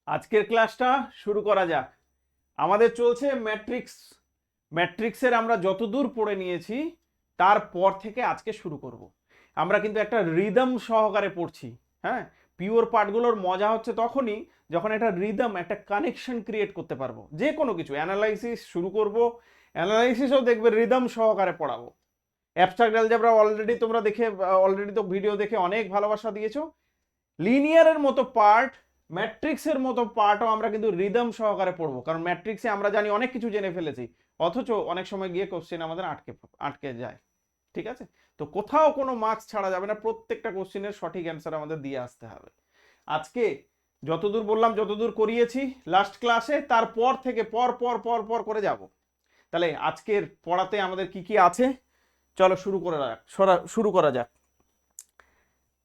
আজকের ক্লাসটা শুরু করা যাক। আমাদের চলছে ম্যাট্রিক্সের আমরা যতদূর পড়ে নিয়েছি তারপর থেকে আজকে শুরু করব। আমরা কিন্তু একটা রিদম সহকারে পড়ছি। হ্যাঁ, পিওর পার্টগুলোর মজা হচ্ছে তখনই যখন একটা রিদম, একটা কানেকশন ক্রিয়েট করতে পারবো। যে কোনো কিছু অ্যানালাইসিস শুরু করব, অ্যানালাইসিসও দেখবে রিদম সহকারে পড়াবো। অ্যাবস্ট্রাক্ট অ্যালজেব্রা অলরেডি তো ভিডিও দেখে অনেক ভালোবাসা দিয়েছো। লিনিয়ারের মতো পার্ট, ম্যাট্রিক্সের মতো পার্টও আমরা কিন্তু রিদম সহকারে পড়বো, কারণ ম্যাট্রিক্সে আমরা জানি অনেক কিছু জেনে ফেলেছি, অথচ অনেক সময় গিয়ে কোশ্চেন আমাদের আটকে আটকে যায়। ঠিক আছে, তো কোথাও কোনো মার্কস ছাড়া যাবে না, প্রত্যেকটা কোশ্চেনের সঠিক অ্যান্সার আমাদের দিয়ে আসতে হবে। আজকে যতদূর বললাম, যতদূর করিয়েছি লাস্ট ক্লাসে, তারপর থেকে পর পর পর পর করে যাব। তাহলে আজকের পড়াতে আমাদের কি কি আছে, চলো শুরু করা যাক।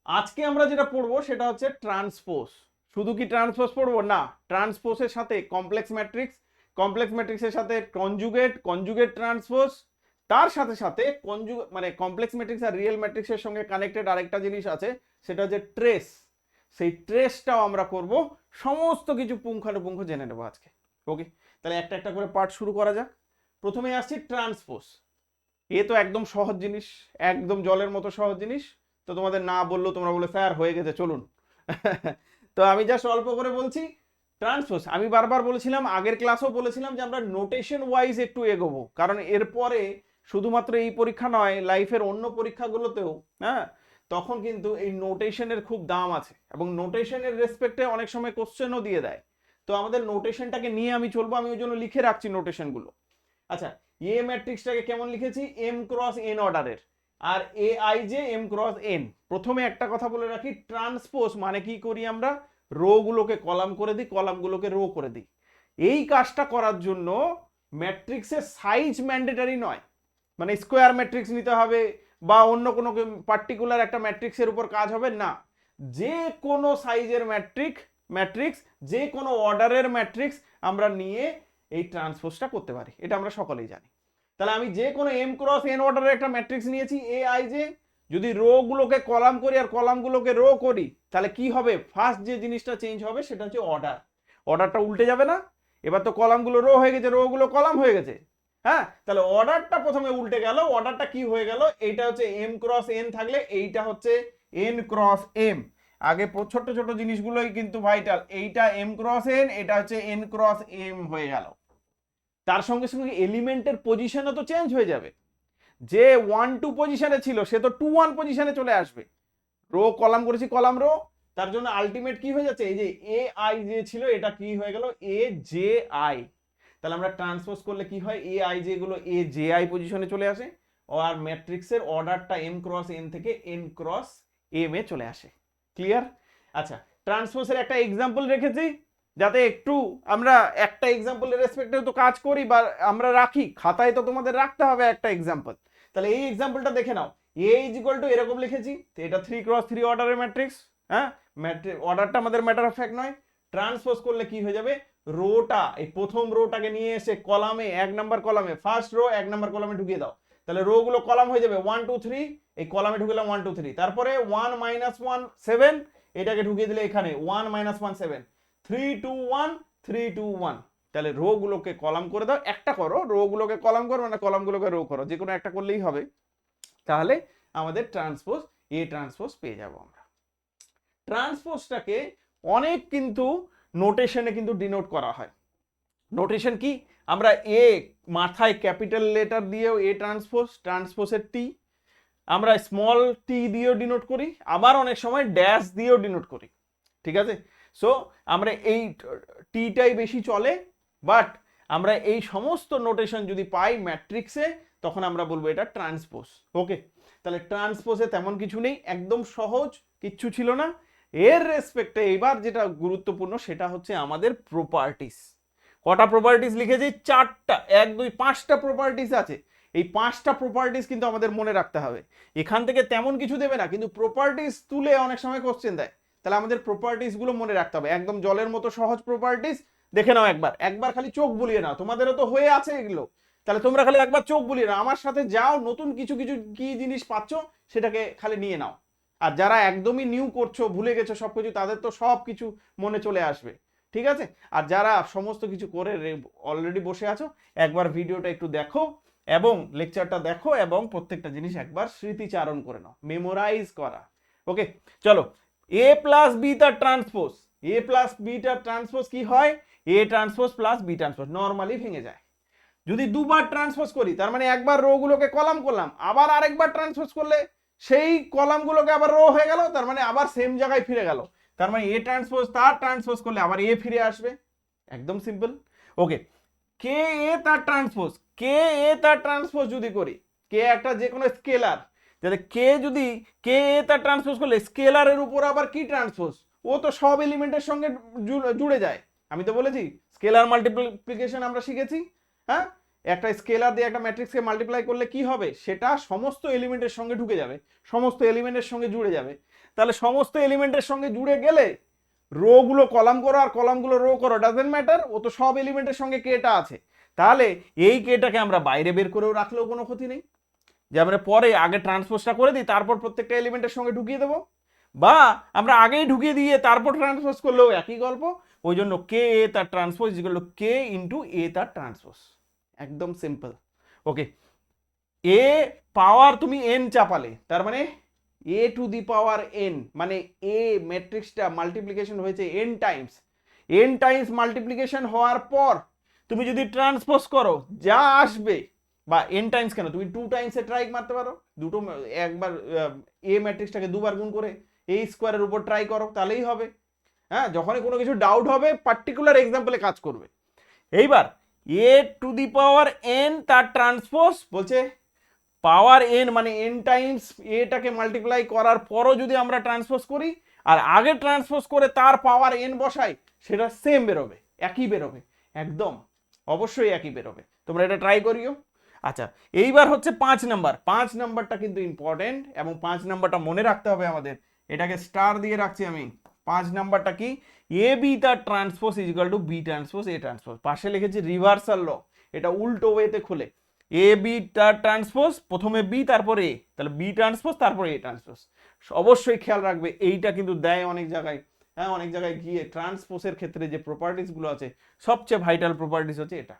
আজকে আমরা যেটা পড়বো সেটা হচ্ছে ট্রান্সপোজ। শুধু কি ট্রান্সপোজ পড়বো না, ট্রান্সপোজের সাথে কমপ্লেক্স ম্যাট্রিক্সের সাথে কনজুগেট ট্রান্সপোজ, তার সাথে সাথে মানে কমপ্লেক্স ম্যাট্রিক্স আর রিয়েল ম্যাট্রিক্সের সঙ্গে কানেক্টেড আরেকটা জিনিস আছে, সেটা হচ্ছে ট্রেস। সেই ট্রেসটাও আমরা করব। সমস্ত কিছু পুঙ্খানুপুঙ্খ জেনে নেবো আজকে। ওকে, তাহলে একটা একটা করে পার্ট শুরু করা যাক। প্রথমে আসছি ট্রান্সপোজ। এ তো একদম সহজ জিনিস, একদম জলের মতো সহজ জিনিস। তো তোমাদের না বললো, তোমরা বলে স্যার হয়ে গেছে চলুন। তো আমি জাস্ট অল্প করে বলছি। ট্রান্সপোজ আমি বারবার বলেছিলাম, আগের ক্লাসও বলেছিলাম যে আমরা নোটেশন ওয়াইজ একটু এগোবো, কারণ এরপরে শুধুমাত্র এই পরীক্ষা নয়, লাইফের অন্য পরীক্ষাগুলোতেও হ্যাঁ তখন কিন্তু এই নোটেশনের খুব দাম আছে, এবং নোটেশনের রেসপেক্টে অনেক সময় কোশ্চেনও দিয়ে দেয়। তো আমাদের নোটেশনটাকে নিয়ে আমি চলবো, আমি ওই জন্য লিখে রাখছি নোটেশনগুলো। আচ্ছা, এ ম্যাট্রিক্সটাকে কেমন লিখেছি, এম ক্রস এন অর্ডারের, আর A I J M cross N. প্রথমে একটা কথা বলে রাখি, ট্রান্সপোজ মানে কি করি আমরা, রো গুলোকে কলাম করে দিই, কলামগুলোকে রো করে দিই। এই কাজটা করার জন্য ম্যাট্রিক্সের সাইজ ম্যান্ডেটারি নয়, মানে স্কোয়ার ম্যাট্রিক্স নিতে হবে বা অন্য কোনো পার্টিকুলার একটা ম্যাট্রিক্সের উপর কাজ হবে না। যে কোনো সাইজের ম্যাট্রিক্স, যে কোনো অর্ডারের ম্যাট্রিক্স আমরা নিয়ে এই ট্রান্সপোজটা করতে পারি, এটা আমরা সকলেই জানি। তাহলে আমি যে কোনো এম ক্রস এন অর্ডারের একটা ম্যাট্রিক্স নিয়েছি এ আই জে, যদি রো গুলোকে কলাম করি আর কলামগুলোকে রো করি, তাহলে কি হবে, ফার্স্ট যে জিনিসটা চেঞ্জ হবে সেটা হচ্ছে অর্ডারটা উল্টে যাবে না। এবার তো কলামগুলো রো হয়ে গেছে, রো গুলো কলাম হয়ে গেছে। হ্যাঁ, তাহলে অর্ডারটা প্রথমে উল্টে গেল, অর্ডারটা কি হয়ে গেল, এইটা হচ্ছে এম ক্রস এন থাকলে এইটা হচ্ছে এন ক্রস এম। আগে ছোট ছোট জিনিসগুলোই কিন্তু ভাইটাল, এইটা এম ক্রস এন, এটা হচ্ছে এন ক্রস এম হয়ে গেল। তার সঙ্গে সঙ্গে এলিমেন্টের পজিশনও তো চেঞ্জ হয়ে যাবে। যে 1 2 পজিশনে ছিল সে তো 2 1 পজিশনে চলে আসবে। রো কলাম করেছি, কলাম রো, তার জন্য আলটিমেট কি হয়ে যাচ্ছে, এই যে এ আই যে ছিল এটা কি হয়ে গেল, এ জে আই। তাহলে আমরা ট্রান্সপোজ করলে কি হয়, এ আই জে গুলো এ জে আই পজিশনে চলে আসে, আর ম্যাট্রিক্সের অর্ডারটা এম ক্রস এন থেকে এন ক্রস এম এ চলে আসে। ক্লিয়ার? আচ্ছা, ট্রান্সপোজের একটা এক্সাম্পল রেখেছি যাতে একটু আমরা একটা এক্সাম্পলের রেসপেক্টে তো কাজ করি বা আমরা রাখি, খাতায় তো তোমাদের রাখতে হবে একটা এক্সাম্পল। তাহলে এই এক্সাম্পলটা দেখে নাও। এ ইজ ইকুয়াল টু এরকম লিখেছি, তো এটা 3 × 3 অর্ডারের ম্যাট্রিক্স। হ্যাঁ, অর্ডারটা আমাদের ম্যাটার অফ ফ্যাক্ট নয়। ট্রান্সপোজ করলে কি হয়ে যাবে, রোটা এই প্রথম রোটাকে নিয়ে এসে কলামে, 1 নম্বর কলামে, ফার্স্ট রো 1 নম্বর কলামে ঢুকিয়ে দাও। তাহলে রো গুলো কলাম হয়ে যাবে 1 2 3, এই কলামে ঢুকেলাম 1 2 3, তারপরে 1 - 1 7, এটাকে ঢুকিয়ে দিলে এখানে 1 - 1 7, 3 2 1 3 2 1। তাহলে রো গুলোকে কলাম করে দাও, একটা করো, রো গুলোকে কলাম করো না কলামগুলোকে রো করো, যে কোনো একটা করলেই হবে। তাহলে আমাদের ট্রান্সপোজ এ ট্রান্সপোজ পেয়ে যাব আমরা। ট্রান্সপোজটাকে অনেক কিন্তু নোটেশনে কিন্তু ডিনোট করা হয়। নোটেশন কি, আমরা এ মাথায় ক্যাপিটাল লেটার দিয়েও এ ট্রান্সপোজের টি, আমরা স্মল টি দিয়েও ডিনোট করি, আবার অনেক সময় ড্যাশ দিয়েও ডিনোট করি। ঠিক আছে, সো আমরা এই টিটাই বেশি চলে, বাট আমরা এই সমস্ত নোটেশন যদি পাই ম্যাট্রিক্সে তখন আমরা বলবো এটা ট্রান্সপোজ। ওকে, তাহলে ট্রান্সপোজে তেমন কিছু নেই, একদম সহজ, কিচ্ছু ছিল না। এর রেসপেক্টে এবার যেটা গুরুত্বপূর্ণ সেটা হচ্ছে আমাদের প্রপার্টিস। কটা প্রপার্টিস লিখেছি, 4টা, 1 2 5টা প্রপার্টিস আছে। এই 5টা প্রপার্টিস কিন্তু আমাদের মনে রাখতে হবে। এখান থেকে তেমন কিছু দেবে না, কিন্তু প্রপার্টিস তুলে অনেক সময় কোশ্চেন দেয়। তাহলে আমাদের প্রপার্টিস গুলো মনে রাখতে হবে, একদম জলের মতো সহজ প্রপার্টিস। দেখে নাও একবার, একবার খালি চোখ বুলিয়ে নাও, তোমাদেরও তো হয়ে আছে এগুলো। তাহলে তোমরা খালি একবার চোখ বুলিয়ে নাও, আমার সাথে যাও, নতুন কিছু কিছু কি জিনিস পাচ্ছ সেটাকে খালি নিয়ে নাও। আর যারা একদমই নিউ করছো, ভুলে গেছো সবকিছু, তাদের তো সব কিছু মনে চলে আসবে। ঠিক আছে? আর যারা সমস্ত কিছু করে অলরেডি বসে আছো, একবার ভিডিওটা একটু দেখো এবং লেকচারটা দেখো এবং প্রত্যেকটা জিনিস একবার স্মৃতিচারণ করে নাও, মেমোরাইজ করা। ওকে, চলো। এ প্লাস বি তার ট্রান্সপোজ, এ প্লাস বি তার ট্রান্সপোজ কি হয়? A transpose plus B transpose normally ভেঙে যায়। যদি দুবার ট্রান্সপোজ করি তার মানে একবার রো গুলোকে কলাম করলাম, আবার আরেকবার ট্রান্সপোজ করলে সেই কলামগুলোকে আবার রো হয়ে গেল, তার মানে আবার সেম জায়গায় ফিরে গেল। তার মানে এ ট্রান্সপোজ তার ট্রান্সপোজ করলে আবার এ ফিরে আসবে। একদম সিম্পল। ওকে, কে এ তার ট্রান্সপোজ, কে এ তার ট্রান্সপোজ যদি করি, কে একটা যে কোনো স্কেলার, তাহলে কে যদি কে এ তার ট্রান্সপোজ করলে স্কেলারের উপর আবার কি ট্রান্সপোজ? ও তো সব এলিমেন্টের সঙ্গে জুড়ে যায়। আমি তো বলেছি স্কেলার মাল্টিপ্লিকেশন আমরা শিখেছি। হ্যাঁ, একটা স্কেলার দিয়ে একটা ম্যাট্রিক্সকে মাল্টিপ্লাই করলে কি হবে? সেটা সমস্ত এলিমেন্টের সঙ্গে ঢুকে যাবে, সমস্ত এলিমেন্টের সঙ্গে জুড়ে যাবে। তাহলে সমস্ত এলিমেন্টের সঙ্গে জুড়ে গেলে রো গুলো কলাম করো আর কলামগুলো রো করো, ডাজেন্ট ম্যাটার, ও তো সব এলিমেন্টের সঙ্গে কেটা আছে। তাহলে এই কেটাকে আমরা বাইরে বের করেও রাখলেও কোনো ক্ষতি নেই, যে আমরা পরে আগে ট্রান্সপোজটা করে দিই তারপর প্রত্যেকটা এলিমেন্টের সঙ্গে ঢুকিয়ে দেবো, বা আমরা আগেই ঢুকিয়ে দিয়ে তারপর ট্রান্সপোজ করলেও একই গল্প। ওই জন্য কে এ তার transpose equal to K into A তার ট্রান্সপোজ। একদম সিম্পল। ওকে, এ পাওয়ার তুমি এন চাপালে, তার মানে এ টু দি পাওয়ার এন, মানে এ ম্যাট্রিক্সটা মাল্টিপ্লিকেশন হয়েছে N Times, N Times multiplication হওয়ার পর তুমি যদি ট্রান্সপোজ করো যা আসবে, বা এন টাইমস কেন, তুমি 2 টাইমসে ট্রাই মারতে পারো, দুটো একবার এ ম্যাট্রিক্সটাকে দুবার গুণ করে এই স্কোয়ারের উপর ট্রাই করো, তাহলেই হবে। হ্যাঁ, যখনই কোনো কিছু ডাউট হবে পার্টিকুলার এক্সাম্পলে কাজ করবে। এইবার এ টু দি পাওয়ার এন তার ট্রান্সপোজ বলছে পাওয়ার এন, মানে এন টাইমস এটাকে মাল্টিপ্লাই করার পরও যদি আমরা ট্রান্সপোজ করি আর আগে ট্রান্সপোজ করে তার পাওয়ার এন বসাই, সেটা সেম বেরোবে, একই বেরোবে, একদম অবশ্যই একই বেরোবে। তোমরা এটা ট্রাই করিও। আচ্ছা, এইবার হচ্ছে 5 নাম্বার। 5 নাম্বারটা কিন্তু ইম্পর্টেন্ট এবং 5 নাম্বারটা মনে রাখতে হবে আমাদের, এটাকে স্টার দিয়ে রাখছি আমি। 5 নাম্বারটা কি? এ বি তার transpose is equal to B transpose A transpose. পাশে লিখেছি রিভার্সাল ল, এটা উল্টো ওয়েতে খুলে এ বি তার ট্রান্সপোজ, প্রথমে বি তারপর এ, তাহলে বি ট্রান্সপোজ তারপর এ ট্রান্সপোজ। অবশ্যই খেয়াল রাখবে, এইটা কিন্তু দেয় অনেক জায়গায়। হ্যাঁ, অনেক জায়গায় গিয়ে ট্রান্সপোজের ক্ষেত্রে যে প্রপার্টিস গুলো আছে সবচেয়ে ভাইটাল প্রপার্টিস হচ্ছে এটা।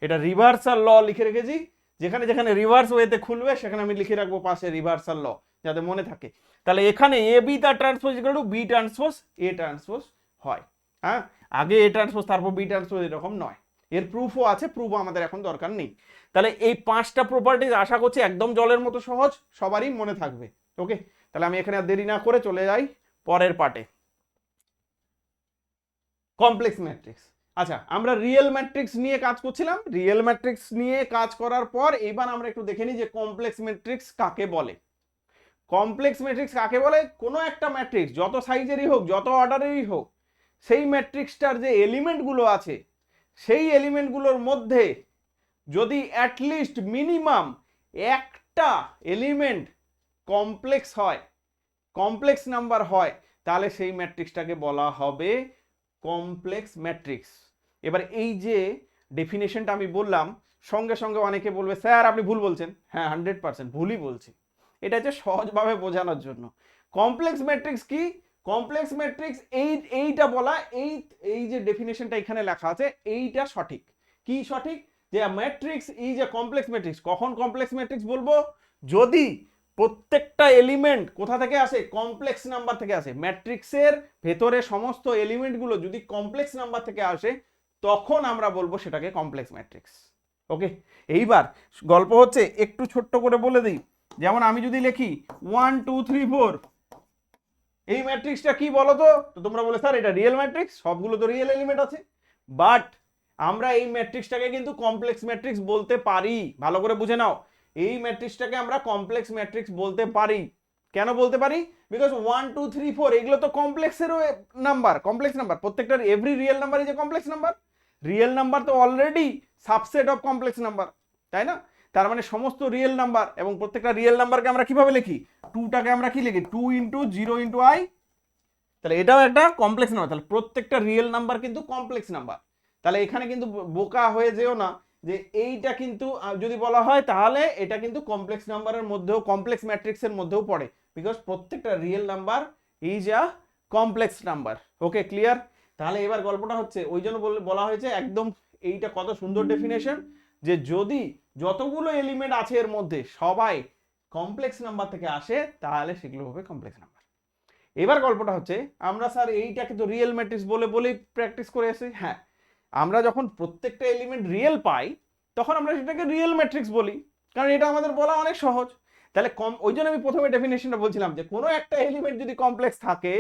এটা রিভার্সাল ল লিখে রেখেছি, যেখানে যেখানে রিভার্স ওয়েতে খুলবে সেখানে আমি লিখে রাখবো পাশে রিভার্সাল ল, যাতে মনে থাকে। তাহলে এখানে এ বি তার transpose equal to B transpose A transpose হয়। হ্যাঁ, আগে এ ট্রান্সপোজ তারপর বি ট্রান্সপোজ এরকম নয়। এর প্রুফও আছে, প্রুফও আমাদের এখন দরকার নেই। তাহলে এই 5টা প্রপার্টিজ আশা করছি একদম জলের মতো সহজ, সবারই মনে থাকবে। ওকে, তাহলে আমি এখানে আর দেরি না করে চলে যাই পরের পার্টে, কমপ্লেক্স ম্যাট্রিক্স। আচ্ছা, আমরা রিয়েল ম্যাট্রিক্স নিয়ে কাজ করছিলাম, রিয়েল ম্যাট্রিক্স নিয়ে কাজ করার পর এবার আমরা একটু দেখে নিই যে কমপ্লেক্স ম্যাট্রিক্স কাকে বলে। কমপ্লেক্স ম্যাট্রিক্স কাকে বলে? কোনো একটা ম্যাট্রিক্স যত সাইজেরই হোক, যত অর্ডারেরই হোক, সেই ম্যাট্রিক্সটার যে এলিমেন্টগুলো আছে সেই এলিমেন্টগুলোর মধ্যে যদি অ্যাটলিস্ট মিনিমাম একটা এলিমেন্ট কমপ্লেক্স হয়, কমপ্লেক্স নাম্বার হয়, তাহলে সেই ম্যাট্রিক্সটাকে বলা হবে কমপ্লেক্স ম্যাট্রিক্স। এবার এই যে ডেফিনেশনটা আমি বললাম, সঙ্গে সঙ্গে অনেকে বলবে স্যার আপনি ভুল বলছেন। হ্যাঁ, 100% ভুলই বলছি। এটা হচ্ছে সহজভাবে বোঝানোর জন্য। কমপ্লেক্স ম্যাট্রিক্স কি? কমপ্লেক্স ম্যাট্রিক্স এইটা বলা, এই যে ডেফিনেশনটা এখানে লেখা আছে এইটা সঠিক। কি সঠিক? যে matrix is a complex matrix. কখন কমপ্লেক্স ম্যাট্রিক্স বলবো? যদি প্রত্যেকটা এলিমেন্ট কোথা থেকে আসে? কমপ্লেক্স নাম্বার থেকে আসে। ম্যাট্রিক্সের ভেতরে সমস্ত এলিমেন্টগুলো যদি কমপ্লেক্স নাম্বার থেকে আসে তখন আমরা বলবো সেটাকে কমপ্লেক্স ম্যাট্রিক্স। ওকে, এইবার গল্প হচ্ছে একটু ছোট্ট করে বলে দিই। যেমন আমি যদি লিখি 1 2 3 4, এই ম্যাট্রিক্সটা কি বলতো? তো তোমরা বলে স্যার এটা রিয়েল ম্যাট্রিক্স, সবগুলো তো রিয়েল এলিমেন্ট আছে। বাট আমরা এই ম্যাট্রিক্সটাকে কিন্তু কমপ্লেক্স ম্যাট্রিক্স বলতে পারি। ভালো করে বুঝে নাও, এই ম্যাট্রিক্সটাকে আমরা কমপ্লেক্স ম্যাট্রিক্স বলতে পারি। কেন বলতে পারি? বিকজ 1 2 3 4 এগুলো তো কমপ্লেক্সেরও নাম্বার, কমপ্লেক্স নাম্বার। প্রত্যেকটার every real number is a complex number. Real number তো already subset of complex number, তাই না? তার মানে সমস্ত রিয়েল নাম্বার, এবং প্রত্যেকটা রিয়েল নাম্বারকে আমরা কিভাবে লিখি? 2টাকে আমরা কি লিখি? 2 ইন্টু 0 ইন্টু আই। তাহলে এটাও একটা কমপ্লেক্স নাম্বার। তাহলে প্রত্যেকটা রিয়েল নাম্বার কিন্তু কমপ্লেক্স নাম্বার। তাহলে এখানে কিন্তু বোকা হয়ে যেও না যে এইটা কিন্তু যদি বলা হয় তাহলে এটা কিন্তু কমপ্লেক্স নাম্বারের মধ্যেও, কমপ্লেক্স ম্যাট্রিক্সের মধ্যেও পড়ে, বিকজ প্রত্যেকটা real number is a complex number. Okay, clear? তাহলে এবার গল্পটা হচ্ছে ওই জন্য বলা হয়েছে একদম এইটা কত সুন্দর ডেফিনেশন, যে যদি যতগুলো এলিমেন্ট আছে এর মধ্যে সবাই কমপ্লেক্স নাম্বার থেকে আসে তাহলে সেগুলো হবে কমপ্লেক্স নাম্বার। এবার গল্পটা হচ্ছে আমরা স্যার এইটাকে তো রিয়েল ম্যাট্রিক্স বলেই প্র্যাকটিস করে এসেছি। হ্যাঁ, আমরা যখন প্রত্যেকটা এলিমেন্ট রিয়েল পাই তখন আমরা সেটাকে রিয়েল ম্যাট্রিক্স বলি, কারণ এটা আমাদের বলা অনেক সহজ। তাহলে ওই জন্য আমি প্রথমে ডেফিনেশনটা বলছিলাম যে কোনো একটা এলিমেন্ট যদি কমপ্লেক্স থাকে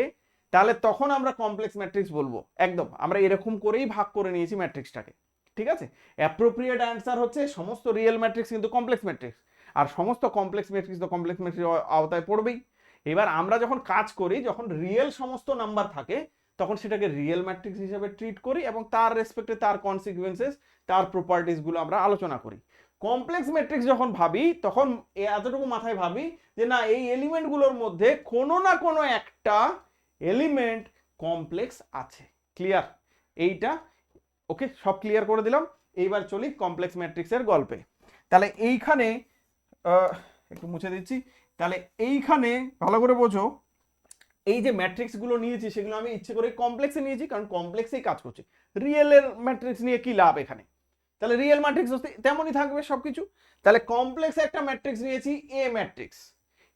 তাহলে তখন আমরা কমপ্লেক্স ম্যাট্রিক্স বলবো। একদম আমরা এরকম করেই ভাগ করে নিয়েছি ম্যাট্রিক্সটাকে, ঠিক আছে। অ্যাপ্রোপ্রিয়েট অ্যান্সার হচ্ছে সমস্ত রিয়েল ম্যাট্রিক্স কিন্তু কমপ্লেক্স ম্যাট্রিক্স, আর সমস্ত কমপ্লেক্স ম্যাট্রিক্স তো কমপ্লেক্স ম্যাট্রিক্স আওতায় পড়বেই। এবার আমরা যখন কাজ করি, যখন রিয়েল সমস্ত নাম্বার থাকে তখন সেটাকে রিয়েল ম্যাট্রিক্স হিসেবে ট্রিট করি এবং তার রেসপেক্টে তার কনসিকুয়েন্সেস, তার প্রপার্টিসগুলো আমরা আলোচনা করি। কমপ্লেক্স ম্যাট্রিক্স যখন ভাবি তখন এতটুকু মাথায় ভাবি যে না, এই এলিমেন্টগুলোর মধ্যে কোনো না কোনো একটা এলিমেন্ট কমপ্লেক্স আছে। ক্লিয়ার? এইটা ওকে, সব ক্লিয়ার করে দিলাম। এইবার চলি কমপ্লেক্স ম্যাট্রিক্সের গল্পে। তাহলে এইখানে একটু মুছে দিচ্ছি। তাহলে এইখানে ভালো করে বোঝো, এই যে ম্যাট্রিক্স গুলো নিয়েছি সেগুলো আমি ইচ্ছে করে কমপ্লেক্সে নিয়েছি, কারণ কমপ্লেক্সেই কাজ করছি। রিয়েলের ম্যাট্রিক্স নিয়ে কি লাভ এখানে? তাহলে রিয়েল ম্যাট্রিক্স তেমনই থাকবে সবকিছু। তাহলে কমপ্লেক্সে একটা ম্যাট্রিক্স নিয়েছি এ ম্যাট্রিক্স।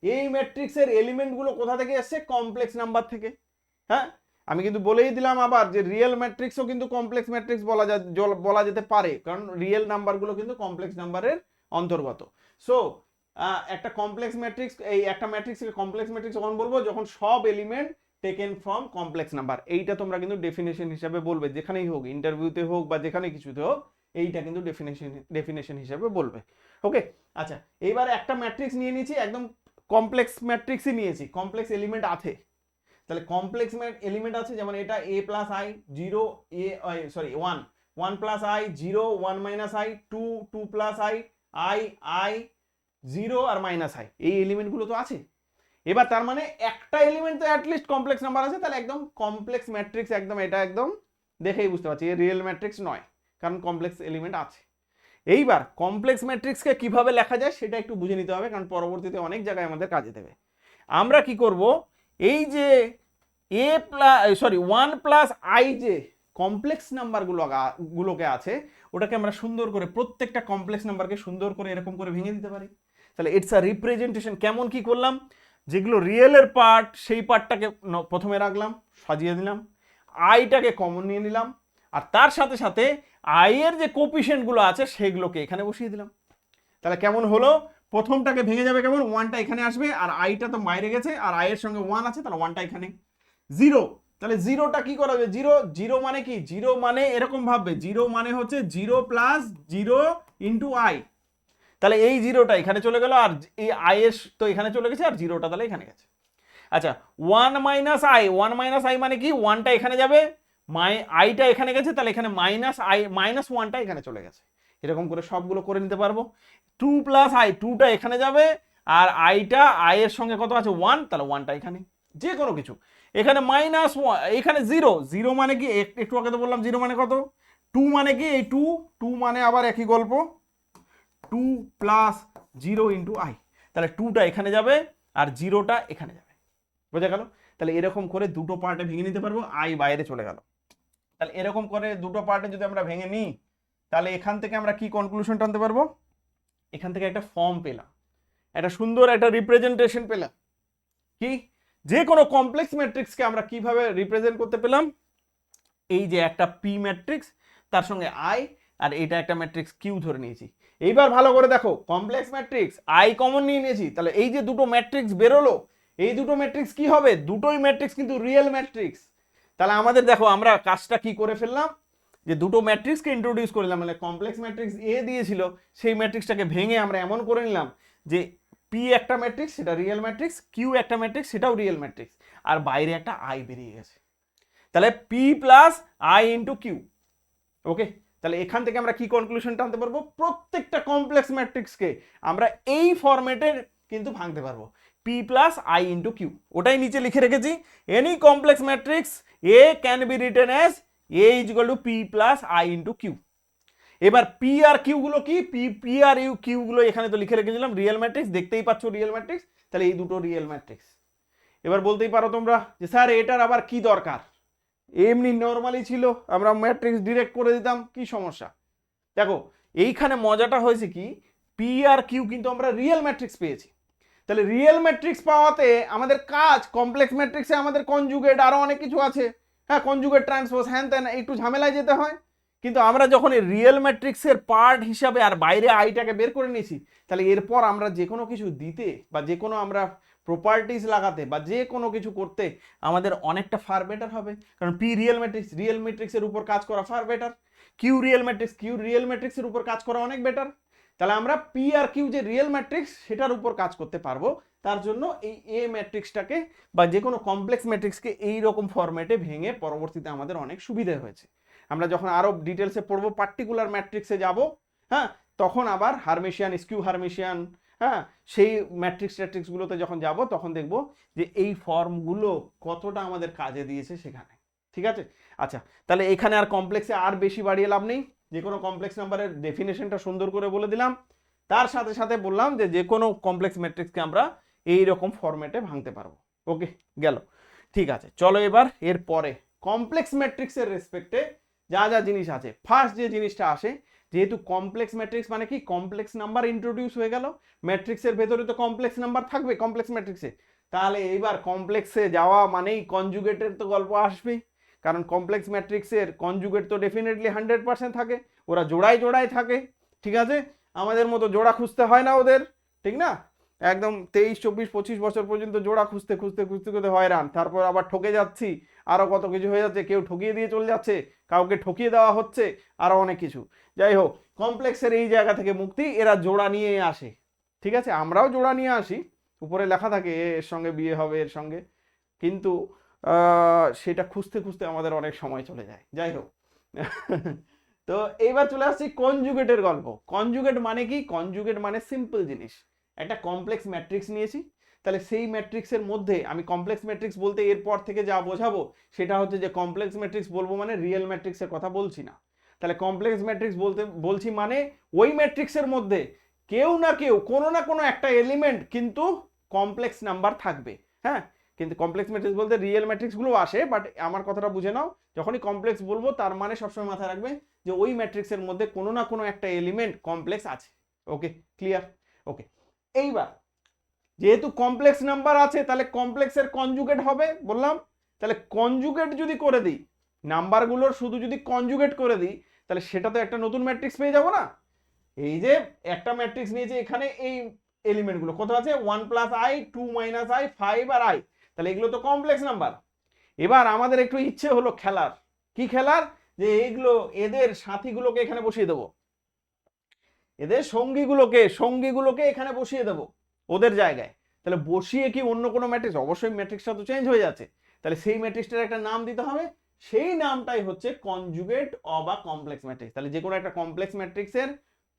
এই ম্যাট্রিক্সের এলিমেন্টগুলো কোথা থেকে এসছে? কমপ্লেক্স নাম্বার থেকে। হ্যাঁ, আমি কিন্তু বলেই দিলাম আবার যে রিয়েল ম্যাট্রিক্সও কিন্তু কমপ্লেক্স ম্যাট্রিক্স বলা যেতে পারে, কারণ রিয়েল নাম্বারগুলো কিন্তু কমপ্লেক্স নাম্বারের অন্তর্গত। সো একটা কমপ্লেক্স ম্যাট্রিক্স, এই একটা ম্যাট্রিক্সকে কমপ্লেক্স ম্যাট্রিক্স কখন বলবো? যখন সব element taken from complex number. এইটা তোমরা কিন্তু ডেফিনেশন হিসাবে বলবে, যেখানেই হোক, ইন্টারভিউতে হোক বা যেখানে কিছুতে হোক, এইটা কিন্তু ডেফিনেশন হিসাবে বলবে। ওকে, আচ্ছা, এইবার একটা ম্যাট্রিক্স নিয়ে নিয়েছি, একদম কমপ্লেক্স ম্যাট্রিক্সই নিয়েছি, কমপ্লেক্স এলিমেন্ট আছে। তাহলে কমপ্লেক্স এলিমেন্ট আছে যেমন এটা a plus i, 0 1 1 plus i, 0 1 minus i, 2 2 plus i, i 0 আর মাইনাস আই, এই এলিমেন্টগুলো তো আছে। এবার তার মানে একটা এলিমেন্ট তো অ্যাটলিস্ট কমপ্লেক্স নাম্বার আছে, তাহলে একদম কমপ্লেক্স ম্যাট্রিক্স, একদম এটা একদম দেখেই বুঝতে পারছি রিয়েল ম্যাট্রিক্স নয়, কারণ কমপ্লেক্স এলিমেন্ট আছে। এইবার কমপ্লেক্স ম্যাট্রিক্সকে কিভাবে লেখা যায় সেটা একটু বুঝে নিতে হবে, কারণ পরবর্তীতে অনেক জায়গায় আমাদের কাজে দেবে। আমরা কি করব, এই যে ওয়ান প্লাস আই যে কমপ্লেক্স নাম্বারগুলোকে আছে, ওটাকে আমরা সুন্দর করে প্রত্যেকটা কমপ্লেক্স নাম্বারকে সুন্দর করে এরকম করে ভেঙে দিতে পারি। তাহলে ইটস আ রিপ্রেজেন্টেশন। কেমন কি করলাম? যেগুলো রিয়েলের পার্ট সেই পার্টটাকে প্রথমে রাখলাম, সাজিয়ে দিলাম, আইটাকে কমন নিয়ে নিলাম, আর তার সাথে সাথে আই এর যে কোপিশেন্টগুলো আছে সেগুলোকে এখানে বসিয়ে দিলাম। তাহলে কেমন হলো? প্রথমটাকে ভেঙে যাবে কেমন? ওয়ানটা এখানে আসবে, আর আইটা তো বাইরে গেছে, আর আই এর সঙ্গে ওয়ান আছে, তাহলে ওয়ানটা এখানে। 0, তাহলে জিরোটা কি করা হবে? জিরো মানে কি? জিরো মানে এরকম ভাববে, জিরো মানে হচ্ছে 0 প্লাস 0 ইন্টু আই। তাহলে এই জিরোটা এখানে চলে গেল, আর এই আই এর তো এখানে চলে গেছে, আর জিরোটা তাহলে এখানে গেছে। আচ্ছা, 1 মাইনাস আই মানে কি? ওয়ানটা এখানে যাবে, আইটা এখানে গেছে, তাহলে এখানে মাইনাস ওয়ানটা এখানে চলে গেছে। এরকম করে সবগুলো করে নিতে পারবো। 2 প্লাস আই, 2টা এখানে যাবে, আর আইটা আই এর সঙ্গে কত আছে? 1, তাহলে ওয়ানটা এখানে। যে কোনো কিছু এখানে মাইনাস ওয়ান, এখানে 0 মানে কি? একটু আগে তো বললাম 0 মানে কত? 2 মানে কি? এই 2 মানে আবার একই গল্প, 2 প্লাস 0 ইন্টু আই, তাহলে 2টা এখানে যাবে আর 0টা এখানে যাবে। বোঝা গেল? তাহলে এরকম করে দুটো পার্টে ভেঙে নিতে পারবো, আই বাইরে চলে গেল। তাহলে এরকম করে দুটো পার্টে যদি আমরা ভেঙে নিই, তাহলে এখান থেকে আমরা কি কনক্লুশন টানতে পারবো? এখান থেকে একটা ফর্ম পেলাম, একটা সুন্দর একটা রিপ্রেজেন্টেশন পেলাম। কি? যে কোনো কমপ্লেক্স ম্যাট্রিক্সকে আমরা কিভাবে রিপ্রেজেন্ট করতে পেলাম? এই যে একটা পি ম্যাট্রিক্স, তার সঙ্গে আই, আর এটা একটা ম্যাট্রিক্স কিউ ধরে নিয়েছি। এইবার ভালো করে দেখো, কমপ্লেক্স ম্যাট্রিক্স আই কমন নিয়ে নিয়েছি, তাহলে এই যে দুটো ম্যাট্রিক্স বেরোলো, এই দুটো ম্যাট্রিক্স কি হবে? দুটোই ম্যাট্রিক্স কিন্তু রিয়েল ম্যাট্রিক্স। তাহলে আমাদের দেখো আমরা কাজটা কি করে ফেললাম, যে দুটো ম্যাট্রিক্সকে ইন্ট্রোডিউস করলাম, মানে কমপ্লেক্স ম্যাট্রিক্স এ দিয়েছিল, সেই ম্যাট্রিক্সটাকে ভেঙে আমরা এমন করে নিলাম যে পি একটা ম্যাট্রিক্স, সেটা রিয়েল ম্যাট্রিক্স, কিউ একটা ম্যাট্রিক্স, সেটাও রিয়েল ম্যাট্রিক্স, আর বাইরে একটা আই বেরিয়ে গেছে। তাহলে P plus I into Q. Okay, তাহলে এখান থেকে আমরা কি কনক্লুশন টানতে পারবো? প্রত্যেকটা কমপ্লেক্স ম্যাট্রিক্সকে আমরা এই ফরম্যাটে কিন্তু ভাঙতে পারবো, P plus I into Q. ওটাই নিচে লিখে রেখেছি, any complex matrix A can be written as A is equal to P plus I into Q. এবার পি আর কিউ গুলো কি? পি আর কিউ গুলো এখানে তো লিখে রেখেছিলাম, রিয়েল ম্যাট্রিক্স, দেখতেই পাচ্ছ রিয়েল ম্যাট্রিক্স। তাহলে এই দুটো রিয়েল ম্যাট্রিক্স। এবার বলতেই পারো তোমরা যে স্যার এটার আবার কি দরকার? এমনি নর্মালি ছিল, আমরা ম্যাট্রিক্স ডিরেক্ট করে দিতাম, কি সমস্যা? দেখো এইখানে মজাটা হয়েছে কি, পি আর কিউ কিন্তু আমরা রিয়েল ম্যাট্রিক্স পেয়েছি। তাহলে রিয়েল ম্যাট্রিক্স পাওয়াতে আমাদের কাজ, কমপ্লেক্স ম্যাট্রিক্সে আমাদের কনজুগেট আরো অনেক কিছু আছে, হ্যাঁ কনজুগেট ট্রান্সপোজ হ্যান ত্যান, একটু ঝামেলায় যেতে হয়। কিন্তু আমরা যখন এই রিয়েল ম্যাট্রিক্সের পার্ট হিসাবে আর বাইরে আইটাকে বের করে নিয়েছি, তাহলে এরপর আমরা যে কোনো কিছু দিতে বা যে কোনো আমরা প্রপার্টিজ লাগাতে বা যে কোনো কিছু করতে আমাদের অনেকটা ফার বেটার হবে। কারণ পি রিয়েল ম্যাট্রিক্স, রিয়েল ম্যাট্রিক্সের উপর কাজ করা far better. Q real matrix, Q real ম্যাট্রিক্সের উপর কাজ করা অনেক বেটার। তাহলে আমরা পি আর কিউ যে রিয়েল ম্যাট্রিক্স সেটার উপর কাজ করতে পারবো। তার জন্য এই এ ম্যাট্রিক্সটাকে বা যে কোনো কমপ্লেক্স ম্যাট্রিক্সকে এইরকম ফরম্যাটে ভেঙে পরবর্তীতে আমাদের অনেক সুবিধা হয়েছে। আমরা যখন আরো ডিটেলসে পড়বো, পার্টিকুলার ম্যাট্রিক্সে যাব, হ্যাঁ তখন আবার হারমেশিয়ান, স্কিউ হারমেশিয়ান, হ্যাঁ সেই ম্যাট্রিক্স ট্যাট্রিক্সগুলোতে যখন যাব তখন দেখব যে এই ফর্মগুলো কতটা আমাদের কাজে দিয়েছে সেখানে। ঠিক আছে, আচ্ছা তাহলে এখানে আর কমপ্লেক্সে আর বেশি বাড়িয়ে লাভ নেই, যে কোনো কমপ্লেক্স নাম্বারের ডেফিনেশনটা সুন্দর করে বলে দিলাম। তার সাথে সাথে বললাম যে যে কোনো কমপ্লেক্স ম্যাট্রিক্সকে আমরা এইরকম ফরম্যাটে ভাঙতে পারবো। ওকে গেল, ঠিক আছে চলো এবার এর পরে কমপ্লেক্স ম্যাট্রিক্সের রেসপেক্টে যা যা জিনিস আছে। ফার্স্ট যে জিনিসটা আসে, যেহেতু কমপ্লেক্স ম্যাট্রিক্স মানে কি, কমপ্লেক্স নাম্বার ইন্ট্রোডিউস হয়ে গেল, ম্যাট্রিক্সের ভেতরে তো কমপ্লেক্স নাম্বার থাকবে কমপ্লেক্স ম্যাট্রিক্সে, তাহলে এইবার কমপ্লেক্সে যাওয়া মানেই কনজুগেটের তো গল্প আসবেই। কারণ কমপ্লেক্স ম্যাট্রিক্সের কনজুগেট তো ডেফিনেটলি 100% থাকে, ওরা জোড়ায় জোড়ায় থাকে। ঠিক আছে, আমাদের মতো জোড়া খুঁজতে হয় না ওদের, ঠিক না? একদম 23, 24, 25 বছর পর্যন্ত জোড়া খুঁজতে খুঁজতে খুঁজতে খুঁজতে হয়রান, তারপর আবার ঠকে যাচ্ছি, আরো কত কিছু হয়ে যাচ্ছে, কেউ ঠকিয়ে দিয়ে চলে যাচ্ছে, কাউকে ঠকিয়ে দেওয়া হচ্ছে, আরো অনেক কিছু। যাই হোক, কমপ্লেক্সের এই জায়গা থেকে মুক্তি, এরা জোড়া নিয়ে আসে। ঠিক আছে, আমরাও জোড়া নিয়ে আসি, উপরে লেখা থাকে এর সঙ্গে বিয়ে হবে এর সঙ্গে, কিন্তু সেটা খুঁজতে খুঁজতে আমাদের অনেক সময় চলে যায়। যাই হোক তো এইবার চলে আসছি কনজুগেটের গল্প। কনজুগেট মানে কি? কনজুগেট মানে সিম্পল জিনিস, একটা কমপ্লেক্স ম্যাট্রিক্স নিয়েছি, তাহলে সেই ম্যাট্রিক্সের মধ্যে আমি কমপ্লেক্স ম্যাট্রিক্স বলতে এরপর থেকে যা বোঝাবো সেটা হচ্ছে যে কমপ্লেক্স ম্যাট্রিক্স বলবো মানে রিয়েল ম্যাট্রিক্সের কথা বলছি না। তাহলে কমপ্লেক্স ম্যাট্রিক্স বলতে বলছি মানে ওই ম্যাট্রিক্সের মধ্যে কেউ না কেউ কোনো না কোনো একটা এলিমেন্ট কিন্তু কমপ্লেক্স নাম্বার থাকবে। হ্যাঁ, কিন্তু কমপ্লেক্স ম্যাট্রিক্স বলতে রিয়েল ম্যাট্রিক্সগুলো আসে, বাট আমার কথাটা বুঝে নাও, যখনই কমপ্লেক্স বলবো তার মানে সবসময় মাথায় রাখবে যে ওই ম্যাট্রিক্সের মধ্যে কোনো না কোনো একটা এলিমেন্ট কমপ্লেক্স আছে। Okay clear? ওকে, এইবার যেহেতু কমপ্লেক্স নাম্বার আছে তাহলে কমপ্লেক্সের কনজুগেট হবে বললাম। তাহলে কনজুগেট যদি করে দিই, নাম্বারগুলোর শুধু যদি কনজুগেট করে দিই, তাহলে সেটা তো একটা নতুন ম্যাট্রিক্স পেয়ে যাবো না? এই যে একটা ম্যাট্রিক্স নিয়েছে, এখানে এই এলিমেন্টগুলো কত আছে, 1 প্লাস আই, 2 মাইনাস আই, 5 আর আই, তাহলে এগুলো তো কমপ্লেক্স নাম্বার। এবার আমাদের একটু ইচ্ছে হলো খেলার, কি খেলার, যে এইগুলো এদের সাথীগুলোকে এখানে বসিয়ে দেবো, এদের সঙ্গীগুলোকে এখানে বসিয়ে দেবো ওদের জায়গায়। তাহলে বসিয়ে কি অন্য কোনো ম্যাট্রিক্স, অবশ্যই ম্যাট্রিক্সটা তো চেঞ্জ হয়ে যাচ্ছে, তাহলে সেই ম্যাট্রিক্সটার একটা নাম দিতে হবে, সেই নামটাই হচ্ছে কনজুগেট অবা কমপ্লেক্স ম্যাট্রিক্স। তাহলে যে কোনো একটা কমপ্লেক্স ম্যাট্রিক্সের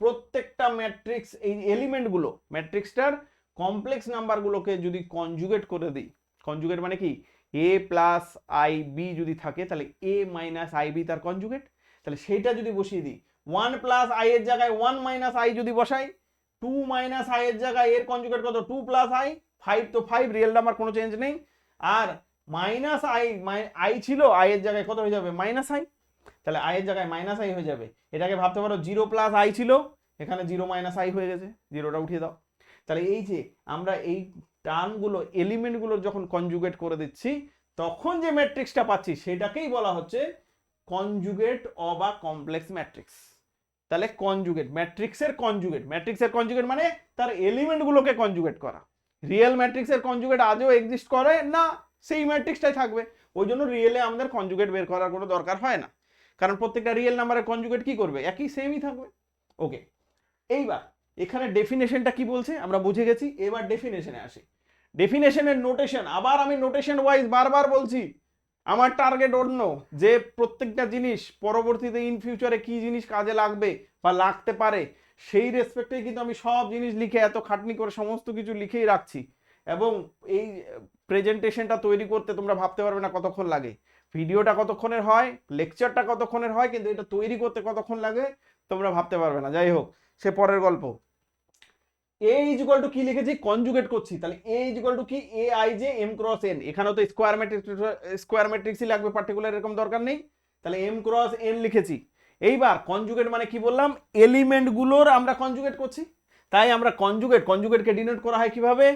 প্রত্যেকটা ম্যাট্রিক্স এই এলিমেন্টগুলো ম্যাট্রিক্সটার কমপ্লেক্স নাম্বারগুলোকে যদি কনজুগেট করে দিই, কনজুগেট মানে কি, এ প্লাস আই বি যদি থাকে তাহলে এ মাইনাস আই বি তার কনজুগেট, তাহলে সেইটা যদি বসিয়ে দিই, 1 প্লাস আই এর জায়গায় 1 মাইনাস আই যদি বসাই, 2 মাইনাস আই এর জায়গায় এর কনজুগেট কত, 2 প্লাস আই, 5 তো 5 রিয়েল নাম্বার কোনো চেঞ্জ নেই, আর মাইনাস আই, আই ছিল আই এর জায়গায় কত হয়ে যাবে, মাইনাস আই, তাহলে আই এর জায়গায় মাইনাস আই হয়ে যাবে। এটাকে ভাবতে পারো 0 প্লাস আই ছিল, এখানে 0 মাইনাস আই হয়ে গেছে, জিরোটা উঠিয়ে দাও। তাহলে এই যে আমরা এই টার্মগুলো এলিমেন্টগুলো যখন কনজুগেট করে দিচ্ছি, তখন যে ম্যাট্রিক্সটা পাচ্ছি সেটাকেই বলা হচ্ছে কনজুগেট অবা কমপ্লেক্স ম্যাট্রিক্স। তাহলে কনজুগেট ম্যাট্রিক্সের কনজুগেট মানে তার এলিমেন্টগুলোকে কনজুগেট করা। রিয়েল ম্যাট্রিক্সের কনজুগেট আজও এক্সিস্ট করে না, সেই ম্যাট্রিক্সটাই থাকবে, ওই জন্য রিয়েলে আমাদের কনজুগেট বের করার কোনো দরকার হয় না, কারণ প্রত্যেকটা রিয়েল নাম্বারের কনজুগেট কি করবে, একই সেমই থাকবে। ওকে, এইবার এখানে ডেফিনেশনটা কি বলছে আমরা বুঝে গেছি, এবার ডেফিনেশনে আসি। ডেফিনেশনের নোটেশন, আবার আমি নোটেশন ওয়াইজ বারবার বলছি, আমার টার্গেট অন্য, যে প্রত্যেকটা জিনিস পরবর্তীতে ইন ফিউচারে কি জিনিস কাজে লাগবে বা লাগতে পারে সেই রেসপেক্টে কিন্তু আমি সব জিনিস লিখে এত খাটনি করে সমস্ত কিছু লিখেই রাখছি। এবং এই প্রেজেন্টেশনটা তৈরি করতে তোমরা ভাবতে পারবে না কতক্ষণ লাগে, ভিডিওটা কতক্ষণের হয়, লেকচারটা কতক্ষণের হয়, কিন্তু এটা তৈরি করতে কতক্ষণ লাগে তোমরা ভাবতে পারবে না। যাই হোক, সে পরের গল্প। এ ইজ ইকুয়াল টু কি লিখেছি, কনজুগেট করছি, তাহলে এ ইজ ইকুয়াল টু কি A I J M cross n, এখানেও তো স্কোয়ার ম্যাট্রিক্সই লাগবে, পার্টিকুলার এরকম দরকার নেই, তাহলে এম ক্রস এন লিখেছি। এইবার কনজুগেট মানে কি বললাম, এলিমেন্টগুলোর আমরা কনজুগেট করছি, তাই আমরা কনজুগেটকে ডিনোট করা হয় কিভাবে,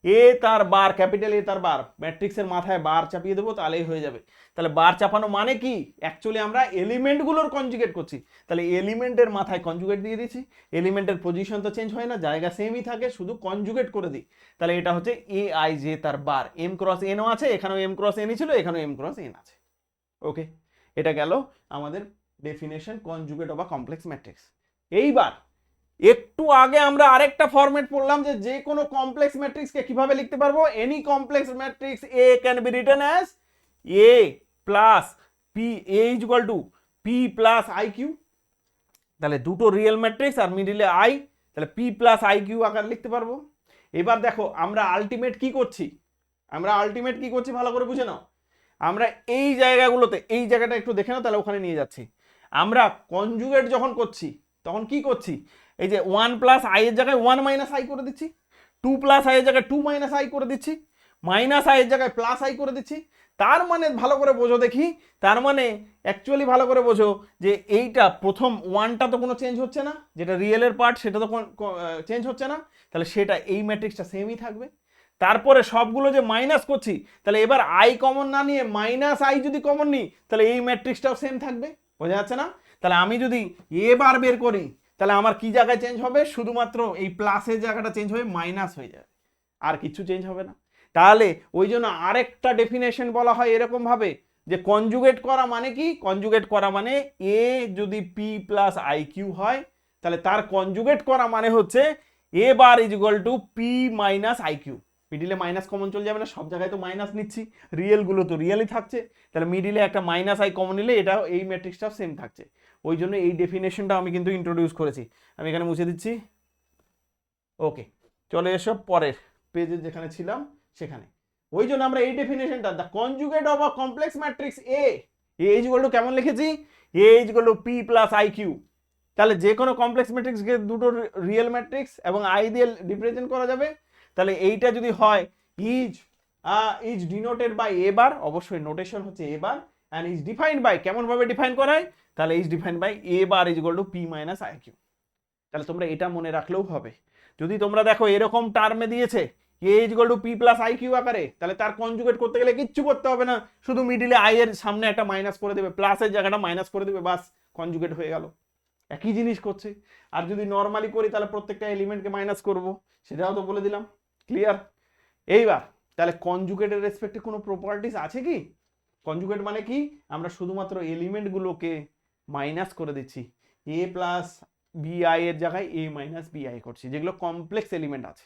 এ তার বার, ক্যাপিটাল এ তার বার, ম্যাট্রিক্সের মাথায় বার চাপিয়ে দেবো তাহলেই হয়ে যাবে। তাহলে বার চাপানো মানে কি, অ্যাকচুয়ালি আমরা এলিমেন্টগুলোর কনজুগেট করছি, তাহলে এলিমেন্টের মাথায় কনজুগেট দিয়ে দিচ্ছি, এলিমেন্টের পজিশন তো চেঞ্জ হয় না, জায়গা সেমই থাকে, শুধু কনজুগেট করে দিই, তাহলে এটা হচ্ছে এ আই জে তার বার, এম ক্রস এনও আছে, এখানেও এম ক্রস এনই ছিল, এখানেও এম ক্রস এন আছে। ওকে, এটা গেল আমাদের definition conjugate of a complex matrix. এইবার একটু আগে আমরা আরেকটা ফরম্যাট পড়লাম যে যে কোনো কমপ্লেক্স ম্যাট্রিক্সকে কিভাবে লিখতে পারবো, any complex matrix A can be written as A plus P, A is equal to P plus I Q, তাহলে দুটো রিয়েল ম্যাট্রিক্স আর মিডিলে আই, তাহলে পি প্লাস আই কিউ আকার লিখতে পারবো। এবার দেখো আমরা আলটিমেট কি করছি, ভালো করে বুঝে নাও, আমরা এই জায়গাগুলোতে, এই জায়গাটা একটু দেখে নাও, তাহলে ওখানে নিয়ে যাচ্ছি। আমরা কনজুগেট যখন করছি তখন কি করছি, এই যে 1 প্লাস আই এর জায়গায় 1 মাইনাস আই করে দিচ্ছি, 2 প্লাস আই এর জায়গায় 2 মাইনাস আই করে দিচ্ছি, মাইনাস আই এর জায়গায় প্লাস আই করে দিচ্ছি। তার মানে ভালো করে বোঝো দেখি, তার মানে অ্যাকচুয়ালি ভালো করে বোঝো যে এইটা প্রথম ওয়ানটা তো কোনো চেঞ্জ হচ্ছে না, যেটা রিয়েলের পার্ট সেটা তো চেঞ্জ হচ্ছে না, তাহলে সেটা এই ম্যাট্রিক্সটা সেমই থাকবে। তারপরে সবগুলো যে মাইনাস করছি, তাহলে এবার আই কমন না নিয়ে মাইনাস আই যদি কমন নিই, তাহলে এই ম্যাট্রিক্সটাও সেম থাকবে, বোঝা যাচ্ছে না? তাহলে আমি যদি এ বার বের করি, তাহলে আমার কি জায়গায় চেঞ্জ হবে, শুধুমাত্র এই প্লাসের জায়গাটা চেঞ্জ হয়ে মাইনাস হয়ে যাবে, আর কিছু চেঞ্জ হবে না। তাহলে ওই জন্য আরেকটা ডেফিনেশন বলা হয় এরকম ভাবে যে কনজুগেট করা মানে কি, কনজুগেট করা মানে এ যদি পি প্লাস আই কিউ হয়, তাহলে তার কনজুগেট করা মানে হচ্ছে A bar is equal to P minus I Q. মিডিলে মাইনাস কমন চলে যাবে না, সব জায়গায় তো মাইনাস নিচ্ছি, রিয়েলগুলো তো রিয়েলই থাকছে, তাহলে মিডিলে একটা মাইনাস আই কমন নিলে এটা এই ম্যাট্রিক্সটাও সেম থাকছে। ওই জন্য এই ডেফিনেশনটা আমি কিন্তু ইন্ট্রোডিউস করেছি, আমি এখানে মুছে দিচ্ছি। ওকে, চলে এসো পরের পেজে যেখানে ছিলাম সেখানে। ওই জন্য আমরা এই ডেফিনেশনটা, the conjugate of a complex matrix A is equal to কেমন লিখেছি, A is equal to P plus I Q. তাহলে যে কোনো কমপ্লেক্স ম্যাট্রিক্সকে দুটো রিয়েল ম্যাট্রিক্স এবং আই দিয়ে রিপ্রেজেন্ট করা যাবে। তাহলে এইটা যদি হয় is denoted by A bar, অবশ্যই নোটেশন হচ্ছে A bar, and is defined by, কেমন ভাবে ডিফাইন করা হয়, তাহলে is defined by A bar is equal to P minus I Q. তাহলে তোমরা এটা মনে রাখলেও হবে। যদি তোমরা দেখো এরকম টার্মে দিয়েছে A is equal to P plus I Q আকারে, তাহলে তার কনজুগেট করতে গেলে কিচ্ছু করতে হবে না, শুধু মিডিলে আই এর সামনে একটা মাইনাস করে দেবে, প্লাসের জায়গাটা মাইনাস করে দেবে, বাস কনজুগেট হয়ে গেল, একই জিনিস করছে। আর যদি নর্মালি করি তাহলে প্রত্যেকটা এলিমেন্টকে মাইনাস করব, সেটাও তো বলে দিলাম, ক্লিয়ার? এইবার তাহলে কনজুগেটের রেসপেক্টে কোনো প্রপার্টিস আছে কি? কনজুগেট মানে কি, আমরা শুধুমাত্র এলিমেন্টগুলোকে মাইনাস করে দিচ্ছি, এ প্লাস বিআই এর জায়গায় এ মাইনাস বিআই করছি, যেগুলো কমপ্লেক্স এলিমেন্ট আছে।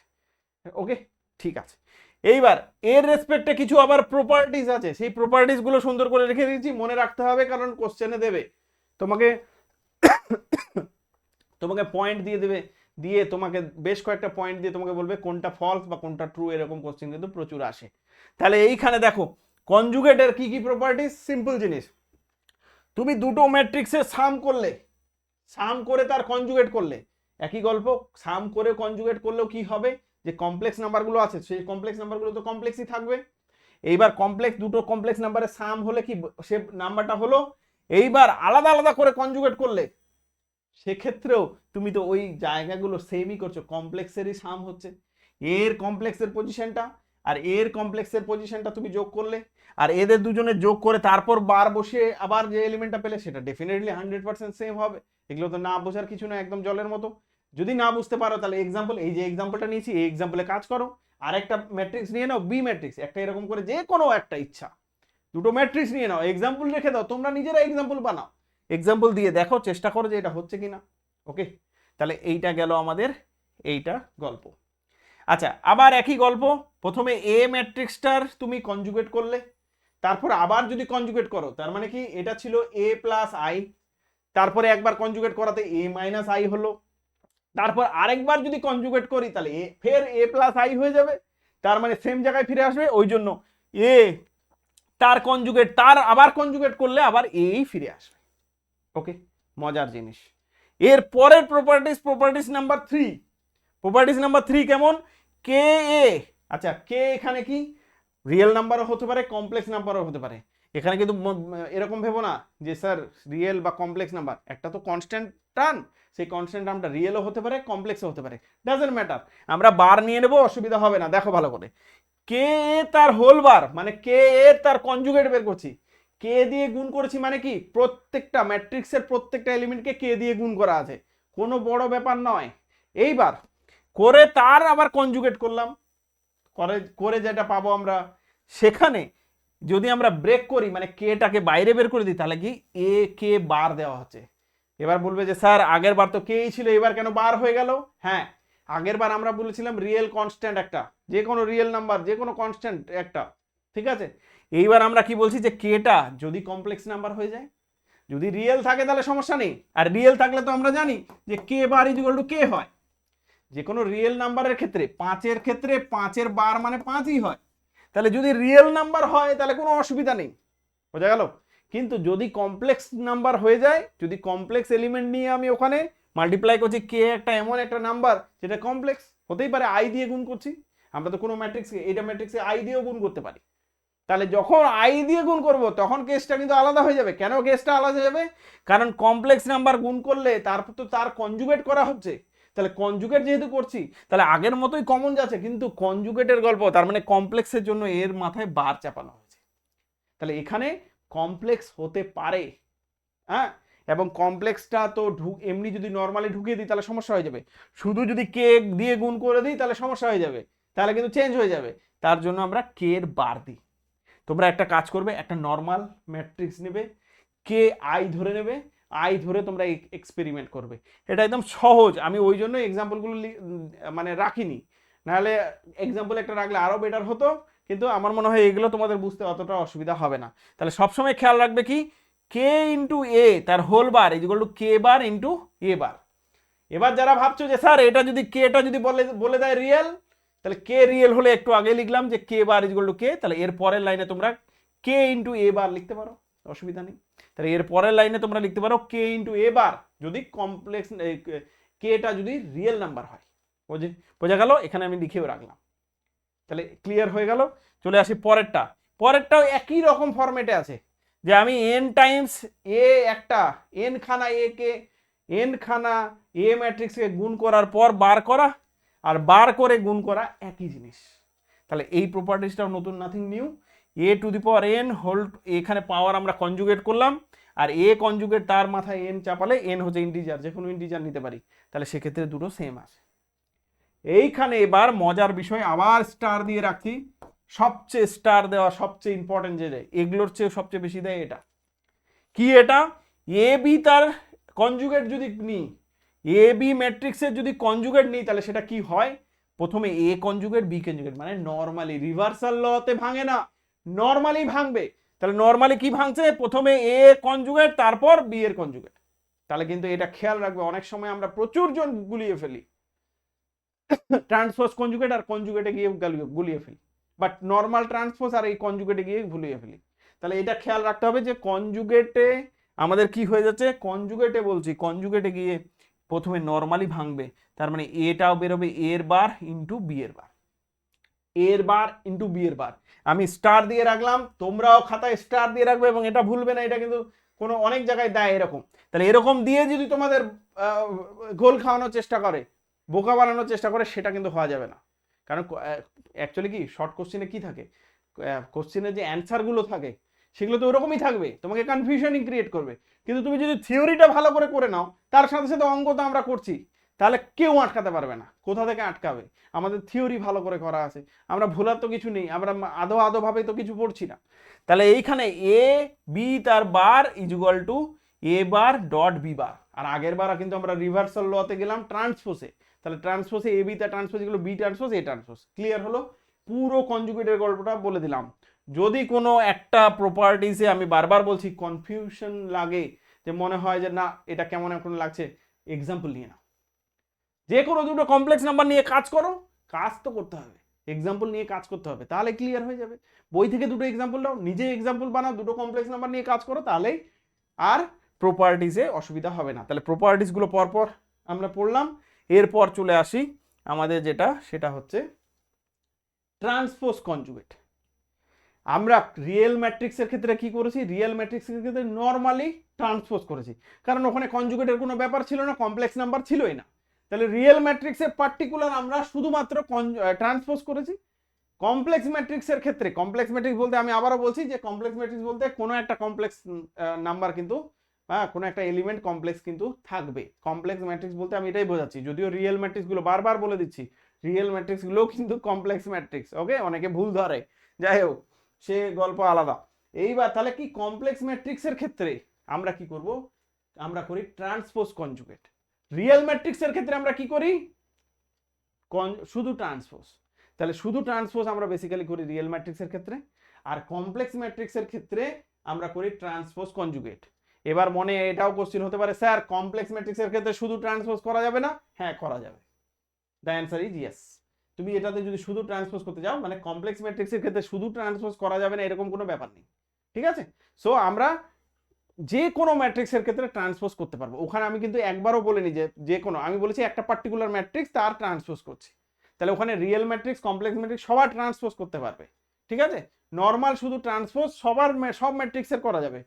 ওকে, ঠিক আছে। এইবার এর রেসপেক্টে কিছু আবার প্রপার্টিস আছে, সেই প্রপার্টিস গুলো সুন্দর করে রেখে দিয়েছি, মনে রাখতে হবে, কারণ কোশ্চেনে দেবে তোমাকে তোমাকে পয়েন্ট দিয়ে দেবে, দিয়ে তোমাকে বেশ কয়েকটা পয়েন্ট দিয়ে তোমাকে বলবে কোনটা ফলস বা কোনটা ট্রু, এরকম কোশ্চেন কিন্তু প্রচুর আসে। তাহলে এইখানে দেখো কনজুগেটের কি কি প্রপার্টিস, সিম্পল জিনিস, তুমি দুটো ম্যাট্রিক্সের সাম করলে, সাম করে তার কনজুগেট করলে, একই গল্প, সাম করে কনজুগেট করলেও কি হবে, যে কমপ্লেক্স নাম্বারগুলো আছে সেই কমপ্লেক্স নাম্বারগুলো তো কমপ্লেক্সই থাকবে। এইবার কমপ্লেক্স দুটো কমপ্লেক্স নাম্বারের সাম হলে কি সে নাম্বারটা হলো, এইবার আলাদা আলাদা করে কনজুগেট করলে সেক্ষেত্রেও তুমি তো ওই জায়গাগুলো সেমই করছো, কমপ্লেক্সেরই সাম হচ্ছে, এর কমপ্লেক্সের পজিশনটা আর এর কমপ্লেক্সের পজিশনটা তুমি যোগ করলে, আর এদের দুজনের যোগ করে তারপর বার বসে আবার যে এলিমেন্টটা পেলে সেটা ডেফিনেটলি 100% সেম হবে। এগুলো তো না বোঝার কিছু না, একদম জলের মতো। যদি না বুঝতে পারো তাহলে এক্সাম্পল, এই যে এক্সাম্পলটা নিয়েছি এই এক্সাম্পলে কাজ করো, আর একটা ম্যাট্রিক্স নিয়ে নাও, বি ম্যাট্রিক্স একটা, এরকম করে যে কোনো একটা ইচ্ছা দুটো ম্যাট্রিক্স নিয়ে নাও, এক্সাম্পল রেখে দাও, তোমরা নিজেরা এক্সাম্পল বানাও, এক্সাম্পল দিয়ে দেখো, চেষ্টা করো যে এটা হচ্ছে কিনা। ওকে, তাহলে এইটা গেল আমাদের এইটা গল্প। আচ্ছা, আবার একই গল্প, প্রথমে এ ম্যাট্রিক্সটার তুমি কনজুগেট করলে, তারপর আবার যদি কনজুগেট করো, তার মানে কি এটা ছিল এ প্লাস আই, তারপরে একবার কনজুগেট করাতে এ মাইনাস আই হলো, তারপর আরেকবার যদি কনজুগেট করি তাহলে ফের এ প্লাস আই হয়ে যাবে, তার মানে সেম জায়গায় ফিরে আসবে, ওই জন্য এ তার কনজুগেট, তার আবার কনজুগেট করলে আবার এই ফিরে আসবে। ওকে, মজার জিনিস। এর পরের প্রপার্টিস নাম্বার 3, প্রপার্টিজ নাম্বার 3 কেমন, কে এ, আচ্ছা কে এখানে কি রিয়েল নাম্বারও হতে পারে, কমপ্লেক্স নাম্বারও হতে পারে। এখানে কিন্তু এরকম ভেবো না যে স্যার রিয়েল বা কমপ্লেক্স নাম্বার, একটা তো কনস্ট্যান্ট টার্ম, সেই কনস্ট্যান্ট টার্মটা রিয়েলও হতে পারে কমপ্লেক্সও হতে পারে, ডাজেন্ট ম্যাটার, আমরা বার নিয়ে নেবো, অসুবিধা হবে না। দেখো ভালো করে, কে এ তার হোল বার মানে কে এ তার কনজুগেট বের করছি, কে দিয়ে গুণ করেছি মানে কি প্রত্যেকটা ম্যাট্রিক্সের প্রত্যেকটা এলিমেন্টকে কে দিয়ে গুণ করা আছে, কোনো বড় ব্যাপার নয়। এইবার করে তার আবার কনজুগেট করলাম, করে করে যেটা পাবো আমরা, সেখানে যদি আমরা ব্রেক করি মানে কেটাকে বাইরে বের করে দিই, তাহলে কি এ কে বার দেওয়া হচ্ছে। এবার বলবে যে স্যার আগের বার তো কেই ছিল, এবার কেন বার হয়ে গেল? হ্যাঁ, আগের বার আমরা বলেছিলাম রিয়েল কনস্ট্যান্ট একটা, যে কোনো রিয়েল নাম্বার যে কোনো কনস্ট্যান্ট একটা, ঠিক আছে। এইবার আমরা কি বলছি যে কেটা যদি কমপ্লেক্স নাম্বার হয়ে যায়, যদি রিয়েল থাকে তাহলে সমস্যা নেই, আর রিয়েল থাকলে তো আমরা জানি যে কে বার ইজ ইকুয়াল টু কে হয়, যে কোনো রিয়েল নাম্বারের ক্ষেত্রে, 5-এর ক্ষেত্রে 5-এর বার মানে 5ই হয়, তাহলে যদি রিয়েল নাম্বার হয় তাহলে কোনো অসুবিধা নেই, বোঝা গেল। কিন্তু যদি কমপ্লেক্স নাম্বার হয়ে যায়, যদি কমপ্লেক্স এলিমেন্ট নিয়ে আমি ওখানে মাল্টিপ্লাই করছি, কে একটা এমন একটা নাম্বার যেটা কমপ্লেক্স হতেই পারে, আই দিয়ে গুণ করছি, আমরা তো কোনো ম্যাট্রিক্সকে, এটা ম্যাট্রিক্সে আই দিয়েও গুণ করতে পারি, তাহলে যখন আই দিয়ে গুণ করব তখন কেসটা কিন্তু আলাদা হয়ে যাবে। কেন কেসটা আলাদা হয়ে যাবে? কারণ কমপ্লেক্স নাম্বার গুণ করলে তারপর তো তার কনজুগেট করা হচ্ছে, তাহলে কনজুগেট যেহেতু করছি তাহলে আগের মতোই কমন যাচ্ছে, কিন্তু কনজুগেটের গল্প, তার মানে কমপ্লেক্সের জন্য এর মাথায় বার চাপানো হয়েছে, তাহলে এখানে কমপ্লেক্স হতে পারে। হ্যাঁ, এবং কমপ্লেক্সটা তো এমনি যদি নর্মালি ঢুকিয়ে দিই তাহলে সমস্যা হয়ে যাবে, শুধু যদি কে দিয়ে গুণ করে দিই তাহলে সমস্যা হয়ে যাবে, তাহলে কিন্তু চেঞ্জ হয়ে যাবে, তার জন্য আমরা কে এর বার দিই। তোমরা একটা কাজ করবে, একটা নর্মাল ম্যাট্রিক্স নেবে, কে আই ধরে নেবে, আই ধরে তোমরা এক্সপেরিমেন্ট করবে, এটা একদম সহজ, আমি ওই জন্য এক্সাম্পলগুলো মানে রাখিনি, নাহলে এক্সাম্পল একটা রাখলে আরও বেটার হতো, কিন্তু আমার মনে হয় এগুলো তোমাদের বুঝতে অতটা অসুবিধা হবে না। তাহলে সবসময় খেয়াল রাখবে কি, কে ইন্টু এ তার whole bar is equal to K bar into A bar. এবার যারা ভাবছো যে স্যার এটা যদি কেটা যদি বলে দেয় রিয়েল, তাহলে কে রিয়েল হলে একটু আগে লিখলাম যে কে বার ইজ ইকুয়াল টু কে, তাহলে এর পরের লাইনে তোমরা কে ইন্টু এ বার লিখতে পারো, অসুবিধা নেই। তাহলে এর পরের লাইনে তোমরা লিখতে পারো কে ইন্টু এ বার যদি কমপ্লেক্স কেটা যদি রিয়েল নাম্বার হয়, বোঝা গেল, এখানে আমি লিখেও রাখলাম, তাহলে ক্লিয়ার হয়ে গেল। চলে আসি পরেরটা, পরেরটাও একই রকম ফরম্যাটে আছে, যে আমি এন টাইমস এ একটা এন খানা এ কে এন খানা এ ম্যাট্রিক্সকে গুণ করার পর বার করা, আর বার করে গুণ করা একই জিনিস। তাহলে এই প্রপার্টিসটাও নতুন, nothing new, A to the power n whole, এখানে পাওয়ার আমরা কনজুগেট করলাম, আর এ কনজুগেট তার মাথায় এন চাপালে, এন হচ্ছে ইন্টিজার, যে কোনো ইন্টিজার নিতে পারি, তাহলে সেক্ষেত্রে দুটো সেম আছে। এইখানে এবার মজার বিষয়, আবার স্টার দিয়ে রাখছি, সবচেয়ে স্টার দেওয়া সবচেয়ে ইম্পর্টেন্ট যে দেয়, এগুলোর চেয়ে সবচেয়ে বেশি দেয় এটা কি, এটা এ বি তার কনজুগেট যদি নিই, এ বি ম্যাট্রিক্সের যদি কনজুগেট নিই তাহলে সেটা কি হয়, প্রথমে এ কনজুগেট বি কনজুগেট, মানে নর্মালি, রিভার্সাল লতে ভাঙে না, নর্মালি ভাঙবে। তাহলে নর্মালি কি ভাঙছে, প্রথমে এ কনজুগেট তারপর বি এর কনজুগেট। তাহলে কিন্তু এটা খেয়াল রাখবে, অনেক সময় আমরা প্রচুর জন গুলিয়ে ফেলি, ট্রান্সপোজ কনজুগেট আর কনজুগেটে গিয়ে গুলিয়ে ফেলি, বাট নর্মাল ট্রান্সপোজ আর এই কনজুগেটে গিয়ে ভুলিয়ে ফেলি। তাহলে এটা খেয়াল রাখতে হবে যে কনজুগেটে আমাদের কি হয়ে যাচ্ছে, কনজুগেটে বলছি, কনজুগেটে গিয়ে প্রথমে নর্মালি ভাঙবে, তার মানে এটাও বেরোবে এর বার ইন্টু বি এর বার, এর বার ইন্টু বি এর বার। আমি স্টার দিয়ে রাখলাম, তোমরাও খাতায় স্টার দিয়ে রাখবে, এবং এটা ভুলবে না, এটা কিন্তু কোনো অনেক জায়গায় দেয় এরকম। তাহলে এরকম দিয়ে যদি তোমাদের গোল খাওয়ানোর চেষ্টা করে, বোকা বানানোর চেষ্টা করে, সেটা কিন্তু হওয়া যাবে না। কারণ অ্যাকচুয়ালি কি শর্ট কোশ্চেনে কি থাকে, কোশ্চেনের যে অ্যান্সারগুলো থাকে সেগুলো তো ওরকমই থাকবে, তোমাকে কনফিউশনই ক্রিয়েট করবে। কিন্তু তুমি যদি থিওরিটা ভালো করে নাও, তার সাথে সাথে অঙ্ক তো আমরা করছি, তাহলে কেউ আটকাতে পারবে না। কোথা থেকে আটকাবে, আমাদের থিওরি ভালো করে করা আছে, আমরা ভুলার তো কিছু নেই, আমরা আদো ভাবে তো কিছু পড়ছি না। তাহলে এইখানে এ বি তার bar is equal to A bar dot B bar, আর আগের বার কিন্তু আমরা রিভার্সাল লতে গেলাম ট্রান্সপোজে, তাহলে ট্রান্সপোজে এ বি তার ট্রান্সপোজ এগুলো B transpose A transpose. Clear হলো, পুরো কনজুগেটের গল্পটা বলে দিলাম। যদি কোনো একটা প্রপার্টিসে আমি বারবার বলছি কনফিউশন লাগে, যে মনে হয় যে না এটা কেমন এখন লাগছে, এক্সাম্পল নিয়ে নাও, যে কোনো দুটো কমপ্লেক্স নাম্বার নিয়ে কাজ করো, কাজ তো করতে হবে, এক্সাম্পল নিয়ে কাজ করতে হবে, তাহলে ক্লিয়ার হয়ে যাবে। বই থেকে দুটো এক্সাম্পল দাও, নিজে এক্সাম্পল বানাও, দুটো কমপ্লেক্স নাম্বার নিয়ে কাজ করো, তাহলেই আর প্রপার্টিসে অসুবিধা হবে না। তাহলে প্রপার্টিসগুলো পরপর আমরা পড়লাম, এরপর চলে আসি আমাদের যেটা সেটা হচ্ছে ট্রান্সপোজ কনজুগেট। আমরা রিয়েল ম্যাট্রিক্সের ক্ষেত্রে কি করেছি, রিয়েল ম্যাট্রিক্সের ক্ষেত্রে নর্মালি ট্রান্সপোজ করেছি, কারণ ওখানে কনজুগেটের কোনো ব্যাপার ছিল না, কমপ্লেক্স নাম্বার ছিলই না। তাহলে রিয়েল ম্যাট্রিক্সের পার্টিকুলার আমরা শুধুমাত্র ট্রান্সপোজ করেছি। কমপ্লেক্স ম্যাট্রিক্সের ক্ষেত্রে, কমপ্লেক্স ম্যাট্রিক্স বলতে আমি আবারও বলছি যে কমপ্লেক্স ম্যাট্রিক্স বলতে কোনো একটা কমপ্লেক্স নাম্বার কিন্তু, হ্যাঁ, কোনো একটা এলিমেন্ট কমপ্লেক্স কিন্তু থাকবে। কমপ্লেক্স ম্যাট্রিক্স বলতে আমি এটাই বোঝাচ্ছি, যদিও রিয়েল ম্যাট্রিক্সগুলো বারবার বলে দিচ্ছি, রিয়েল ম্যাট্রিক্সগুলোও কিন্তু কমপ্লেক্স ম্যাট্রিক্স। ওকে, অনেকে ভুল ধরে, যাই হোক সে গল্প আলাদা। এইবার তাহলে কি কমপ্লেক্স ম্যাট্রিক্সের ক্ষেত্রে আমরা কি করব, আমরা করি ট্রান্সপোজ কনজুগেট। রিয়েল ম্যাট্রিক্সের ক্ষেত্রে আমরা কি করি, শুধু ট্রান্সপোজ। তাহলে শুধু ট্রান্সপোজ আমরা বেসিক্যালি করি রিয়েল ম্যাট্রিক্সের ক্ষেত্রে, আর কমপ্লেক্স ম্যাট্রিক্সের ক্ষেত্রে আমরা করি ট্রান্সপোজ কনজুগেট। এবার মনে এটাও কোশ্চেন হতে পারে, স্যার কমপ্লেক্স ম্যাট্রিক্সের ক্ষেত্রে শুধু ট্রান্সপোজ করা যাবে না? হ্যাঁ, করা যাবে। The answer is yes. তুমি এটাতে যদি শুধু ট্রান্সপোজ করতে যাও, মানে কমপ্লেক্স ম্যাট্রিক্সের ক্ষেত্রে শুধু ট্রান্সপোজ করা যাবে না এরকম কোনো ব্যাপার নেই, ঠিক আছে? সো আমরা যে কোনো ম্যাট্রিক্সের ক্ষেত্রে ট্রান্সপোজ করতে পারবো। ওখানে আমি কিন্তু একবারও বলিনি যে কোনো, আমি বলেছি একটা পার্টিকুলার ম্যাট্রিক্স তার ট্রান্সপোজ করছি। তাহলে ওখানে রিয়েল ম্যাট্রিক্স, কমপ্লেক্স ম্যাট্রিক্স সবার ট্রান্সপোজ করতে পারবে, ঠিক আছে? নর্মাল শুধু ট্রান্সপোজ সব ম্যাট্রিক্সের করা যাবে,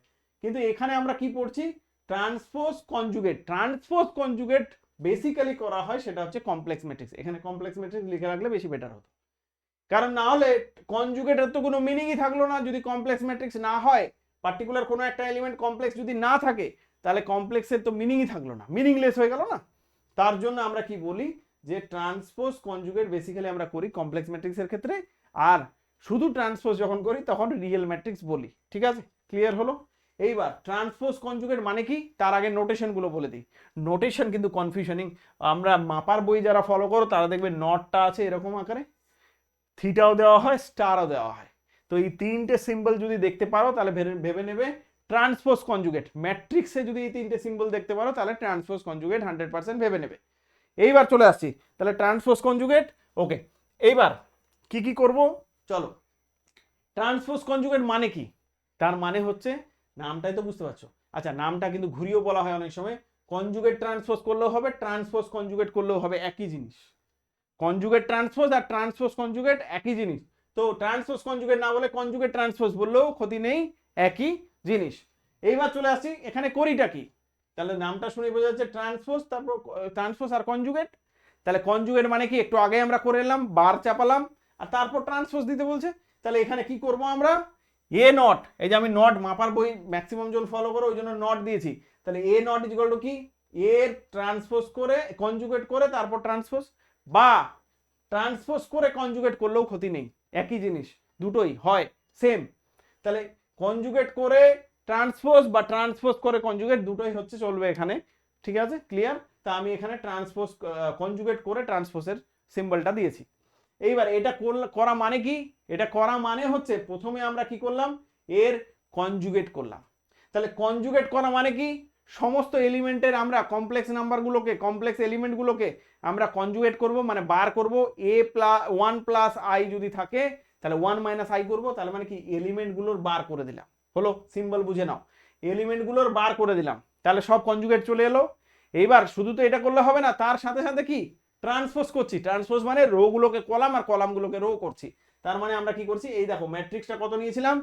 কিন্তু এখানে আমরা কি পড়ছি, transpose conjugate. Transpose conjugate basically করা হয় সেটা হচ্ছে কমপ্লেক্স ম্যাট্রিক্স। এখানে কমপ্লেক্স ম্যাট্রিক্স লিখে রাখলে বেশি বেটার হতো, কারণ না হলে কনজুগেটের তো কোনো মিনিংই থাকলো না যদি কমপ্লেক্স ম্যাট্রিক্স না হয়। পার্টিকুলার কোনো একটা এলিমেন্ট কমপ্লেক্স যদি না থাকে তাহলে কমপ্লেক্সের তো মিনিংই থাকলো না, মিনিংলেস হয়ে গেল না। তার জন্য আমরা কি বলি যে ট্রান্সপোজ কনজুগেট বেসিক্যালি আমরা করি কমপ্লেক্স ম্যাট্রিক্সের ক্ষেত্রে, আর শুধু ট্রান্সপোজ যখন করি তখন রিয়েল ম্যাট্রিক্স বলি, ঠিক আছে? ক্লিয়ার হলো? এইবার ট্রান্সপোজ কনজুগেট মানে কি তার আগে নোটেশনগুলো বলে দিই। নোটেশন কিন্তু কনফিউশনিং, আমরা মাপার বই যারা ফলো করো তারা দেখবে নটটা আছে এরকম আকারে, থিটাও দেওয়া হয়, স্টারও দেওয়া হয়। তো এই তিনটে সিম্বল যদি দেখতে পারো তাহলে ভেবে নেবে ট্রান্সপোজ কনজুগেট। ম্যাট্রিক্সে যদি এই তিনটে সিম্বল দেখতে পারো তাহলে ট্রান্সপোজ কনজুগেট 100% ভেবে নেবে। এইবার চলে আসছি তাহলে ট্রান্সপোজ কনজুগেট। ওকে, এইবার কি কি করব চলো। ট্রান্সপোজ কনজুগেট মানে কি, তার মানে হচ্ছে, নামটাই তো বুঝতে পারছো। আচ্ছা, নামটা কিন্তু ঘুরিয়েও বলা হয় অনেক সময়, কনজুগেট ট্রান্সপোজ করলেও হবে, ট্রান্সপোজ কনজুগেট করলেও হবে, একই জিনিস। কনজুগেট ট্রান্সপোজ আর ট্রান্সপোজ কনজুগেট একই জিনিস। তো ট্রান্সপোজ কনজুগেট না বলে কনজুগেট ট্রান্সপোজ বললেও ক্ষতি নেই, একই জিনিস। এইবার চলে আসছি এখানে করিটা কি। তাহলে নামটা শুনে বোঝা যাচ্ছে ট্রান্সপোজ, তারপর ট্রান্সপোজ আর কনজুগেট। তাহলে কনজুগেট মানে কি, একটু আগে আমরা করে এলাম, বার চাপালাম আর তারপর ট্রান্সপোজ দিতে বলছে। তাহলে এখানে কি করব আমরা, এ নট, এই যে আমি নট মাপার বই ম্যাক্সিমাম জন ফলো করো ওই জন্য নট দিয়েছি। তাহলে এ নট ইজ ইকুয়াল টু কি, এর ট্রান্সপোজ করে কনজুগেট করে তারপর ট্রান্সপোজ, বা ট্রান্সপোজ করে কনজুগেট করলেও ক্ষতি নেই, একই জিনিস, দুটোই হয় সেম। তাহলে কনজুগেট করে ট্রান্সপোজ বা ট্রান্সপোজ করে কনজুগেট দুটোই হচ্ছে, চলবে এখানে, ঠিক আছে? ক্লিয়ার? তা আমি এখানে ট্রান্সপোজ কনজুগেট করে ট্রান্সপোজের সিম্বলটা দিয়েছি। এইবার এটা করা মানে কি, এটা করা মানে হচ্ছে প্রথমে আমরা কি করলাম, এর কনজুগেট করলাম। তাহলে কনজুগেট করা মানে কি, সমস্ত এলিমেন্টের আমরা কমপ্লেক্স নাম্বারগুলোকে, কমপ্লেক্স এলিমেন্টগুলোকে আমরা কনজুগেট করব, মানে বার করব। এ প্লাস 1 প্লাস আই যদি থাকে তাহলে 1 মাইনাস আই করবো, তাহলে মানে কি এলিমেন্টগুলোর বার করে দিলাম, হলো? সিম্বল বুঝে নাও, এলিমেন্টগুলোর বার করে দিলাম, তাহলে সব কনজুগেট চলে এলো। এইবার শুধু তো এটা করলে হবে না, তার সাথে সাথে কি ট্রান্সপোজ করছি। ট্রান্সপোজ মানে রো গুলোকে কলাম আর কলামগুলোকে রো করছি। তার মানে আমরা কি করছি, এই দেখো ম্যাট্রিক্সটা কত নিয়েছিলাম,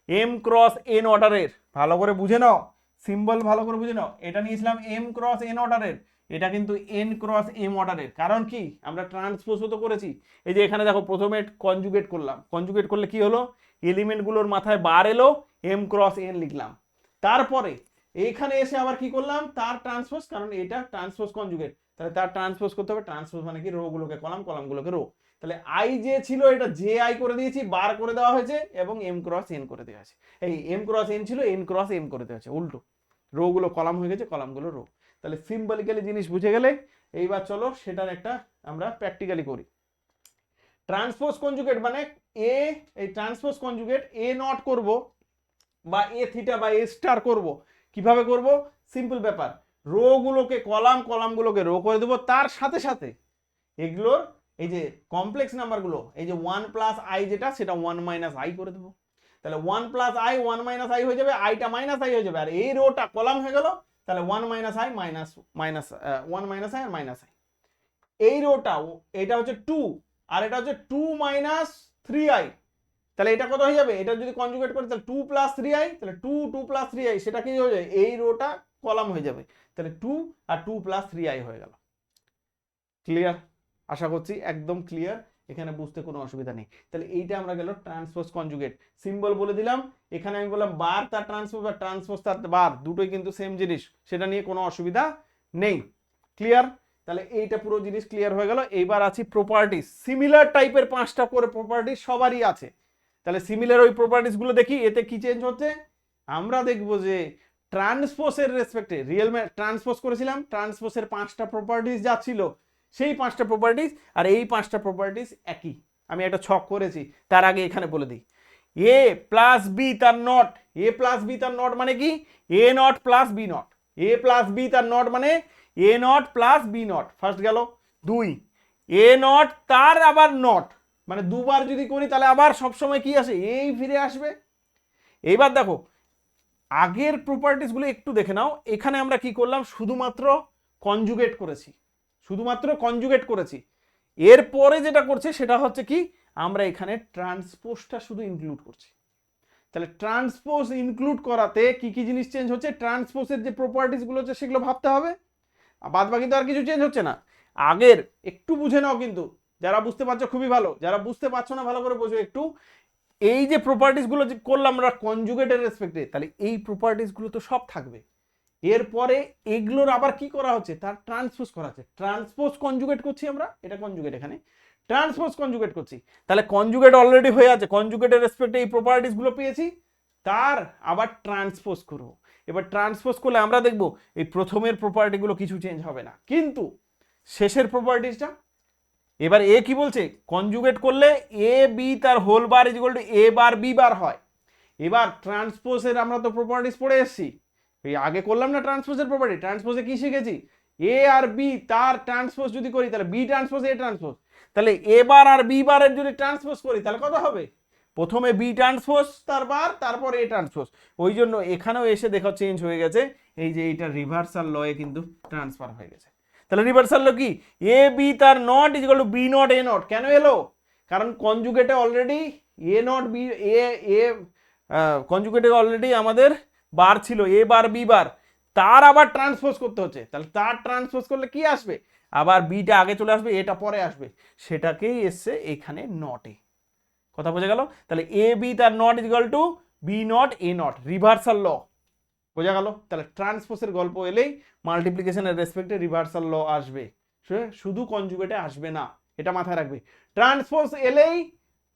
এম ক্রস এন অর্ডারের, ভালো করে বুঝে নাও, সিম্বল ভালো করে বুঝে নাও, এটা নিয়েছিলাম এম ক্রস এন অর্ডারের, এটা কিন্তু এন ক্রস এম অর্ডারের। কারণ কি, আমরা ট্রান্সপোজও তো করেছি। এই যে এখানে দেখো প্রথমে কনজুগেট করলাম, কনজুগেট করলে কি হলো, এলিমেন্টগুলোর মাথায় বার এলো, এম ক্রস এন লিখলাম। তারপরে এইখানে এসে আবার কি করলাম, তার ট্রান্সপোজ, কারণ এটা ট্রান্সপোজ কনজুগেট, তাহলে তার ট্রান্সপোজ করতে হবে। ট্রান্সপোজ মানে কি, রো গুলোকে কলাম, কলামগুলোকে রো। তাহলে আই যে ছিল এটা জে আই করে দিয়েছি, বার করে দেওয়া হয়েছে, এবং এম ক্রস এন করে দেওয়া হয়েছে। এই এম ক্রস এন ছিল, এন ক্রস এম করে দেওয়া হয়েছে, উল্টো। রো গুলো কলাম হয়ে গেছে, কলামগুলো রো। তাহলে সিম্বলিক্যালি জিনিস বুঝে গেলে এইবার চলো সেটার একটা আমরা প্র্যাকটিক্যালি করি। ট্রান্সপোজ কনজুগেট মানে এই ট্রান্সপোজ কনজুগেট এ নট করব বা এ থিটা বা এ স্টার করব। কিভাবে করব, সিম্পল ব্যাপার, রো গুলোকে কলাম, কলামগুলোকে রো করে দেবো, তার সাথে সাথে এগুলোর এই যে কমপ্লেক্স নাম্বারগুলো, এই যে 1 প্লাস আই যেটা, সেটা 1 মাইনাস আই করে দেবো। তাহলে 1 প্লাস আই 1 মাইনাস আই হয়ে যাবে, আইটা মাইনাস আই হয়ে যাবে, আর এই রোটা কলাম হয়ে গেল। তাহলে 1 minus i minus 1 minus i আর মাইনাস আই। এই রোটা এটা হচ্ছে 2 আর এটা হচ্ছে 2 মাইনাস 3i, তাহলে এটা কত হয়ে যাবে? এটা যদি কনজুগেট করি তাহলে 2 প্লাস 3i, তাহলে 2 প্লাস 3i সেটা কি হয়ে যাবে? এই রোটা কলাম হয়ে যাবে, তাহলে 2 আর 2 প্লাস 3i হয়ে গেল। ক্লিয়ার? আশা করছি একদম ক্লিয়ার, এখানে বুঝতে কোনো অসুবিধা নেই। তাহলে এইটা আমরা গেল ট্রান্সপোজ কনজুগেট, সিম্বল বলে দিলাম। এখানে আমি বললাম বার তার ট্রান্সপোজ বা ট্রান্সপোজ তার বার, দুটোই কিন্তু সেম জিনিস, সেটা নিয়ে কোনো অসুবিধা নেই। ক্লিয়ার? তাহলে এইটা পুরো জিনিস ক্লিয়ার হয়ে গেল। এইবার আছি প্রপার্টিস। সিমিলার টাইপের 5টা করে প্রপার্টিস সবারই আছে, তাহলে সিমিলার ওই প্রপার্টিস গুলো দেখি, এতে কি চেঞ্জ হচ্ছে আমরা দেখবো। যে ট্রান্সপোজের রেসপেক্টে রিয়েল ট্রান্সপোজ করেছিলাম, ট্রান্সপোজের 5টা প্রপার্টিস যা ছিল সেই 5টা প্রপার্টিস আর এই 5টা প্রপার্টিস একই। আমি একটা ছক করেছি, তার আগে এখানে বলে দিই, এ প্লাস বি তার নট, এ প্লাস বি তার নট মানে কি? A not plus B not, A plus B তার নট মানে A not plus B not. First গেল। 2 এ নট তার আবার নট, মানে দুবার যদি করি তাহলে আবার সবসময় কি আসে? এই ফিরে আসবে। এইবার দেখো আগের প্রপার্টিসগুলো একটু দেখে নাও। এখানে আমরা কি করলাম? শুধুমাত্র কনজুগেট করেছি, শুধুমাত্র কনজুগেট করেছি। এরপরে যেটা করছে সেটা হচ্ছে কি? আমরা এখানে ট্রান্সপোজটা শুধু ইনক্লুড করছি। তাহলে ট্রান্সপোজ ইনক্লুড করাতে কি কি জিনিস চেঞ্জ হচ্ছে? ট্রান্সপোজের যে প্রপার্টিসগুলো হচ্ছে সেগুলো ভাবতে হবে, বাদ বাকি তো আর কিছু চেঞ্জ হচ্ছে না। আগের একটু বুঝে নাও, কিন্তু যারা বুঝতে পারছো খুবই ভালো, যারা বুঝতে পারছো না ভালো করে বোঝো একটু। এই যে প্রপার্টিসগুলো যে করলাম আমরা কনজুগেটের রেসপেক্টে, তাহলে এই প্রপার্টিসগুলো তো সব থাকবে। এরপরে এগুলোর আবার কি করা হচ্ছে? তার ট্রান্সপোজ করা হচ্ছে। ট্রান্সপোজ কনজুগেট করছি আমরা, এটা কনজুগেট, এখানে ট্রান্সপোজ কনজুগেট করছি। তাহলে কনজুগেট অলরেডি হয়ে আছে, কনজুগেটের রেসপেক্টে এই প্রপার্টিসগুলো পেয়েছি, তার আবার ট্রান্সপোজ করব। এবার ট্রান্সপোজ করলে আমরা দেখব এই প্রথমের প্রপার্টিগুলো কিছু চেঞ্জ হবে না, কিন্তু শেষের প্রপার্টিসটা। এবার এ কি বলছে? কনজুগেট করলে এ বি তার whole bar is equal to A bar B bar হয়। এবার ট্রান্সপোজের আমরা তো প্রপার্টিস পড়ে এসেছি, এই আগে করলাম না ট্রান্সপোজের প্রপার্টি। ট্রান্সপোজে কি শিখেছি? এ আর বি তার ট্রান্সপোজ যদি করি তাহলে বি ট্রান্সপোজ এ ট্রান্সপোজ, তাহলে এ বার আর বি বারের যদি ট্রান্সপোজ করি তাহলে কত হবে? প্রথমে বি ট্রান্সপোজ তার বার, তারপর এ ট্রান্সপোজ। ওই জন্য এখানেও এসে দেখো চেঞ্জ হয়ে গেছে, এই যে এইটা রিভার্সাল লয়ে কিন্তু ট্রান্সফার হয়ে গেছে। তাহলে রিভার্সাল ল কি? এ বি তার not is equal to B not A not. কেন এলো? কারণ কনজুগেটে already A not B A কনজুগেটে অলরেডি আমাদের বার ছিল এ বার বি বার, তার আবার ট্রান্সপোজ করতে হচ্ছে। তাহলে তার ট্রান্সপোজ করলে কি আসবে? আবার বিটা আগে চলে আসবে, এটা পরে আসবে, সেটাকেই এসছে এখানে নটে। কথা বোঝা গেল? তাহলে এ বি তার not is equal to B not A not, reversal law. বোঝা গেল? তাহলে ট্রান্সপোজের গল্প এলেই মাল্টিপ্লিকেশনের রেসপেক্টে রিভার্সাল ল আসবে, শুধু কনজুগেটে আসবে না, এটা মাথায় রাখবে। ট্রান্সপোজ এলেই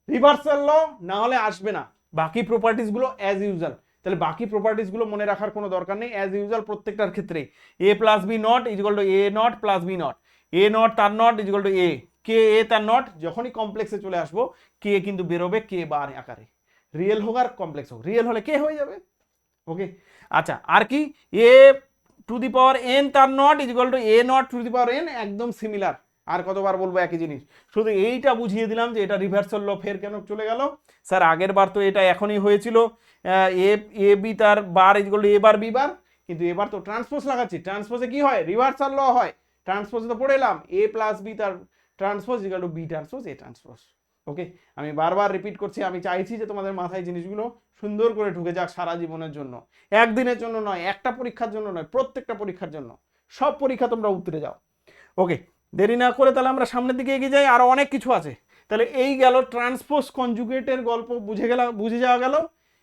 রিভার্সাল ল, না হলে আসবে না। বাকি প্রপার্টিস গুলো অ্যাজ ইউজুয়াল। তাহলে বাকি প্রপার্টিস গুলো মনে রাখার কোনো দরকার নেই, অ্যাজ ইউজুয়াল প্রত্যেকটার ক্ষেত্রে। A plus B not is equal to A not plus B not, A not তার not is equal to A, K A তার নট। যখনই কমপ্লেক্সে চলে আসবো কে কিন্তু বেরোবে কে বার আকারে, রিয়েল হোক আর কমপ্লেক্স হোক, রিয়েল হলে কে হয়ে যাবে। ওকে, আচ্ছা আর কি? এ টু দি পাওয়ার এন তার not is equal to A not to the power N, একদম সিমিলার। আর কতবার বলবো একই জিনিস, শুধু এইটা বুঝিয়ে দিলাম যে এটা রিভার্সাল ল ফের কেন চলে গেল। স্যার আগের বার তো এটা এখনই হয়েছিল, এ এ বি তার bar is equal to A bar B bar, কিন্তু এবার তো ট্রান্সপোজ লাগাচ্ছি। ট্রান্সপোজে কি হয়? রিভার্সাল ল হয়। ট্রান্সপোজে তো পড়ে এলাম এ প্লাস বি তার transpose is equal to B transpose A transpose. Okay, আমি বারবার রিপিট করছি, আমি চাইছি যে তোমাদের মাথায় জিনিসগুলো সুন্দর করে ঢুকে যাক সারা জীবনের জন্য, একদিনের জন্য নয়, একটা পরীক্ষার জন্য নয়, প্রত্যেকটা পরীক্ষার জন্য। সব পরীক্ষা তোমরা উতরে যাও। ওকে, দেরি না করে তাহলে আমরা সামনের দিকে এগিয়ে যাই, আরো অনেক কিছু আছে। তাহলে এই গেল ট্রান্সপোজ কনজুগেটের গল্প, বুঝে যাওয়া গেল।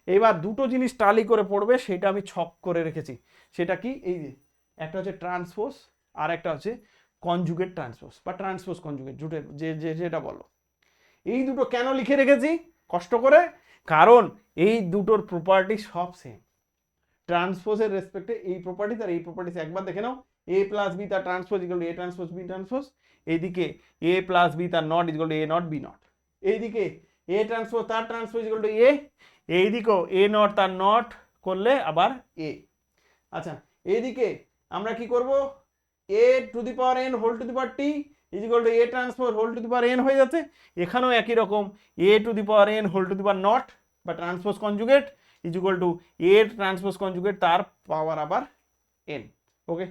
এবার দুটো জিনিস টালি করে পড়বে, সেটা আমি ছক করে রেখেছি। সেটা কি? এই যে একটা হচ্ছে ট্রান্সপোজ আর একটা হচ্ছে কনজুগেট ট্রান্সপোজ বা ট্রান্সপোজ কনজুগেট, যেটা বলো। এই দুটো কেন লিখে রেখেছি কষ্ট করে? কারণ এই দুটোর প্রপার্টি সব সেম। ট্রান্সপোজের রেসপেক্টে এই প্রপার্টিস আর এই প্রপার্টিস একবার দেখে নাও। এ প্লাস বি তার transpose equal to A transpose B transpose. এইদিকে এ প্লাস বি তার not equal to A not B not. এইদিকে এ ট্রান্সপোজ তার ট্রান্সপোজ ইকুয়াল টু এ, এইদিকেও এ নট তার নট করলে আবার এ। আচ্ছা, এইদিকে আমরা কি করব? A to the power n whole to the power T is equal to A transpose whole to the power n হয়ে যাচ্ছে। এখানেও একই রকম, A to the power n whole to the power not বা transpose conjugate is equal to A transpose conjugate তার power আবার N. ওকে,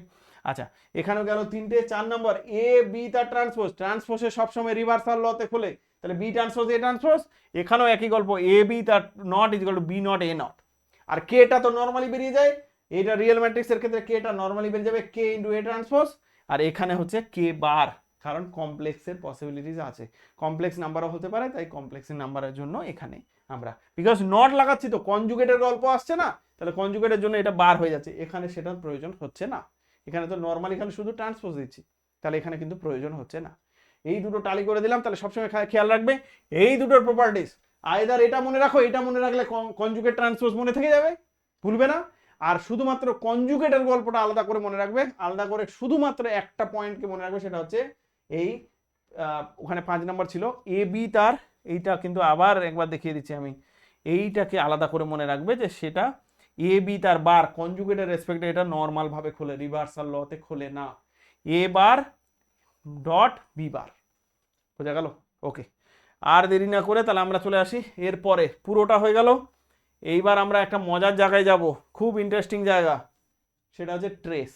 আচ্ছা এখানেও গেল তিনটে। 4 নম্বর, এ বি তার ট্রান্সপোজ, ট্রান্সপোজে সবসময় রিভার্সাল লতে খোলে, তাহলে বি ট্রান্সপোজ এ ট্রান্সপোজ, এখানেও একই গল্প, এ বি তার not is equal to B not A not. আর কেটা তো নর্মালি বেরিয়ে যায়, এটা রিয়েল ম্যাট্রিক্সের ক্ষেত্রে কেটা নর্মালি বেরিয়ে যাবে কে ইন্টু এ ট্রান্সপোজ, আর এখানে হচ্ছে কে বার, কারণ কমপ্লেক্সের পসিবিলিটিস আছে, কমপ্লেক্স নাম্বারও হতে পারে, তাই কমপ্লেক্সের নাম্বারের জন্য এখানে আমরা বিকজ নট লাগাচ্ছি তো কনজুগেটের গল্প আসছে না, তাহলে কনজুগেটের জন্য এটা বার হয়ে যাচ্ছে, এখানে সেটার প্রয়োজন হচ্ছে না, এখানে তো নর্মালি এখানে শুধু ট্রান্সপোজ দিচ্ছি, তাহলে এখানে কিন্তু প্রয়োজন হচ্ছে না। এই দুটো টালি করে দিলাম, তাহলে সবসময় খেয়াল রাখবে এই দুটোর প্রপার্টিস, আইদার এটা মনে রাখো, এটা মনে রাখলে কনজুগেট ট্রান্সপোজ মনে থেকে যাবে, ভুলবে না, আর শুধুমাত্র কনজুগেটের গল্পটা আলাদা করে মনে রাখবে, আলাদা করে শুধুমাত্র একটা পয়েন্টকে মনে রাখবে, সেটা হচ্ছে এই ওখানে 5 নম্বর ছিল এ বি তার, এইটা কিন্তু আবার একবার দেখিয়ে দিচ্ছি আমি, এইটাকে আলাদা করে মনে রাখবে যে সেটা এ বি তার বার কনজুগেটের রেসপেক্টে এটা নর্মাল ভাবে খোলে, রিভার্সাল লতে খোলে না, এ বার ডট বি বার, বোঝা গেল? ওকে, আর দেরি না করে তাহলে আমরা চলে আসি এরপরে, পুরোটা হয়ে গেল, এইবার আমরা একটা মজার জায়গায় যাব, খুব ইন্টারেস্টিং জায়গা, সেটা হচ্ছে ট্রেস।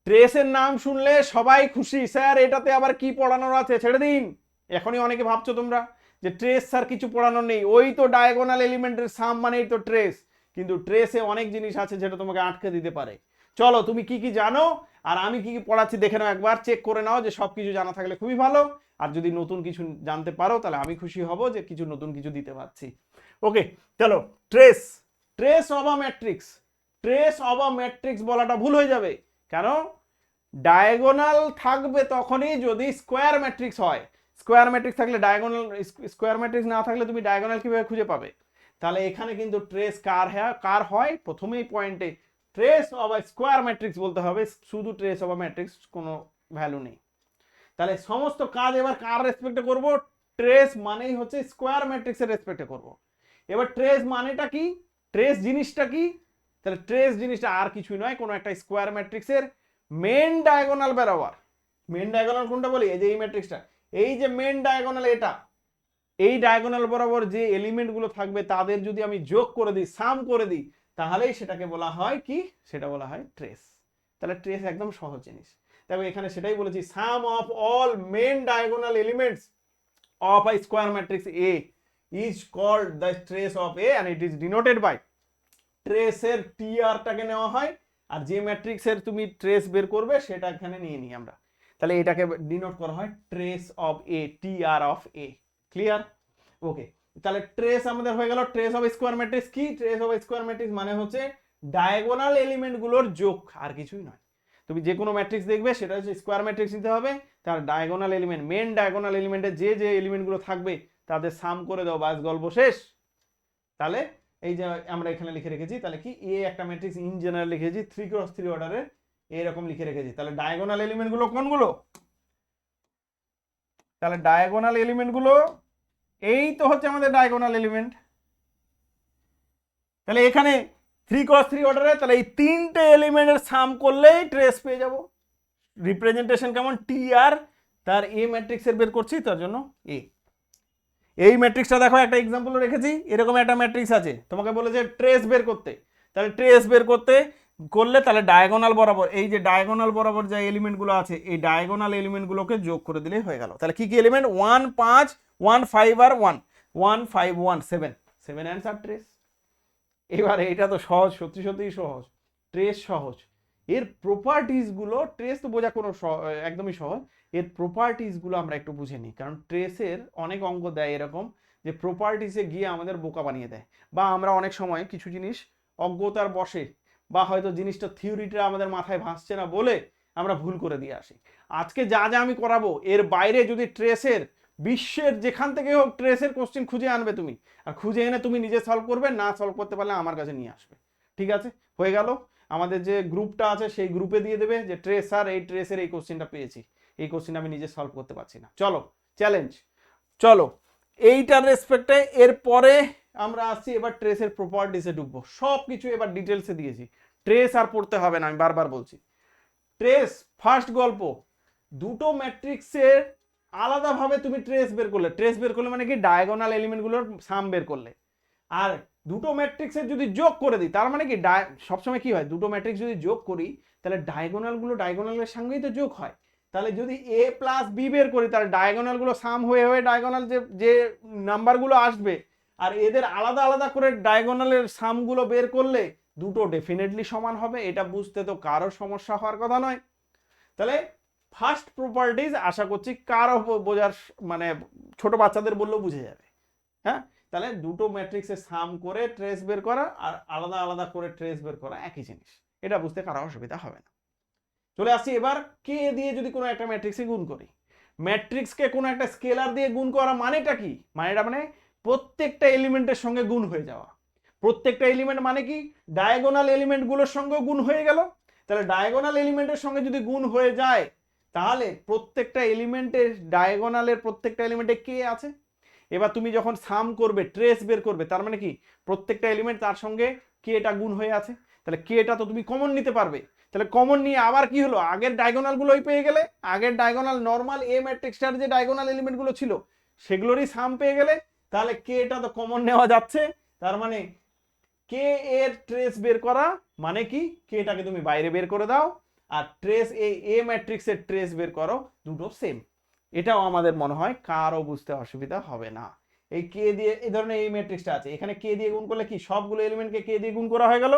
ট্রেসের নাম শুনলে সবাই খুশি, স্যার এটাতে আবার কি পড়ানোর আছে, ছেড়ে দিন। এখনই অনেকে ভাবছো তোমরা যে ট্রেস স্যার কিছু পড়ানোর নেই, ওই তো ডায়াগোনাল এলিমেন্টের সাম মানেই তো ট্রেস, কিন্তু ট্রেসে অনেক জিনিস আছে যেটা তোমাকে আটকে দিতে পারে। চলো তুমি কি কি জানো আর আমি কি কি পড়াচ্ছি দেখে নাও, একবার চেক করে নাও, যে সব কিছু জানা থাকলে খুবই ভালো, আর যদি নতুন কিছু জানতে পারো তাহলে আমি খুশি হব যে কিছু নতুন কিছু দিতে পারছি। ওকে চলো, trace, trace of a matrix, trace of a matrix বলাটা ভুল হয়ে যাবে, কেন? ডায়াগোনাল থাকবে তখনই যদি স্কোয়ার ম্যাট্রিক্স হয়, স্কোয়ার ম্যাট্রিক্স থাকলে ডায়াগোনাল, স্কোয়ার ম্যাট্রিক্স না থাকলে তুমি ডায়াগোনাল কিভাবে খুঁজে পাবে? তাহলে এখানে কিন্তু ট্রেস কার হয় প্রথমেই পয়েন্টে trace of a square matrix বলতে হবে, শুধু ট্রেস অফ আ ম্যাট্রিক্স কোনো ভ্যালু নেই। তাহলে সমস্ত কাজ এবার কার রেসপেক্টে করব? ট্রেস মানেই হচ্ছে স্কোয়ার ম্যাট্রিক্সের রেসপেক্টে করব। এবার ট্রেস মানেটা কি, ট্রেস জিনিসটা কি? তাহলে ট্রেস জিনিসটা আর কিছুই নয়, কোনো একটা স্কোয়ার ম্যাট্রিক্সের মেন ডায়াগোনাল বরাবর, মেন ডায়াগোনাল কোনটা বলি, এই যে এই ম্যাট্রিক্সটা, এই যে মেন ডায়াগোনাল এটা, এই ডায়াগোনাল বরাবর যে এলিমেন্ট গুলো থাকবে তাদের যদি আমি যোগ করে দিই, সাম করে দিই, তাহলেই সেটাকে বলা হয় কি, সেটা বলা হয় ট্রেস। তাহলে ট্রেস একদম সহজ জিনিস, তবে এখানে সেটাই বলেছি, sum of all main diagonal elements of a square matrix A is called the trace of A and it is denoted by, ট্রেসের টিআরটাকে নেওয়া হয়, আর যে ম্যাট্রিক্সের তুমি ট্রেস বের করবে সেটা এখানে নিয়ে নিই আমরা, তাহলে এটাকে ডিনোট করা হয় trace of A, TR of A. Clear? Okay, তাহলে ট্রেস আমাদের হয়ে গেল। ট্রেস অফ স্কোয়ার ম্যাট্রিক্স কি? ট্রেস অফ স্কোয়ার ম্যাট্রিক্স মানে হচ্ছে ডায়াগোনাল এলিমেন্ট গুলোর যোগ, আর কিছুই নয়। তুমি যে কোনো ম্যাট্রিক্স দেখবে সেটা হচ্ছে স্কোয়ার ম্যাট্রিক্স নিতে হবে, তার ডায়াগোনাল এলিমেন্ট, মেন ডায়াগোনাল এলিমেন্টে যে যে এলিমেন্ট গুলো থাকবে তাদের সাম করে দাও, বাস গল্প শেষ। তাহলে এই যে আমরা এখানে লিখে রেখেছি, তাহলে কি এ একটা ম্যাট্রিক্স ইন জেনারেল লিখেছি 3x3 অর্ডারের, এরকম লিখে রেখেছি। তাহলে ডায়াগোনাল এলিমেন্ট গুলো কোনগুলো? তাহলে ডায়াগোনাল এলিমেন্ট গুলো এই তো হচ্ছে আমাদের ডায়াগোনাল এলিমেন্ট। তাহলে এখানে 3x3 অর্ডারে, তাহলে এই তিনটে এলিমেন্টের সাম করলেই ট্রেস পেয়ে যাব। রিপ্রেজেন্টেশন কেমন? টি আর, তার এ ম্যাট্রিক্সের বের করছি তার জন্য এ। এই ম্যাট্রিক্সটা দেখো, একটা এক্সাম্পল রেখেছি, এরকম একটা ম্যাট্রিক্স আছে, তোমাকে বলেছে ট্রেস বের করতে, তাহলে ট্রেস বের করলে তাহলে ডায়াগোনাল বরাবর, এই যে ডায়াগোনাল বরাবর যে এলিমেন্টগুলো আছে, এই ডায়াগোনাল এলিমেন্টগুলোকে যোগ করে দিলেই হয়ে গেল। তাহলে কি কি এলিমেন্ট? 1 5 1 5 আর 1 1 5 1 7 7 অ্যান্সার ট্রেস। এবারে এটা তো সহজ, সত্যি সত্যিই সহজ, ট্রেস সহজ। এর প্রপার্টিজ গুলো, ট্রেস তো বোঝা কোনো একদমই সহজ, এর প্রপার্টিজ গুলো আমরা একটু বুঝে নিই, কারণ ট্রেসের অনেক অঙ্ক দেয় এরকম যে প্রপার্টিসে গিয়ে আমাদের বোকা বানিয়ে দেয়, বা আমরা অনেক সময় কিছু জিনিস অজ্ঞতার বশে, বা হয়তো জিনিসটা থিওরিটা আমাদের মাথায় ভাসছে না বলে আমরা ভুল করে দিয়ে আসি। আজকে যা যা আমি করাবো এর বাইরে যদি ট্রেসের, বিশ্বের যেখান থেকে হোক ট্রেসের কোশ্চেন খুঁজে আনবে তুমি, আর খুঁজে এনে তুমি নিজে সলভ করবে, না সলভ করতে পারলে আমার কাছে নিয়ে আসবে। ঠিক আছে, হয়ে গেল। আমাদের যে গ্রুপটা আছে সেই গ্রুপে দিয়ে দেবে যে ট্রেস স্যার এই ট্রেসের এই কোশ্চেনটা পেয়েছি, এই কোশ্চেনটা আমি নিজে সলভ করতে পারছি না। চলো চ্যালেঞ্জ, চলো এইটার রেসপেক্টে এরপরে আমরা আসছি এবার ট্রেসের প্রপার্টিসে ঢুকবো। সব কিছু এবার ডিটেলসে দিয়েছি, ট্রেস আর পড়তে হবে না, আমি বারবার বলছি। ট্রেস ফার্স্ট গল্প, দুটো ম্যাট্রিক্সের আলাদাভাবে তুমি ট্রেস বের করলে, ট্রেস বের করলে মানে কি ডায়াগোনাল এলিমেন্টগুলোর সাম বের করলে, আর দুটো ম্যাট্রিক্সের যদি যোগ করে দিই, তার মানে কি সবসময় কি হয়, দুটো ম্যাট্রিক্স যদি যোগ করি তাহলে ডায়াগোনালগুলো ডায়াগোনালের সঙ্গেই তো যোগ হয়। তাহলে যদি এ প্লাস বি বের করি তাহলে ডায়াগোনালগুলো সাম হয়ে হয়ে ডায়াগোনাল যে যে নাম্বারগুলো আসবে, আর এদের আলাদা আলাদা করে ডায়াগোনালের সামগুলো বের করলে দুটো ডেফিনেটলি সমান হবে। এটা বুঝতে তো কারো সমস্যা হওয়ার কথা নয়। তাহলে ফার্স্ট প্রপার্টিজ আশা করছি কারো বোঝার মানে ছোট বাচ্চাদের বললেও বুঝে যাবে। হ্যাঁ, তাহলে দুটো ম্যাট্রিক্সের সাম করে ট্রেস বের করা আর আলাদা আলাদা করে ট্রেস বের করা একই জিনিস, এটা বুঝতে কারো অসুবিধা হবে না। চলে আসছি এবার কে দিয়ে যদি কোনো একটা ম্যাট্রিক্সে গুণ করি। ম্যাট্রিক্সকে কোনো একটা স্কেলার দিয়ে গুণ করা মানেটা কি, মানেটা মানে প্রত্যেকটা এলিমেন্টের সঙ্গে গুণ হয়ে যাওয়া। প্রত্যেকটা এলিমেন্ট মানে কি, ডায়াগোনাল এলিমেন্টগুলোর সঙ্গে গুণ হয়ে গেল। তাহলে ডায়াগোনাল এলিমেন্টের সঙ্গে যদি গুণ হয়ে যায় তাহলে প্রত্যেকটা এলিমেন্টের ডায়াগোনালের প্রত্যেকটা এলিমেন্টে কে আছে। এবার তুমি যখন সাম করবে ট্রেস বের করবে, তার মানে কি প্রত্যেকটা এলিমেন্ট তার সঙ্গে কেটা গুণ হয়ে আছে, তাহলে কেটা তো তুমি কমন নিতে পারবে। তাহলে কমন নিয়ে আবার কি হলো, আগের ডায়াগোনালগুলোই পেয়ে গেলে, আগের ডায়াগোনাল নর্মাল এ ম্যাট্রিক্সটার যে ডায়াগোনাল এলিমেন্টগুলো ছিল সেগুলোরই সাম পেয়ে গেলে, তাহলে কেটা তো কমন নেওয়া যাচ্ছে। তার মানে কে এর ট্রেস বের করা মানে কি, কেটাকে তুমি বাইরে বের করে দাও আর ট্রেস এ ম্যাট্রিক্সের ট্রেস বের করো, দুটো সেম। এটাও আমাদের মনে হয় কারও বুঝতে অসুবিধা হবে না। এই কে দিয়ে এই ধরনের এই ম্যাট্রিক্সটা আছে, এখানে কে দিয়ে গুণ করলে কি সবগুলো এলিমেন্টকে কে দিয়ে গুণ করা হয়ে গেল।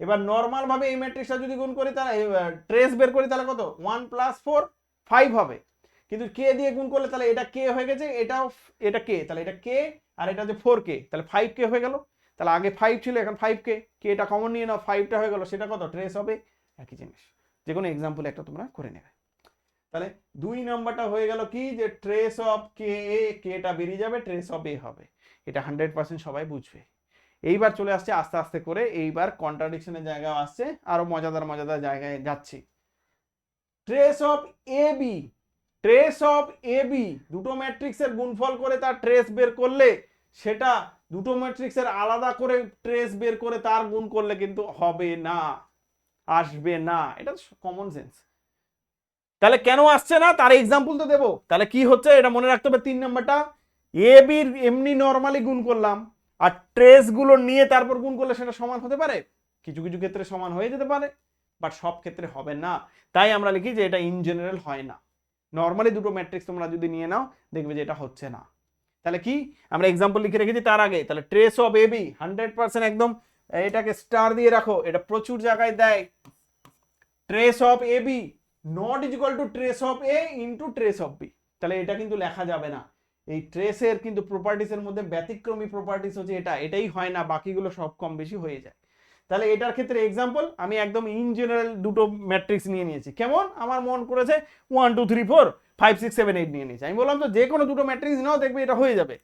এবার নর্মাল ভাবে এই ম্যাট্রিক্সটা যদি গুণ করি তাহলে ট্রেস বের করি তাহলে কত 1 + 4 5 হবে। কিন্তু কে দিয়ে গুণ করলে তাহলে এটা কে হয়ে গেছে, এটাও এটা কে, তাহলে এটা কে আর এটা যে 4k, তাহলে 5k হয়ে গেল। তাহলে আগে 5 ছিল এখন 5k, কেটা কমন নিয়ে নাও 5টা হয়ে গেল, সেটা কত ট্রেস হবে, একই জিনিস। যে কোনো এক্সাম্পল একটা তোমরা করে নেবে। তাহলে 2 নাম্বারটা হয়ে গেল কি, যে ট্রেস অফ কে এ, কেটা বেরিয়ে যাবে, ট্রেস অফ এ হবে। এটা 100% সবাই বুঝবে। এইবার চলে আসছে আস্তে আস্তে করে, এইবার কন্ট্রাডিকশনের জায়গায় আসছে, আরো মজাদার মজাদার জায়গায় যাচ্ছি। Trace of A B, trace of A B, দুটো ম্যাট্রিক্সের গুণফল করে তার ট্রেস বের করলে সেটা দুটো ম্যাট্রিক্সের আলাদা করে ট্রেস বের করে তার গুণ করলে কিন্তু হবে না, আসবে না। এটা কমন সেন্স। তাহলে কেন আসছে না তার এক্সাম্পল তো দেবো। তাহলে কি হচ্ছে এটা মনে রাখতে হবে, 3 নাম্বারটা এ বির এমনি নরমালি গুণ করলাম আর ট্রেস গুলো নিয়ে তারপর গুণ করলে সেটা সমান হতে পারে, কিছু কিছু ক্ষেত্রে সমান হয়ে যেতে পারে, বাট সব ক্ষেত্রে হবে না। তাই আমরা লিখি যে এটা ইন জেনারেল হয় না। নরমালি দুটো ম্যাট্রিক্স তোমরা যদি নিয়ে নাও দেখবে যে এটা হচ্ছে না। তাহলে কি আমরা এক্সাম্পল লিখে রেখেছি তার আগে, তাহলে ট্রেস অফ এ বি 100% একদম এটাকে স্টার দিয়ে রাখো, এটা প্রচুর জায়গায় দেয়। Trace of A B not is equal to trace of A into trace of B. তাহলে এটা কিন্তু লেখা যাবে না। এই ট্রেসের কিন্তু প্রপার্টিসের মধ্যে ব্যতিক্রমী প্রপার্টিস হচ্ছে এটাই হয় না, বাকিগুলো সব কম বেশি হয়ে যায়। তাহলে এটার ক্ষেত্রে এক্সাম্পল আমি একদম ইন জেনারেল দুটো ম্যাট্রিক্স নিয়ে নিয়েছি। কেমন আমার মন করেছে 1 2 3 4 5 6 7 8 নিয়ে নিয়েছি। আমি বললাম তো যে কোনো দুটো ম্যাট্রিক্স নাও দেখবে এটা হয়ে যাবে।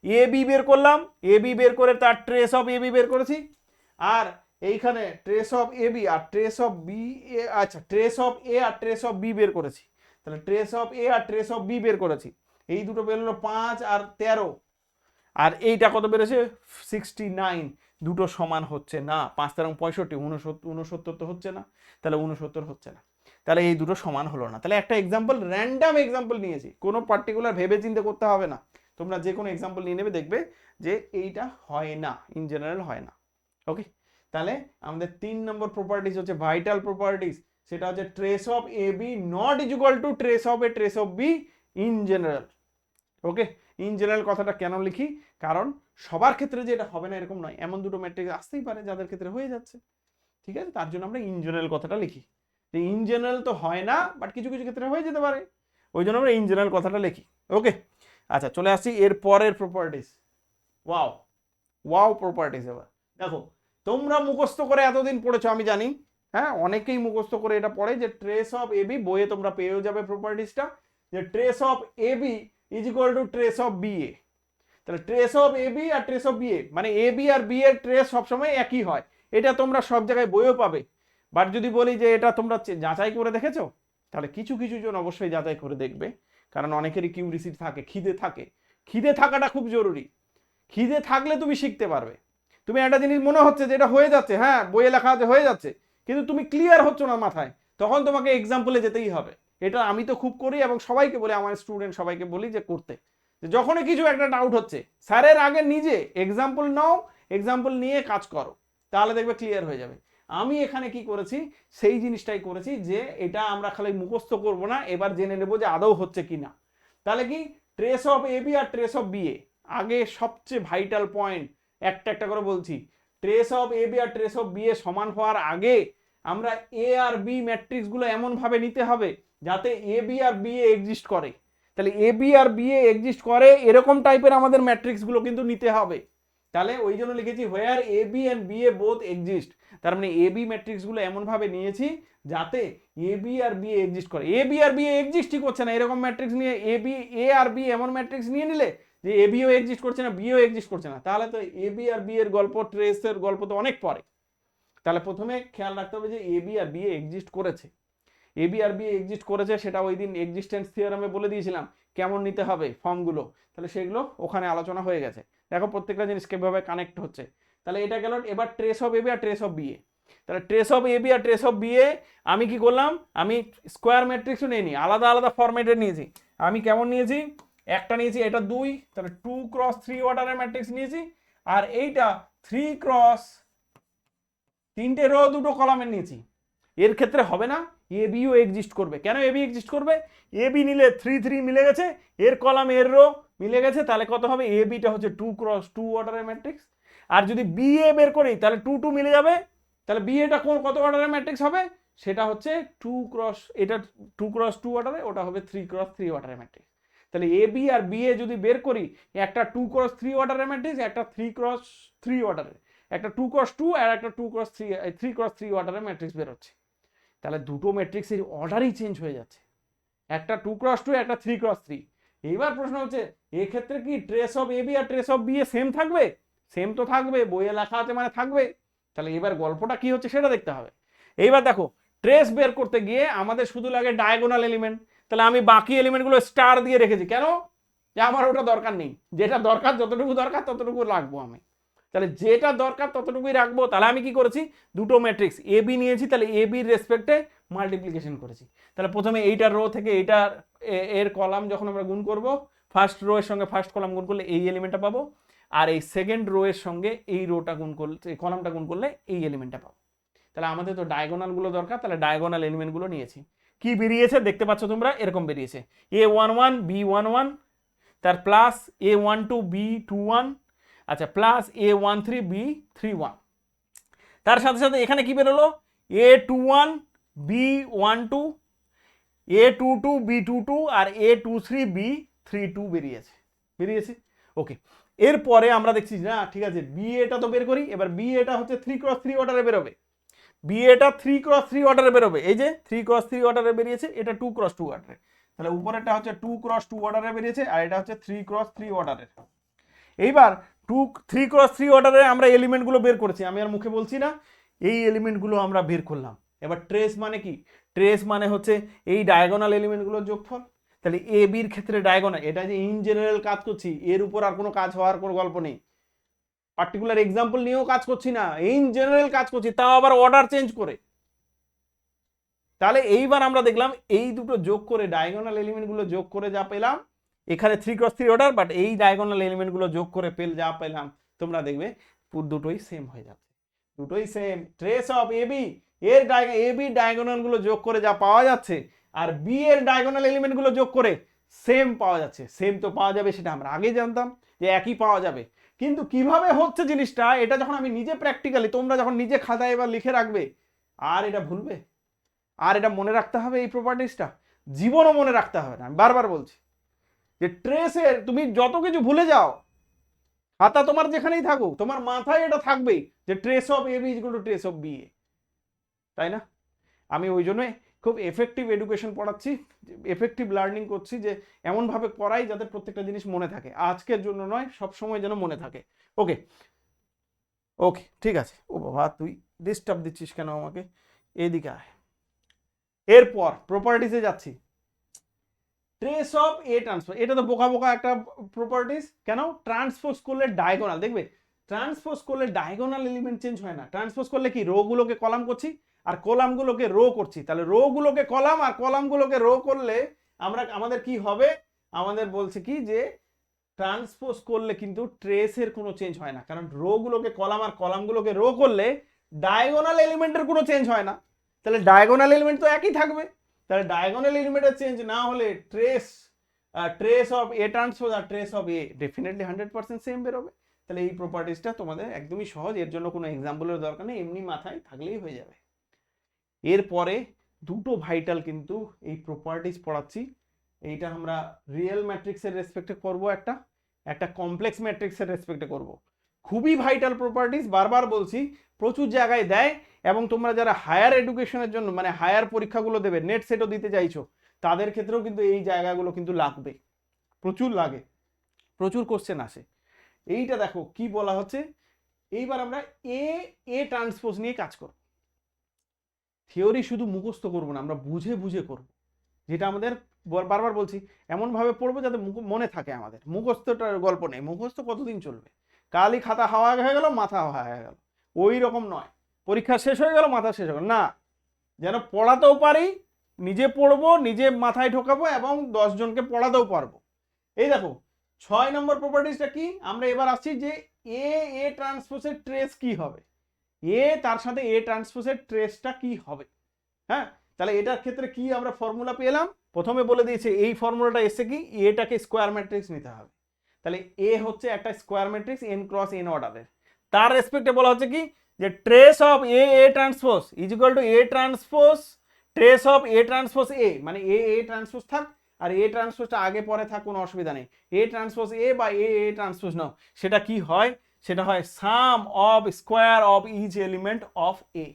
এ বি বের করলাম, এ বি বের করে তার ট্রেস অফ এ বি বের করেছি, আর এইখানে ট্রেস অফ এ বি আর ট্রেস অফ বি এ, আচ্ছা ট্রেস অফ এ আর ট্রেস অফ বি বের করেছি। তাহলে ট্রেস অফ এ আর ট্রেস অফ বি বের করেছি, এই দুটো বেরোলো 5 আর 13, আর এইটা কত বেরোছে 69। দুটো সমান হচ্ছে না, 5 13 65, 69 তো হচ্ছে না, তাহলে 69 হচ্ছে না, তাহলে এই দুটো সমান হলো না। তাহলে একটা এক্সাম্পল র্যান্ডাম এক্সাম্পল নিয়েছি, কোনো পার্টিকুলার ভেবে চিন্তে করতে হবে না, তোমরা যে কোনো এক্সাম্পল নিয়ে নেবে দেখবে যে এইটা হয় না, ইন জেনারেল হয় না। ওকে, তাহলে আমাদের 3 নম্বর প্রপার্টিস হচ্ছে ভাইটাল প্রপার্টিস, সেটা হচ্ছে trace of A B not is equal to trace of A trace of B in general. Okay, in general কথাটা কেন লিখি, কারণ সবার ক্ষেত্রে যে এটা হবে না এরকম নয়, এমন দুটো ম্যাট্রিক্স আসতেই পারে যাদের ক্ষেত্রে হয়ে যাচ্ছে, ঠিক আছে, তার জন্য আমরা ইন জেনারেল কথাটা লিখি। যে ইন জেনারেল তো হয় না বাট কিছু কিছু ক্ষেত্রে হয়ে যেতে পারে, ওই জন্য আমরা ইন জেনারেল কথাটা লিখি। ওকে, আচ্ছা চলে আসছি এর পরের প্রপার্টিস। Wow wow properties. এবার দেখো তোমরা মুখস্থ করে এতদিন পড়েছো আমি জানি, হ্যাঁ অনেকেই মুখস্থ করে এটা পড়ে, যে ট্রেস অফ এ বি বইয়ে তোমরা পেয়েও যাবে প্রপার্টিসটা, যে trace of A B is equal to trace of B A. তাহলে ট্রেস অফ এ বি আর ট্রেস অফ বি এ মানে এ বি আর বি এর ট্রেস সবসময় একই হয়, এটা তোমরা সব জায়গায় বইও পাবে। বাট যদি বলি যে এটা তোমরা যাচাই করে দেখেছো, তাহলে কিছু কিছু জন অবশ্যই যাচাই করে দেখবে, কারণ অনেকেরই কিউরিসিটি থাকে, খিদে থাকে, খিদে থাকাটা খুব জরুরি। খিদে থাকলে তুমি শিখতে পারবে। তুমি একটা জিনিস মনে হচ্ছে যে এটা হয়ে যাচ্ছে, হ্যাঁ বইয়ে লেখা আছে হয়ে যাচ্ছে, কিন্তু তুমি ক্লিয়ার হচ্ছ না মাথায়, তখন তোমাকে এক্সাম্পলে যেতেই হবে। এটা আমি তো খুব করি এবং সবাইকে বলি, আমার স্টুডেন্ট সবাইকে বলি যে করতে, যে যখনই কিছু একটা ডাউট হচ্ছে স্যারের আগে নিজে এক্সাম্পল নাও, এক্সাম্পল নিয়ে কাজ করো, তাহলে দেখবে ক্লিয়ার হয়ে যাবে। আমি এখানে কি করেছি সেই জিনিসটাই করেছি, যে এটা আমরা খালি মুখস্থ করব না, এবার জেনে নেব যে আদৌ হচ্ছে কি না। তাহলে কি ট্রেস অফ এ বি আর ট্রেস অফ বি এ, আগে সবচেয়ে ভাইটাল পয়েন্ট একটা একটা করে বলছি, ট্রেস অফ এ বি আর ট্রেস অফ বি এ সমান হওয়ার আগে আমরা এ আর বি ম্যাট্রিক্সগুলো এমনভাবে নিতে হবে যাতে এ বি আর বি এ এক্সিস্ট করে। তাহলে এ বি আর বি এ এক্সিস্ট করে এরকম টাইপের আমাদের ম্যাট্রিক্সগুলো কিন্তু নিতে হবে। তাহলে ওই জন্য লিখেছি where A B and B A both exist, তার মানে এ বি ম্যাট্রিক্সগুলো এমনভাবে নিয়েছি যাতে এ বি আর বি এক্সিস্ট করে। এ বি আর বি এক্সিস্টই করছে না এরকম ম্যাট্রিক্স নিয়ে এ আর বি এমন ম্যাট্রিক্স নিয়ে নিলে যে এ বিও এক্সিস্ট করছে না বিও এক্সিস্ট করছে না, তাহলে তো এ বি আর বি এর গল্প ট্রেসের গল্প তো অনেক পরে। তাহলে প্রথমে খেয়াল রাখতে হবে যে এ বি আর বি এক্সিস্ট করেছে, এ বি আর বি এক্সিস্ট করেছে সেটা ওই দিন এক্সিস্টেন্স থিওরামে বলে দিয়েছিলাম কেমন নিতে হবে ফর্মগুলো, তাহলে সেগুলো ওখানে আলোচনা হয়ে গেছে। দেখো প্রত্যেকটা জিনিস কিভাবে কানেক্ট হচ্ছে। তাহলে এটা গেল এবার ট্রেস অফ এ বি আর ট্রেস অফ বি এ। তাহলে ট্রেস অফ এ বি আর ট্রেস অফ বি এ আমি কি করলাম, আমি স্কোয়ার ম্যাট্রিক্সও নিয়ে নিই, আলাদা আলাদা ফরম্যাটে নিয়েছি। আমি কেমন নিয়েছি, একটা নিয়েছি এটা 2, তাহলে 2 × 3 অর্ডারের ম্যাট্রিক্স নিয়েছি, আর এইটা 3 × 3টে রো 2টো কলামের নিয়েছি। এর ক্ষেত্রে হবে না, এ বিও এক্সিস্ট করবে। কেন এ বি এক্সিস্ট করবে, এ বি নিলে 3 3 মিলে গেছে, এর কলাম এর রো মিলে গেছে, তাহলে কত হবে, এ বিটা হচ্ছে 2 × 2 অর্ডারের ম্যাট্রিক্স। আর যদি বি এ বের করি তাহলে 2 2 মিলে যাবে, তাহলে বি এটা কত অর্ডারের ম্যাট্রিক্স হবে, সেটা হচ্ছে 2 × এটা 2 × 2 অর্ডারে, ওটা হবে 3 × 3 অর্ডারের ম্যাট্রিক্স। তাহলে এ বি আর বি এ যদি বের করি, একটা 2 × 3 অর্ডারের ম্যাট্রিক্স, একটা 3 × 3 অর্ডারের, একটা 2 × 2 আর একটা 2 × 3 × 3 অর্ডারের ম্যাট্রিক্স বের হচ্ছে। তাহলে দুটো ম্যাট্রিক্সের অর্ডারই চেঞ্জ হয়ে যাচ্ছে, একটা 2 × 2 একটা 3 × 3। এইবার প্রশ্ন হচ্ছে এক্ষেত্রে কি ট্রেস অফ এ বি আর trace of B A same থাকবে, সেম তো থাকবে, বইয়ে লেখা আছে মানে থাকবে। তাহলে এবার গল্পটা কি হচ্ছে সেটা দেখতে হবে। এইবার দেখো ট্রেস বের করতে গিয়ে আমাদের শুধু লাগে ডায়াগোনাল এলিমেন্ট, তাহলে আমি বাকি এলিমেন্টগুলো স্টার দিয়ে রেখেছি, কেন, যে আমার ওটা দরকার নেই, যেটা দরকার যতটুকু দরকার ততটুকু রাখবো আমি। তাহলে যেটা দরকার ততটুকুই রাখবো। তাহলে আমি কি করেছি, দুটো ম্যাট্রিক্স এ বি নিয়েছি, তাহলে এ বির রেসপেক্টে মাল্টিপ্লিকেশন করেছি। তাহলে প্রথমে এইটার রো থেকে এইটার এর কলাম যখন আমরা গুণ করব, ফার্স্ট রো এর সঙ্গে ফার্স্ট কলাম গুণ করলে এই এলিমেন্টটা পাবো, আর এই সেকেন্ড রো এর সঙ্গে এই রোটা গুণ করলে, এই কলামটা গুণ করলে এই এলিমেন্টটা পাবো। তাহলে আমাদের তো ডায়াগোনালগুলো দরকার, তাহলে ডায়াগোনাল এলিমেন্টগুলো নিয়েছি। কি বেরিয়েছে দেখতে পাচ্ছ তোমরা, এরকম বেরিয়েছে A11 B11, তার প্লাস A12 B21, আচ্ছা প্লাস A13 B31। তার সাথে সাথে এখানে কি বেরোলো, A21 B12, A22 B22 আর A23 B32 বেরিয়েছে। ওকে, এরপরে আমরা দেখছি না, ঠিক আছে বি এটা তো বের করি। এবার বি এটা হচ্ছে 3 × 3 অর্ডারে বেরোবে, বি এটা 3 × 3 অর্ডারে বেরোবে, এই যে 3 × 3 অর্ডারে বেরিয়েছে, এটা 2 × 2 অর্ডারে। তাহলে উপরেরটা হচ্ছে 2 × 2 অর্ডারে বেরিয়েছে, আর এটা হচ্ছে 3 × 3 অর্ডারের। এইবার 3 × 3 অর্ডারে আমরা এলিমেন্টগুলো বের করেছি, আমি আর মুখে বলছি না, এই এলিমেন্টগুলো আমরা বের করলাম। এবার ট্রেস মানে কি, ট্রেস মানে হচ্ছে এই ডায়াগোনাল এলিমেন্টগুলোর যোগফল। তাহলে এ বির ক্ষেত্রে ডায়াগোনাল, এটা যে ইন জেনারেল কাজ করছি, এর উপর আর কোনো কাজ হওয়ার কোনো গল্প নেই, পার্টিকুলার এক্সাম্পল নিয়েও কাজ করছি না, ইন জেনারেল কাজ করছি, তাও আবার অর্ডার চেঞ্জ করে। তাহলে এইবার আমরা দেখলাম এই দুটো যোগ করে, ডায়াগোনাল এলিমেন্টগুলো যোগ করে যা পেলাম, এখানে 3 × 3 অর্ডার, বাট এই ডায়াগোনাল এলিমেন্টগুলো যোগ করে যা পেলাম, তোমরা দেখবে দুটোই সেম হয়ে যাচ্ছে, দুটোই same. Trace of A B এর এ বি ডায়াগোনালগুলো যোগ করে যা পাওয়া যাচ্ছে, আর বি এর ডায়াগোনাল এলিমেন্টগুলো যোগ করে সেম পাওয়া যাচ্ছে। সেম তো পাওয়া যাবে সেটা আমরা আগেই জানতাম যে একই পাওয়া যাবে, কিন্তু কিভাবে হচ্ছে জিনিসটা, এটা যখন আমি নিজে প্র্যাকটিক্যালি, তোমরা যখন নিজে খাতায় এবার লিখে রাখবে, আর এটা ভুলবে, আর এটা মনে রাখতে হবে, এই প্রপার্টিসটা জীবনও মনে রাখতে হবে না। আমি বারবার বলছি যে ট্রেসের তুমি যত কিছু ভুলে যাও, খাতা তোমার যেখানেই থাকুক, তোমার মাথায় এটা থাকবেই যে trace of A B is equal to trace of B A, তাই না? আমি ওই জন্যই খুব এফেক্টিভ এডুকেশন পড়াচ্ছি, এফেক্টিভ লার্নিং করছি, যে এমনভাবে পড়াই যাতে প্রত্যেকটা জিনিস মনে থাকে, আজকের জন্য নয়, সব সময় যেন মনে থাকে। ওকে ওকে ঠিক আছে। ও বাবা তুই ডিস্টার্ব দিচ্ছিস কেন আমাকে, এদিকে আয়। এরপর প্রপার্টিসে যাচ্ছি, ট্রেস অফ এ ট্রান্সপোজ, এটা তো বোকা বোকা একটা প্রপার্টিস, কেন, ট্রান্সপোজ করলে ডায়াগোনাল, দেখবে ট্রান্সপোজ করলে ডায়াগোনাল এলিমেন্ট চেঞ্জ হয় না, ট্রান্সপোজ করলে কি রো গুলোকে কলাম করছি আর কলামগুলোকে রো করছি, তাহলে রো গুলোকে কলাম আর কলামগুলোকে রো করলে আমাদের কি হবে, আমাদের বলছে কি যে ট্রান্সপোজ করলে কিন্তু ট্রেসের কোনো চেঞ্জ হয় না, কারণ রো গুলোকে কলাম আর কলামগুলোকে রো করলে ডায়াগোনাল এলিমেন্টের কোনো চেঞ্জ হয় না, তাহলে ডায়াগোনাল এলিমেন্ট তো একই থাকবে। তাহলে ডায়াগোনাল এলিমেন্টের চেঞ্জ না হলে ট্রেস অফ এ ট্রান্সপোজ আর trace of A definitely 100% same বেরোবে। তাহলে এই প্রপার্টিসটা তোমাদের একদমই সহজ, এর জন্য কোনো এক্সাম্পলের দরকার নেই, এমনি মাথায় থাকলেই হয়ে যাবে। এরপরে দুটো ভাইটাল কিন্তু এই প্রপার্টিস পড়াচ্ছি, এইটা আমরা রিয়েল ম্যাট্রিক্সের রেসপেক্টে করব, একটা কমপ্লেক্স ম্যাট্রিক্সের রেসপেক্টে করব। খুবই ভাইটাল প্রপার্টিস, বারবার বলছি, প্রচুর জায়গায় দেয়, এবং তোমরা যারা হায়ার এডুকেশনের জন্য মানে হায়ার পরীক্ষাগুলো দেবে, নেট সেটও দিতে চাইছো, তাদের ক্ষেত্রেও কিন্তু এই জায়গাগুলো কিন্তু লাগবে, প্রচুর লাগে, প্রচুর কোশ্চেন আসে। এইটা দেখো কি বলা হচ্ছে, এইবার আমরা এ ট্রান্সপোজ নিয়ে কাজ করব। থিওরি শুধু মুখস্থ করব না, আমরা বুঝে বুঝে করব, যেটা আমাদের বারবার বলছি এমনভাবে পড়বো যাতে মনে থাকে। আমাদের মুখস্থটার গল্প নেই, মুখস্থ কতদিন চলবে, কালই খাতা হাওয়া হয়ে গেল, মাথা হাওয়া হয়ে গেল, ওই রকম নয়, পরীক্ষা শেষ হয়ে গেল মাথা শেষ হয়ে গেল না, যেন পড়াতেও পারি, নিজে পড়বো, নিজে মাথায় ঢোকাবো এবং 10 জনকে পড়াতেও পারবো। এই দেখো 6 নম্বর প্রপার্টিসটা কি, আমরা এবার আসছি যে এ ট্রান্সপোজের ট্রেস কি হবে, তার সাথে এ ট্রান্সপোজের ট্রেসটা কি হবে। হ্যাঁ, তাহলে এটার ক্ষেত্রে কি আমরা ফর্মুলা পেলাম, প্রথমে বলে দিয়েছে এই ফর্মুলাটা এসে কি এটাকে স্কোয়ার ম্যাট্রিক্স নিতে হবে। তাহলে এ হচ্ছে একটা square matrix n cross n অর্ডারের, তার রেসপেক্টে বলা হচ্ছে কি যে trace of A transpose is equal to A transpose trace of A transpose A, মানে এ ট্রান্সপোজ থাক আর এ ট্রান্সপোজটা আগে পরে থাক, কোনো অসুবিধা নেই, এ ট্রান্সপোজ এ বা এ ট্রান্সপোজ নাও, সেটা কি হয়, সেটা হয় sum of square of each element of A.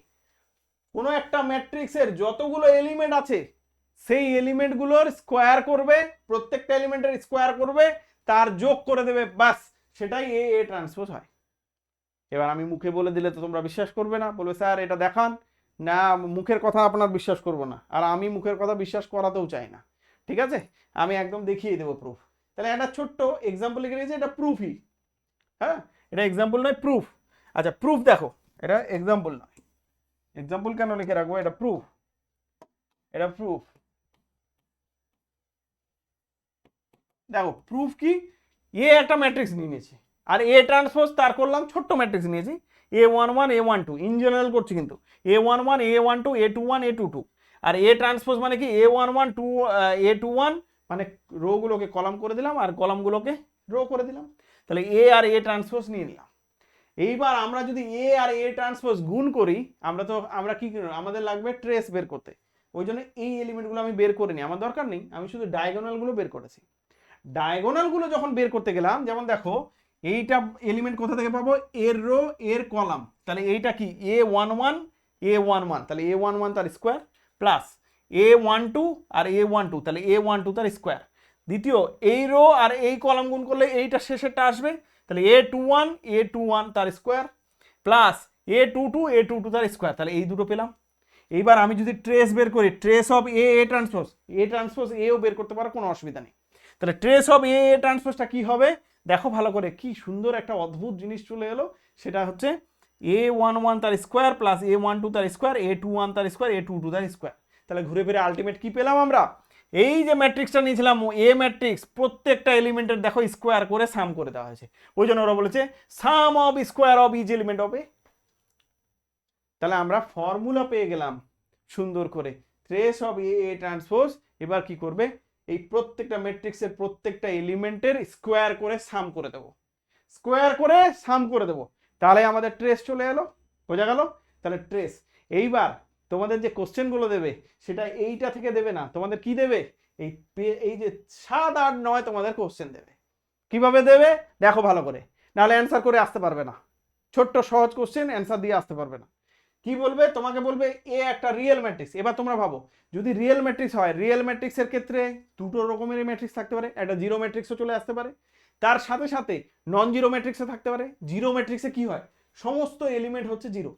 কোনো একটা ম্যাট্রিক্সের যতগুলো এলিমেন্ট আছে সেই এলিমেন্টগুলোর স্কোয়ার করবে, প্রত্যেকটা এলিমেন্টের স্কোয়ার করবে, তার যোগ করে দেবে, বাস সেটাই এ ট্রান্সপোজ হয়। এবার আমি মুখে বলে দিলে তো তোমরা বিশ্বাস করবে না, বলবে স্যার এটা দেখান না, মুখের কথা আপনার বিশ্বাস করবো না, আর আমি মুখের কথা বিশ্বাস করাতেও চাই না, ঠিক আছে, আমি একদম দেখিয়ে দেবো প্রুফ। তাহলে একটা ছোট্ট এক্সাম্পল লিখে দিয়েছি, এটা প্রুফই, হ্যাঁ এটা এক্সাম্পল নয়, প্রুফ। আচ্ছা প্রুফ দেখো, এটা এক্সাম্পল নয়, এক্সাম্পল কেন লিখে রাখবো, এটা প্রুফ, এটা প্রুফ। দেখো প্রুফ কি, একটা ম্যাট্রিক্স নিয়ে নিয়েছি আর এ ট্রান্সপোজ তার করলাম ছোট্ট ম্যাট্রিক্স নিয়েছি, A11 A12 ইন জেনারেল করছি, কিন্তু A11 A12 A21 A22, আর এ ট্রান্সপোজ মানে কি A11 A21, মানে রো গুলোকে কলাম করে দিলাম আর কলামগুলোকে রো করে দিলাম, তাহলে এ আর এ ট্রান্সপোজ নিয়ে নিলাম। এইবার আমরা যদি এ আর এ ট্রান্সপোজ গুণ করি, আমরা কি আমাদের লাগবে ট্রেস বের করতে, ওই জন্য এই এলিমেন্টগুলো আমি বের করে নিই, আমার দরকার নেই, আমি শুধু ডায়াগোনালগুলো বের করেছি। ডায়াগোনালগুলো যখন বের করতে গেলাম, যেমন দেখো এইটা এলিমেন্ট কোথা থেকে পাবো, এর রো এর কলাম, তাহলে এইটা কি A11 A11, তাহলে A11 তার স্কোয়ার প্লাস A12 আর A12, তাহলে A12 তার স্কোয়ার। দ্বিতীয় এই রো আর এই কলাম গুণ করলে এইটা শেষেরটা আসবে, তাহলে A21 তার স্কোয়ার প্লাস A22 তার স্কোয়ার, তাহলে এই দুটো পেলাম। এইবার আমি যদি ট্রেস বের করি, ট্রেস অফ এ ট্রান্সপোজ এও বের করতে পারো, কোনো অসুবিধা নেই। তাহলে ট্রেস অফ এ ট্রান্সপোজটা কি হবে, দেখো ভালো করে, কি সুন্দর একটা অদ্ভুত জিনিস চলে এলো, সেটা হচ্ছে A11 তার স্কোয়ার প্লাস A12 তার স্কোয়ার A21 তার স্কোয়ার A22 তার স্কোয়ার। তাহলে ঘুরে ফিরে আলটিমেট কি পেলাম আমরা, এই যে ম্যাট্রিক্সটা নিয়েছিলাম এ ম্যাট্রিক্স, প্রত্যেকটা এলিমেন্টের দেখো স্কোয়ার করে সাম করে দেওয়া হয়েছে, ওই জন্য ওরা বলেছে sum of square of each element of A. তাহলে আমরা ফর্মুলা পেয়ে গেলাম সুন্দর করে, ট্রেস অফ এ ট্রান্সপোজ এবার কি করবে, এই প্রত্যেকটা ম্যাট্রিক্সের প্রত্যেকটা এলিমেন্টের স্কোয়ার করে সাম করে দেবো, স্কোয়ার করে সাম করে দেবো, তাহলে আমাদের ট্রেস চলে এলো, বোঝা গেল। তাহলে ট্রেস, এইবার তোমাদের যে কোশ্চেনগুলো দেবে সেটা এইটা থেকে দেবে না, তোমাদের কি দেবে, এই যে 7 8 9 তোমাদের কোশ্চেন দেবে। কিভাবে দেবে দেখো ভালো করে, নাহলে অ্যান্সার করে আসতে পারবে না, ছোট্ট সহজ কোশ্চেন অ্যান্সার দিয়ে আসতে পারবে না। কি বলবে, তোমাকে বলবে এ একটা রিয়েল ম্যাট্রিক্স। এবার তোমরা ভাবো যদি রিয়েল ম্যাট্রিক্স হয়, রিয়েল ম্যাট্রিক্সের ক্ষেত্রে দুটো রকমের ম্যাট্রিক্স থাকতে পারে, একটা জিরো ম্যাট্রিক্সও চলে আসতে পারে, তার সাথে সাথে নন জিরো ম্যাট্রিক্সও থাকতে পারে। জিরো ম্যাট্রিক্সে কি হয়, সমস্ত এলিমেন্ট হচ্ছে জিরো,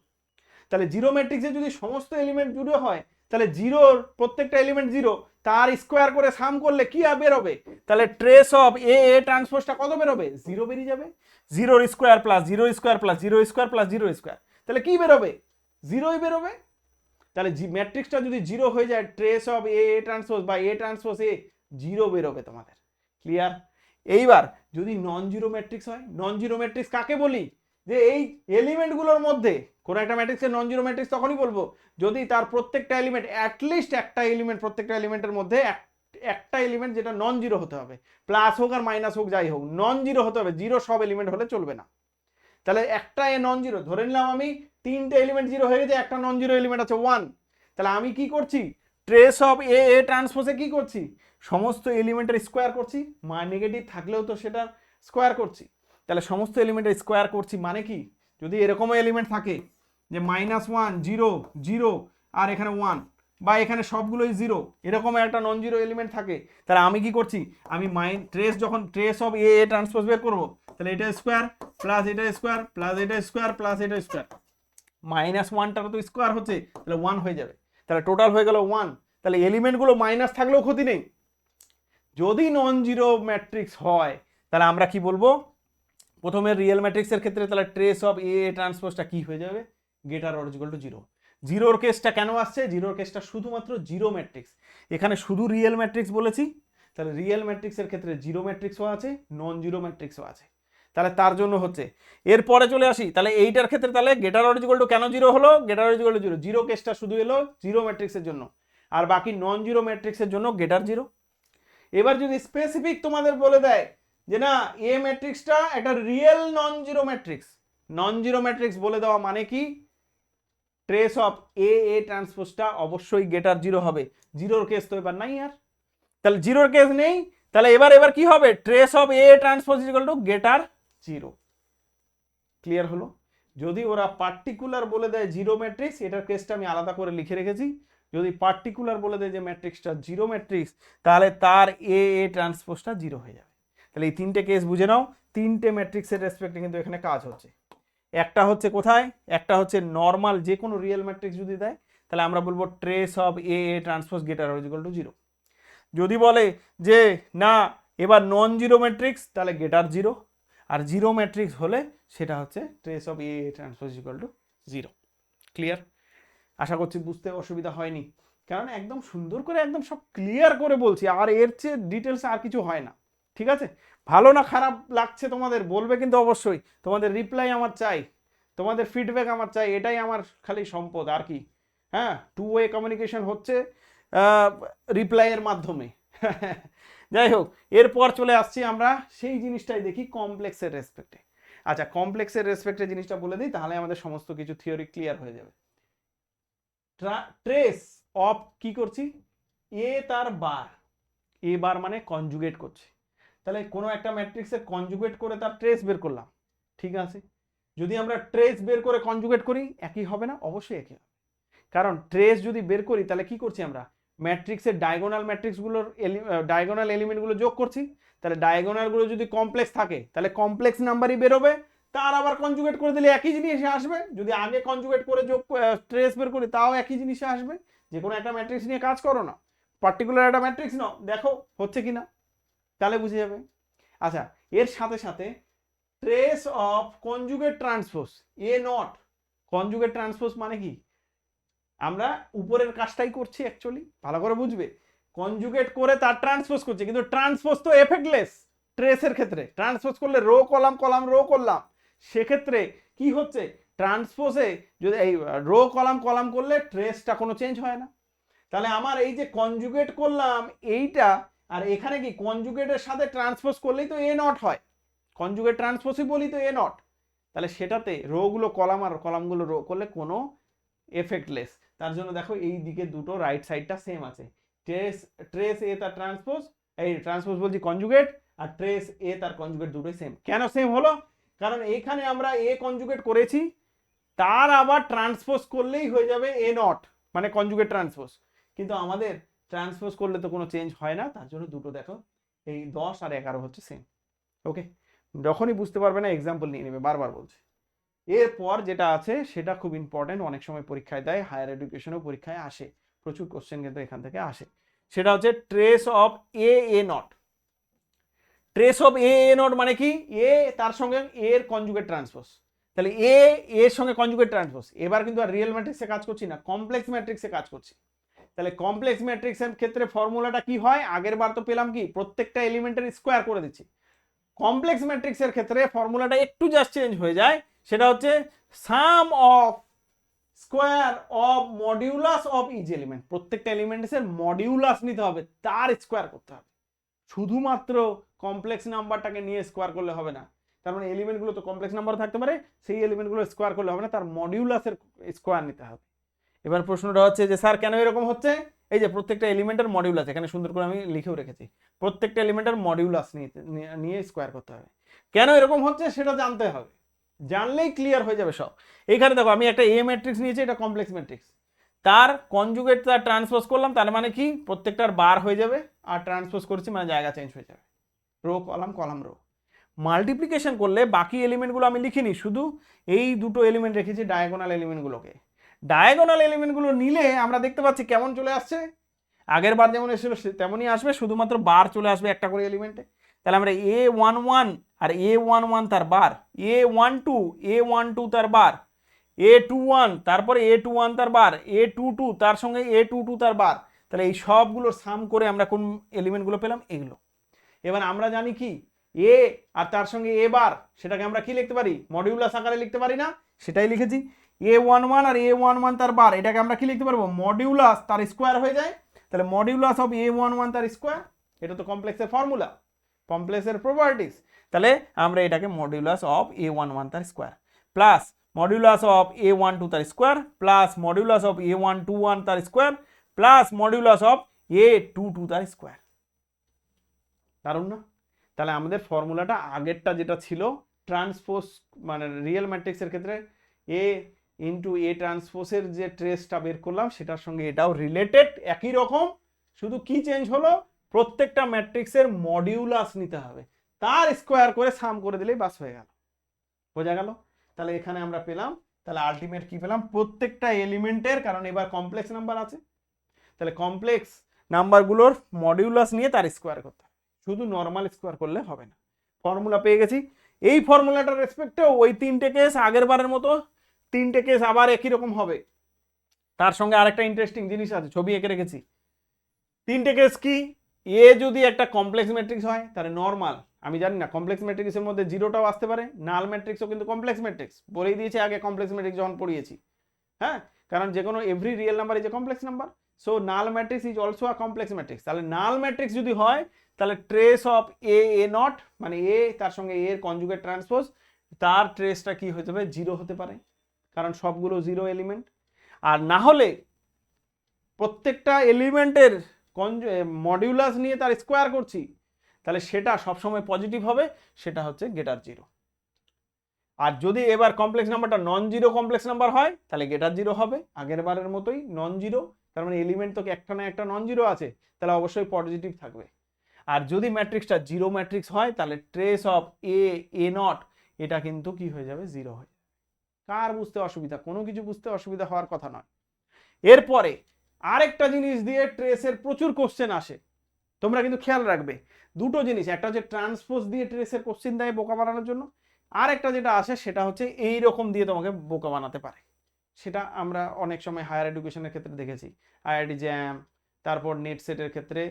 তাহলে জিরো ম্যাট্রিক্সে যদি সমস্ত এলিমেন্ট জিরো হয়, তাহলে জিরোর প্রত্যেকটা এলিমেন্ট জিরো, তার স্কোয়ার করে সাম করলে কি বেরোবে, তাহলে ট্রেস অফ এ ট্রান্সপোজটা কত বেরোবে, জিরো বেরিয়ে যাবে, জিরোর square plus zero square plus zero square plus zero square, তাহলে কি বেরোবে, জিরোই বেরোবে। তাহলে ম্যাট্রিক্সটা যদি জিরো হয়ে যায়, ট্রেস অফ এ ট্রান্সপোজ বা এ ট্রান্সপোজ এ জিরো বেরোবে তোমাদের, ক্লিয়ার। এইবার যদি নন জিরো ম্যাট্রিক্স হয়, নন জিরো ম্যাট্রিক্স কাকে বলি, যে এই এলিমেন্টগুলোর মধ্যে কোন একটা ম্যাট্রিক্সের নন জিরো ম্যাট্রিক্স তখনই বলবো যদি তার প্রত্যেকটা এলিমেন্ট অ্যাটলিস্ট একটা এলিমেন্ট, প্রত্যেকটা এলিমেন্টের মধ্যে একটা এলিমেন্ট যেটা নন জিরো হতে হবে, প্লাস হোক আর মাইনাস হোক যাই হোক নন জিরো হতে হবে, জিরো সব এলিমেন্ট হলে চলবে না। তাহলে একটা এ নন জিরো, ধরে নিলাম আমি তিনটে এলিমেন্ট জিরো হয়ে গেছে, একটা নন জিরো এলিমেন্ট আছে 1, তাহলে আমি কি করছি, ট্রেস অফ এ এ ট্রান্সপোজে কি করছি, সমস্ত এলিমেন্টের স্কোয়ার করছি, নেগেটিভ থাকলেও তো সেটা স্কোয়ার করছি, তাহলে সমস্ত এলিমেন্টের স্কোয়ার করছি মানে কি, যদি এরকমও এলিমেন্ট থাকে যে -1 0 0 আর এখানে 1 বা এখানে সবগুলোই জিরো, এরকম একটা নন জিরো এলিমেন্ট থাকে, তাহলে আমি কি করছি, আমি যখন trace of A A transpose বের করবো, তাহলে এটা স্কোয়ার প্লাস এটা স্কোয়ার প্লাস এটা স্কোয়ার প্লাস এটা স্কোয়ার, -1টার তো স্কোয়ার হচ্ছে, তাহলে 1 হয়ে যাবে, তাহলে টোটাল হয়ে গেল 1। তাহলে এলিমেন্টগুলো মাইনাস থাকলেও ক্ষতি নেই। যদি নন জিরো ম্যাট্রিক্স হয় তাহলে আমরা কি বলবো, প্রথমে রিয়েল ম্যাট্রিক্সের ক্ষেত্রে তাহলে ট্রেস অফ এ ট্রান্সপোজটা কি হয়ে যাবে, greater or equal to zero. জিরোর কেসটা কেন আসছে, জিরোর কেসটা শুধুমাত্র জিরো ম্যাট্রিক্স, এখানে শুধু রিয়েল ম্যাট্রিক্স বলেছি, তাহলে রিয়েল ম্যাট্রিক্সের ক্ষেত্রে জিরো ম্যাট্রিক্সও আছে, নন জিরো ম্যাট্রিক্সও আছে, তাহলে তার জন্য হচ্ছে। এরপরে চলে আসি, তাহলে এইটার ক্ষেত্রে তাহলে গ্রেটার অর ইকুয়াল টু কেন জিরো হলো, greater or equal to zero, zero কেসটা শুধু এলো জিরো ম্যাট্রিক্সের জন্য, আর বাকি নন জিরো ম্যাট্রিক্সের জন্য গ্রেটার জিরো। এবার যদি স্পেসিফিক তোমাদের বলে দেয় যে না এ ম্যাট্রিক্সটা একটা রিয়েল নন জিরো ম্যাট্রিক্স, নন জিরো ম্যাট্রিক্স বলে দেওয়া মানে কি, ট্রেস অফ এ এ ট্রান্সপোজটা অবশ্যই গ্রেটার জিরো হবে, জিরোর কেস তো এবার নাই আর, তাহলে জিরোর কেস নেই, তাহলে এবার কি হবে, trace of A transpose equal two greater zero. Clear হলো? যদি ওরা পার্টিকুলার বলে দেয় জিরো ম্যাট্রিক্স, এটার কেসটা আমি আলাদা করে লিখে রেখেছি, যদি পার্টিকুলার বলে দেয় যে ম্যাট্রিক্সটা জিরো ম্যাট্রিক্স, তাহলে তার এ এ ট্রান্সপোজটা জিরো হয়ে যাবে। তাহলে এই তিনটে কেস বুঝে নাও, তিনটে ম্যাট্রিক্সের রেসপেক্টে কিন্তু এখানে কাজ হচ্ছে। একটা হচ্ছে কোথায়, একটা হচ্ছে নর্মাল যে কোনো রিয়েল ম্যাট্রিক্স যদি দেয় তাহলে আমরা বলবো trace of A A transpose greater or equal to zero. যদি বলে যে না এবার নন জিরো ম্যাট্রিক্স, তাহলে গ্রেটার জিরো, আর জিরো ম্যাট্রিক্স হলে সেটা হচ্ছে trace of A transpose equal to zero. Clear? আশা করছি বুঝতে অসুবিধা হয়নি, কারণ একদম সুন্দর করে একদম সব ক্লিয়ার করে বলছি, আর এর চেয়ে ডিটেলস আর কিছু হয় না। ঠিক আছে? ভালো না খারাপ লাগছে তোমাদের বলবে কিন্তু অবশ্যই, তোমাদের রিপ্লাই আমার চাই, তোমাদের ফিডব্যাক আমার চাই, এটাই আমার খালি সম্পদ আর কি। হ্যাঁ, টু ওয়ে কমিউনিকেশন হচ্ছে রিপ্লাইয়ের মাধ্যমে। যাই হোক, এরপর চলে আসছি আমরা সেই জিনিসটাই দেখি কমপ্লেক্সের রেসপেক্টে। আচ্ছা, কমপ্লেক্সের রেসপেক্টে জিনিসটা বলে দিই, তাহলে আমাদের সমস্ত কিছু থিওরি ক্লিয়ার হয়ে যাবে। ট্রেস অফ কি করছি, এ তার বার, এ বার মানে কনজুগেট করছি, তাহলে কোনো একটা ম্যাট্রিক্সের কনজুগেট করে তার ট্রেস বের করলাম। ঠিক আছে, যদি আমরা ট্রেস বের করে কনজুগেট করি একই হবে না? অবশ্যই একই হবে, কারণ ট্রেস যদি বের করি তাহলে কি করছি আমরা, ম্যাট্রিক্সের ডায়াগোনাল ম্যাট্রিক্সগুলোর ডায়াগোনাল এলিমেন্টগুলো যোগ করছি, তাহলে ডায়াগোনালগুলো যদি কমপ্লেক্স থাকে তাহলে কমপ্লেক্স নাম্বারই বেরোবে, তার আবার কনজুগেট করে দিলে একই জিনিসে আসবে, যদি আগে কনজুগেট করে যোগ ট্রেস বের করি তাও একই জিনিসে আসবে। যে কোনো একটা ম্যাট্রিক্স নিয়ে কাজ করো না, পার্টিকুলার একটা ম্যাট্রিক্স নাও, দেখো হচ্ছে কিনা, তাহলে বুঝে যাবে। আচ্ছা, এর সাথে সাথে trace of conjugate transpose A not, conjugate transpose মানে কি, আমরা উপরের কাজটাই করছি অ্যাকচুয়ালি, ভালো করে বুঝবে, কনজুগেট করে তার ট্রান্সপোজ করছে, কিন্তু ট্রান্সপোজ তো এফেক্টলেস। ট্রেসের ক্ষেত্রে ট্রান্সপোজ করলে রো কলাম কলাম রো করলাম, সেক্ষেত্রে কি হচ্ছে, ট্রান্সপোজে যদি এই রো কলাম কলাম করলে ট্রেসটা কোনো চেঞ্জ হয় না। তাহলে আমার এই যে কনজুগেট করলাম এইটা, আর এখানে কি কনজুগেটের সাথে ট্রান্সপোজ করলেই তো এ নট হয়, কনজুগেট ট্রান্সপোজই বলি তো এ নট, তাহলে সেটাতে রোগুলো কলাম আর কলামগুলো রো করলে কোনো এফেক্টলেস। তার জন্য দেখো এই দিকে দুটো রাইট সাইডটা সেম আছে, ট্রেস এ তার ট্রান্সপোজ, এই ট্রান্সপোজ বলছি কনজুগেট, আর ট্রেস এ তার কনজুগেট দুটোই সেম। কেন সেম হলো, কারণ এইখানে আমরা এ কনজুগেট করেছি, তার আবার ট্রান্সপোজ করলেই হয়ে যাবে এ নট, মানে কনজুগেট ট্রান্সপোজ, কিন্তু আমাদের ট্রান্সপোজ করলে তো কোনো চেঞ্জ হয় না, তার জন্য দুটো দেখো এই 10 আর 11 হচ্ছে সেম। ওকে, যখনই বুঝতে পারবে না এক্সাম্পল নিয়ে নেবে, বারবার বলছি। এরপর যেটা আছে সেটা খুব ইম্পর্টেন্ট, অনেক সময় পরীক্ষায় দেয়, হায়ার এডুকেশনেও পরীক্ষায় আসে, প্রচুর কোশ্চেন কিন্তু এখান থেকে আসে, সেটা হচ্ছে trace of A A not. Trace of A A not মানে কি, এ তার সঙ্গে এর কনজুগেট ট্রান্সপোজ, তাহলে এ এর সঙ্গে কনজুগেট ট্রান্সপোজ, এবার কিন্তু আর রিয়েল ম্যাট্রিক্সে কাজ করছি না, কমপ্লেক্স ম্যাট্রিক্সে কাজ করছি। তাহলে কমপ্লেক্স ম্যাট্রিক্সের ক্ষেত্রে ফর্মুলাটা কি হয়, আগের বার তো পেলাম কি, প্রত্যেকটা এলিমেন্টের স্কোয়ার করে দিচ্ছি, কমপ্লেক্স ম্যাট্রিক্সের ক্ষেত্রে ফর্মুলাটা একটু জাস্ট চেঞ্জ হয়ে যায়, সেটা হচ্ছে sum of square of modulus of each element. প্রত্যেকটা এলিমেন্টের মডিউলাস নিতে হবে, তার স্কোয়ার করতে হবে। শুধুমাত্র কমপ্লেক্স নাম্বারটাকে নিয়ে স্কোয়ার করলে হবে না। তার মানে এলিমেন্টগুলো তো কমপ্লেক্স নাম্বার থাকতে পারে, সেই এলিমেন্টগুলো স্কোয়ার করলে হবে না, তার মডিউলাসের স্কোয়ার নিতে হবে। এবার প্রশ্নটা হচ্ছে যে স্যার কেন এরকম হচ্ছে? এই যে প্রত্যেকটা এলিমেন্টের মডিউলাস, এখানে সুন্দর করে আমি লিখেও রেখেছি, প্রত্যেকটা এলিমেন্টের মডিউলাস নিয়ে স্কোয়ার করতে হবে। কেন এরকম হচ্ছে সেটা জানতে হবে, জানলেই ক্লিয়ার হয়ে যাবে সব। এইখানে দেখো আমি একটা এ ম্যাট্রিক্স নিয়েছি, এটা কমপ্লেক্স ম্যাট্রিক্স, তার কনজুগেট তার ট্রান্সপোজ করলাম, তার মানে কি প্রত্যেকটার বার হয়ে যাবে, আর ট্রান্সপোজ করছি মানে জায়গা চেঞ্জ হয়ে যাবে, rho column column rho. Multiplication করলে বাকি এলিমেন্টগুলো আমি লিখিনি, শুধু এই দুটো এলিমেন্ট রেখেছি ডায়াগোনাল এলিমেন্টগুলোকে। ডায়াগোনাল এলিমেন্টগুলো নিলে আমরা দেখতে পাচ্ছি কেমন চলে আসছে, আগের বার যেমন এসেছিল তেমনই আসবে, শুধুমাত্র বার চলে আসবে একটা করে এলিমেন্টে। তাহলে আমরা A11 আর A11 তার বার, A12 তার বার, A21 তারপরে A21 তার বার, A22 তার সঙ্গে A22 তার বার। তাহলে এই সবগুলোর সাম করে আমরা কোন এলিমেন্টগুলো পেলাম? এগুলো। এবার আমরা জানি কি এ আর তার সঙ্গে এ বার, সেটাকে আমরা কি লিখতে পারি? মডিউলাস আকারে লিখতে পারি না? সেটাই লিখেছি। A11 আর A11 তার বার, এটাকে আমরা কি লিখতে পারবো? মডিউলাস তার স্কোয়ার হয়ে যায়। তাহলে মডিউলাস অফ A11 তার স্কোয়ার, এটা তো কমপ্লেক্সের ফর্মুলা, কমপ্লেক্সের প্রপার্টিস। তাহলে আমরা এটাকে মডিউলাস অফ A11 তার square plus modulus of A12 তার square plus modulus of A121 তার square plus modulus of A22 তার স্কোয়ার। দারুণ না? তাহলে আমাদের ফর্মুলাটা আগেরটা যেটা ছিল ট্রান্সপোজ মানে রিয়েল ম্যাট্রিক্সের ক্ষেত্রে এ ইন্টু এ ট্রান্সপোজের যে ট্রেসটা বের করলাম সেটার সঙ্গে এটাও রিলেটেড, একই রকম, শুধু কি চেঞ্জ হলো? প্রত্যেকটা ম্যাট্রিক্সের মডিউলাস নিতে হবে, তার স্কোয়ার করে সাম করে দিলেই বাস হয়ে গেল। বোঝা গেল? তাহলে এখানে আমরা পেলাম, তাহলে আলটিমেট কি পেলাম? প্রত্যেকটা এলিমেন্টের, কারণ এবার কমপ্লেক্স নাম্বার আছে, তাহলে কমপ্লেক্স নাম্বারগুলোর মডিউলাস নিয়ে তার স্কোয়ার করতে হবে, শুধু নর্মাল স্কোয়ার করলে হবে না। ফর্মুলা পেয়ে গেছি। এই ফর্মুলাটার রেসপেক্টেও ওই তিনটে কেস আগের বারের মতো, তিনটে কেস আবার একই রকম হবে। তার সঙ্গে আরেকটা ইন্টারেস্টিং জিনিস আছে, ছবি এঁকে রেখেছি। তিনটে কেস কি? এ যদি একটা কমপ্লেক্স ম্যাট্রিক্স হয় তাহলে নর্মাল, আমি জানি না কমপ্লেক্স ম্যাট্রিক্সের মধ্যে জিরোটাও আসতে পারে, নাল ম্যাট্রিক্সও কিন্তু কমপ্লেক্স ম্যাট্রিক্স, বলেই দিয়েছে আগে কমপ্লেক্স ম্যাট্রিক্স যখন পড়িয়েছি। হ্যাঁ, কারণ যে কোনো every real number is a complex number, so null matrix is also a complex matrix. তাহলে নাল ম্যাট্রিক্স যদি হয় তাহলে ট্রেস অফ এ নট, মানে এ তার সঙ্গে এর কনজুগেট ট্রান্সপোজ, তার ট্রেসটা কি হতে পারে? জিরো হতে পারে, কারণ সবগুলো জিরো এলিমেন্ট। আর না হলে প্রত্যেকটা এলিমেন্টের মডিউলাস নিয়ে তার স্কোয়ার করছি, তাহলে সেটা সবসময় পজিটিভ হবে, সেটা হচ্ছে গেটার জিরো। আর যদি এবার কমপ্লেক্স নাম্বারটা নন জিরো কমপ্লেক্স নাম্বার হয় তাহলে গেটার জিরো হবে, আগের বারের মতোই নন জিরো, তার মানে এলিমেন্ট তো একটা না একটা নন জিরো আছে, তাহলে অবশ্যই পজিটিভ থাকবে। আর যদি ম্যাট্রিক্সটা জিরো ম্যাট্রিক্স হয় তাহলে ট্রেস অফ এ নট, এটা কিন্তু কি হয়ে যাবে? জিরো হয়ে যাবে। কার বুঝতে অসুবিধা? কোনো কিছু বুঝতে অসুবিধা হওয়ার কথা নয়। এরপরে আরেকটা জিনিস দিয়ে ট্রেসের প্রচুর কোশ্চেন আসে, তোমরা কিন্তু খেয়াল রাখবে দুটো জিনিস, একটা হচ্ছে ট্রান্সপোজ দিয়ে ট্রেসের কোশ্চেন দেয় বোকা বানানোর জন্য, আর একটা যেটা আসে সেটা হচ্ছে এই রকম দিয়ে তোমাকে বোকা বানাতে পারে। সেটা আমরা অনেক সময় হায়ার এডুকেশনের ক্ষেত্রে দেখেছি, আইআইটি জ্যাম, তারপর নেট সেটের ক্ষেত্রে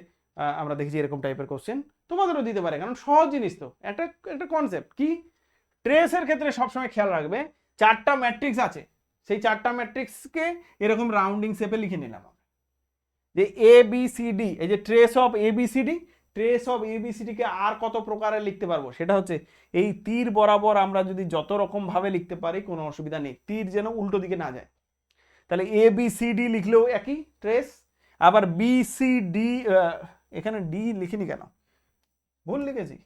আমরা দেখেছি এরকম টাইপের কোশ্চেন তোমাদেরও দিতে পারে, কারণ সহজ জিনিস তো, একটা একটা কনসেপ্ট কি। ট্রেসের ক্ষেত্রে সবসময় খেয়াল রাখবে চারটা ম্যাট্রিক্স আছে, সেই চারটা ম্যাট্রিক্সকে এরকম রাউন্ডিং শেপে লিখে নিলাম যে এ বি সি ডি, এই যে trace of A B C D, trace of A B C D কে আর কত প্রকারে লিখতে পারবো? সেটা হচ্ছে এই তীর বরাবর আমরা যদি যত রকম ভাবে লিখতে পারি কোনো অসুবিধা নেই, তীর যেন উল্টো দিকে না যায়। তাহলে এ বি সি ডি লিখলেও একই ট্রেস, আবার বি সি ডি, এখানে ডি লিখিনি কেন? ভুল লিখেছি,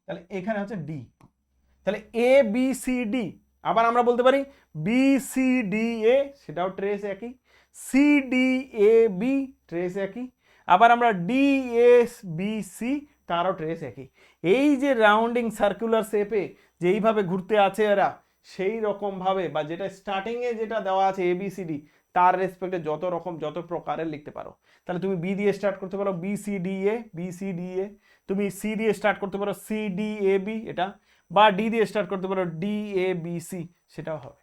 তাহলে এখানে হচ্ছে ডি, তাহলে এ বি সি ডি। আবার আমরা বলতে পারি বি সি ডি এ, সেটাও ট্রেস একই, C D A B trace একই, আবার আমরা ডি এস বি সি, তারও ট্রেস একই। এই যে রাউন্ডিং সার্কুলার শেপে যেইভাবে ঘুরতে আছে এরা, সেই রকম ভাবে বা যেটা স্টার্টিং এ যেটা দেওয়া আছে এ বি সি ডি, তার রেসপেক্টে যত রকম যত প্রকারের লিখতে পারো। তাহলে তুমি বি দিয়ে স্টার্ট করতে পারো B C D A, B C D A, তুমি সি দিয়ে স্টার্ট করতে পারো সি ডি এ বি এটা, বা ডি দিয়ে স্টার্ট করতে পারো ডি এ বি সি, সেটাও হবে।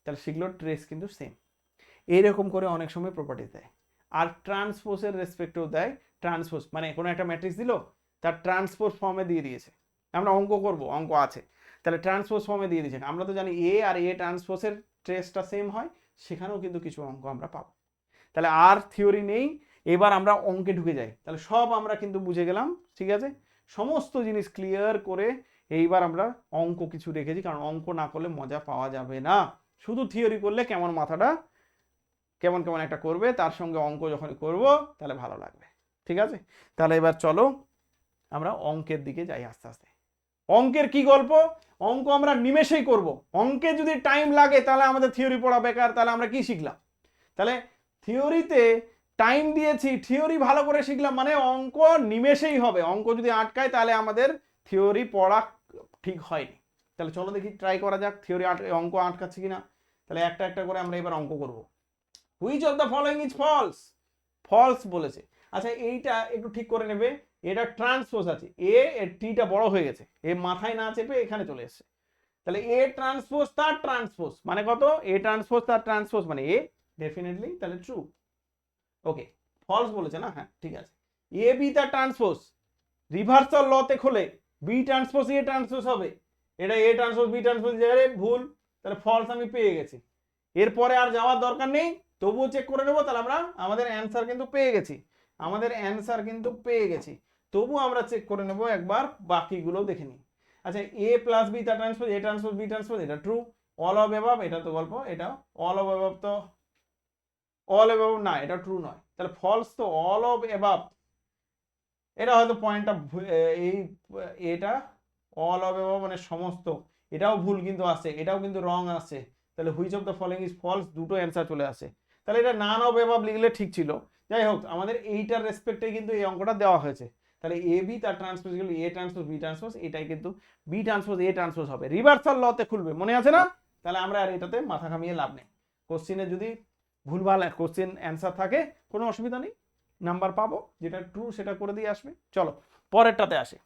তাহলে সেগুলোর ট্রেস কিন্তু সেম। এইরকম করে অনেক সময় প্রপার্টি দেয়। আর ট্রান্সপোজের রেসপেক্টেও দেয়, ট্রান্সপোজ মানে কোনো একটা ম্যাট্রিক্স দিল, তার ট্রান্সপোজ ফর্মে দিয়ে দিয়েছে। আমরা অঙ্ক করব, অঙ্ক আছে, তাহলে ট্রান্সপোজ ফর্মে দিয়ে দিয়েছে। আমরা তো জানি এ আর এ ট্রান্সপোজের ট্রেসটা সেম হয়, সেখানেও কিন্তু কিছু অঙ্ক আমরা পাবো। তাহলে আর থিওরি নেই, এবার আমরা অঙ্কে ঢুকে যাই। তাহলে সব আমরা কিন্তু বুঝে গেলাম, ঠিক আছে, সমস্ত জিনিস ক্লিয়ার করে এইবার আমরা অঙ্ক কিছু রেখেছি, কারণ অঙ্ক না করলে মজা পাওয়া যাবে না। শুধু থিওরি করলে কেমন মাথাটা কেমন কেমন একটা করবে, তার সঙ্গে অঙ্ক যখন করব তাহলে ভালো লাগবে, ঠিক আছে। তাহলে এবার চলো আমরা অঙ্কের দিকে যাই আস্তে আস্তে। অঙ্কের কি গল্প, অঙ্ক আমরা নিমেষেই করব। অঙ্কে যদি টাইম লাগে তাহলে আমাদের থিওরি পড়া বেকার, তাহলে আমরা কি শিখলাম? তাহলে থিওরিতে টাইম দিয়েছি, থিওরি ভালো করে শিখলাম, মানে অঙ্ক নিমেষেই হবে। অঙ্ক যদি আটকায় তাহলে আমাদের থিওরি পড়া ঠিক হয়নি। তাহলে চলো দেখি ট্রাই করা যাক থিওরি অঙ্ক আটকাচ্ছে কিনা। তাহলে একটা একটা করে আমরা এবার অঙ্ক করব। Which of the following is false? False বলেছে। আচ্ছা এইটা একটু ঠিক করে নেবে, এটা ট্রান্সপোজ আছে, এর টিটা বড় হয়ে গেছে, এ মাথায় না চেপে এখানে চলে এসেছে। তাহলে এ ট্রান্সপোজ তার ট্রান্সপোজ মানে কত? এ ট্রান্সপোজ তার ট্রান্সপোজ মানে এ, ডেফিনেটলি তাহলে ট্রু। ওকে, ফলস বলেছে না, হ্যাঁ ঠিক আছে। এ বি তার ট্রান্সপোজ, রিভার্সাল লতে খোলে বি ট্রান্সপোজ এ ট্রান্সপোজ হবে, এটা এ ট্রান্সপোজ বি ট্রান্সপোজ জায়গায় ভুল, তাহলে ফলস আমি পেয়ে গেছি। এরপরে আর যাওয়ার দরকার নেই, তবুও চেক করে নেবো, তাহলে আমরা আমাদের অ্যান্সার কিন্তু পেয়ে গেছি, আমাদের অ্যান্সার কিন্তু পেয়ে গেছি। তবু আমরা চেক করে নেবো একবার, বাকিগুলো দেখে নিই। আচ্ছা এ প্লাস বি তার transpose A transpose B transpose, এটা ট্রু। অল অফ অ্যাবভ, এটা তো গল্প, এটা অল অফ অ্যাবভ তো অল অফ অ্যাবভ না, এটা ট্রু নয়, তাহলে ফলস তো অল অফ অ্যাবভ। এটা হয়তো পয়েন্টটা এই এটা অল অফ অ্যাবভ মানে সমস্ত, এটাও ভুল কিন্তু আছে, এটাও কিন্তু রং আছে। তাহলে which of the following is false, দুটো অ্যান্সার চলে আসে। তাহলে এটা নান অফ অ্যাবভ লিখলে ঠিক ছিল। যাই হোক, আমাদের এইটার রেসপেক্টে কিন্তু এই অঙ্কটা দেওয়া হয়েছে। তাহলে এ বি তার ট্রান্সপোজ গেল এ ট্রান্সপোজ বি ট্রান্সপোজ, এটাই কিন্তু বি ট্রান্সপোজ এ ট্রান্সপোজ হবে, রিভার্সাল লতে খুলবে, মনে আছে না? তাহলে আমরা আর এটাতে মাথা ঘামিয়ে লাভ নেই। কোশ্চিনে যদি ভুলভাল কোশ্চিন অ্যান্সার থাকে কোনো অসুবিধা নেই, নাম্বার পাবো, যেটা ট্রু সেটা করে দিয়ে আসবে। চলো পরেরটাতে আসে।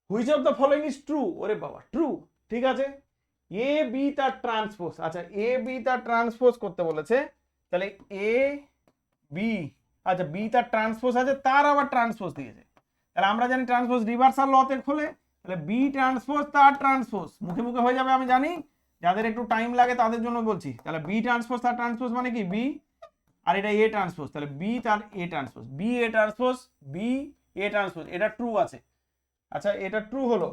Which of the following is true? ওরে বাবা ট্রু, ঠিক আছে। এ বি তার ট্রান্সপোজ, আচ্ছা এ বি তার ট্রান্সপোজ করতে বলেছে, তাহলে এ বি, আচ্ছা বি তার ট্রান্সপোজ আছে, তার আবার ট্রান্সপোজ দিয়েছে। তাহলে আমরা জানি ট্রান্সপোজ রিভার্সাল লতে খোলে, তাহলে বি ট্রান্সপোজ তার ট্রান্সপোজ, মুখে মুখে হয়ে যাবে আমি জানি, যাদের একটু টাইম লাগে তাদের জন্য বলছি। তাহলে বি ট্রান্সপোজ তার ট্রান্সপোজ মানে কি বি, আর এটা এ ট্রান্সপোজ, তাহলে বি তার A transpose, B A transpose B A transpose, এটা ট্রু আছে। আচ্ছা এটা ট্রু হলো,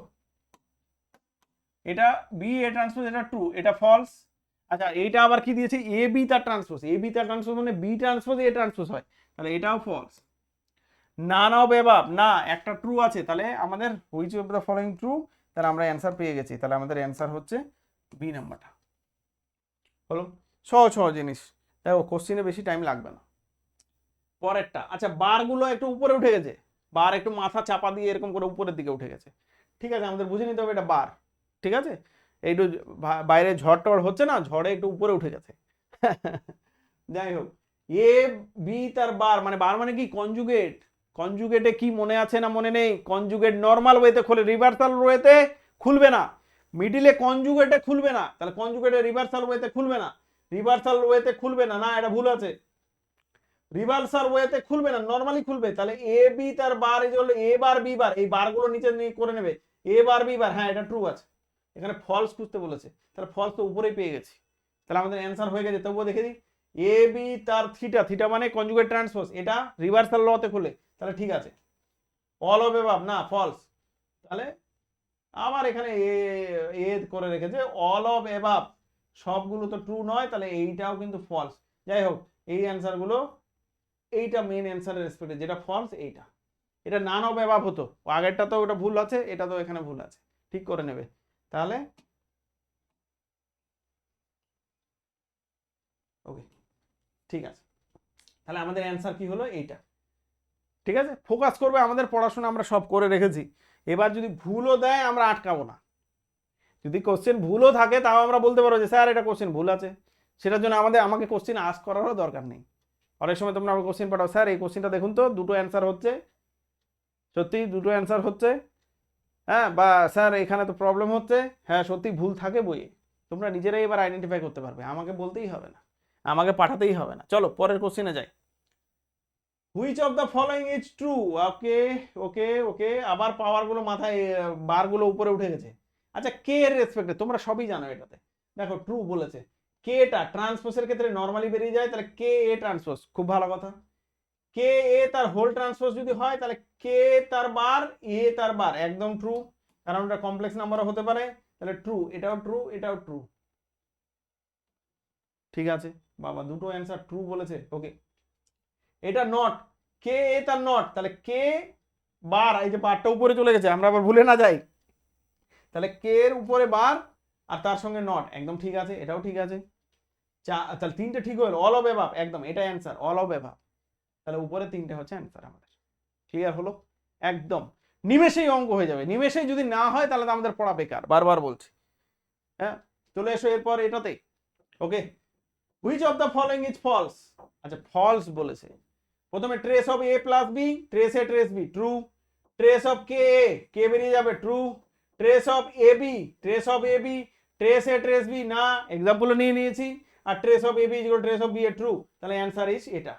এটা বি এ ট্রান্সপোজ, এটা ট্রু, এটা ফলস। আচ্ছা এইটা আবার কি দিয়েছে? এ বি তার ট্রান্সপোজ, এ বি তার ট্রান্সপোজ মানে বি ট্রান্সপোজ এ ট্রান্সপোজ হয়, তাহলে এটাও ফলস। নান অফ অ্যাবভ, না একটা ট্রু আছে, তাহলে আমাদের which of the following true, তাহলে আমরা অ্যান্সার পেয়ে গেছি, তাহলে আমাদের অ্যান্সার হচ্ছে বি নাম্বারটা হলো। সহজ সহজ জিনিস, দেখো কোশ্চিনে বেশি টাইম লাগবে না। পরেরটা, আচ্ছা বারগুলো একটু উপরে উঠে গেছে, বার একটু মাথা চাপা দিয়ে এরকম করে উপরের দিকে উঠে গেছে, ঠিক আছে, আমাদের বুঝে নিতে হবে এটা বার, ঠিক আছে। একটু বাইরে ঝড় টড় হচ্ছে না, ঝড়ে একটু উপরে উঠে গেছে। যাই হোক, এ বি তার বার মানে বার মানে কি কনজুগেট, কনজুগেটে কি মনে আছে না মনে নেই? কনজুগেট নর্মাল ওয়েতে খোলে, রিভার্সাল ওয়েতে খুলবে না, মিডিলে কনজুগেটে খুলবে না, তাহলে কনজুগেটে রিভার্সাল ওয়েতে খুলবে না, রিভার্সাল ওয়েতে খুলবে না, না এটা ভুল আছে, রিভার্সাল ওয়েতে খুলবে না, নরমালি খুলবে। তাহলে এ বি তার বার এই হলো এ বার বি বার, এই বারগুলো নিচে নিয়ে করে নেবে, এ বার বি বার, হ্যাঁ এটা ট্রু আছে। এখানে ফলস খুঁজতে বলেছে, তাহলে ফলস তো উপরেই পেয়ে গেছি, তাহলে আমাদের অ্যান্সার হয়ে গেছে। তবুও দেখে দিই, এ বি তার থিটা, থিটা মানে কনজুগেট ট্রান্সপোজ, এটা রিভার্সাল লতে খুলে, তাহলে ঠিক আছে। অল অফ অ্যাবভ না, ফলস। তাহলে আবার এখানে এ এ করে রেখেছে, অল অফ অ্যাবভ সবগুলো তো ট্রু নয়, তাহলে এইটাও কিন্তু ফলস। যাই হোক, এই অ্যান্সারগুলো, এইটা মেন অ্যান্সারের রেসপেক্টে যেটা ফলস, এইটা, এটা নান অফ অ্যাবভ হতো, আগেরটা তো ওটা ভুল আছে, এটা তো এখানে ভুল আছে, ঠিক করে নেবে। তাহলে ওকে, ঠিক আছে, তাহলে আমাদের অ্যান্সার কি হলো? এইটা, ঠিক আছে। ফোকাস করবে, আমাদের পড়াশোনা আমরা সব করে রেখেছি, এবার যদি ভুলও দেয় আমরা আটকাবো না, যদি কোশ্চেন ভুলও থাকে তাও আমরা বলতে পারবো যে স্যার এটা কোশ্চেন ভুল আছে, সেটার জন্য আমাকে কোশ্চেন আস্ক করারও দরকার নেই। অনেক সময় তোমরা আমার কোশ্চেন পাঠাও, স্যার এই কোশ্চেনটা দেখুন তো, দুটো অ্যান্সার হচ্ছে, সত্যি দুটো অ্যান্সার হচ্ছে, হ্যাঁ, বা স্যার এখানে তো প্রবলেম হচ্ছে, হ্যাঁ সত্যি ভুল থাকে বইয়ে, তোমরা নিজেরাই এবার আইডেন্টিফাই করতে পারবে, আমাকে বলতেই হবে না, আমাকে পাঠাতেই হবে না। চলো পরের কোশ্চেনে যাই। Which of the following is true. Okay okay okay, আবার পাওয়ার গুলো মাথায়, বার গুলো উপরে উঠে গেছে। আচ্ছা কে এর রেসপেক্টে তোমরা সবই জানো এটাতে, দেখো ট্রু বলেছে। কে টা ট্রান্সপোজের ক্ষেত্রে নরমালি বেরিয়ে যায়, তাহলে কে এ ট্রান্সপোজ, খুব ভালো কথা। কে এ তার হোল ট্রান্সপোজ যদি হয় তাহলে কে তার বার এ তার বার, একদম ট্রু, কারণ এটা কমপ্লেক্স নাম্বারও হতে পারে, তাহলে ট্রু, এটাও ট্রু এটাও ট্রু। ঠিক আছে বাবা, দুটো অ্যান্সার ট্রু বলেছে। ওকে, এটা নট, কে এ তার নট, তাহলে কে বার, এই যে বারটা উপরে চলে গেছে, আমরা আবার ভুলে না যাই, তাহলে কে এর উপরে বার আর তার সঙ্গে নট, একদম ঠিক আছে, এটাও ঠিক আছে। তাহলে তিনটে ঠিক হলো, অল অফ অ্যাবাভ, একদম এটাই অ্যান্সার, অল অফ অ্যাবাভ। তাহলে উপরে তিনটে হচ্ছে অ্যান্সার আমাদের। ক্লিয়ার হলো, একদম নিমেষেই অঙ্ক হয়ে যাবে, নিমেষেই যদি না হয় তাহলে তো আমাদের পড়া বেকার, বারবার বলছি। হ্যাঁ, চলে এসো এরপর এটাতে। Okay, which of the following is false. আচ্ছা ফলস বলেছে, প্রথমে trace of A plus B, trace A trace B, true. Trace of K A, K বেরিয়ে যাবে, true. Trace of A B, trace of A B, trace A trace B না, example নিয়ে নিয়েছি। আর trace of A B equal trace of B A, true. তাহলে answer is এটা।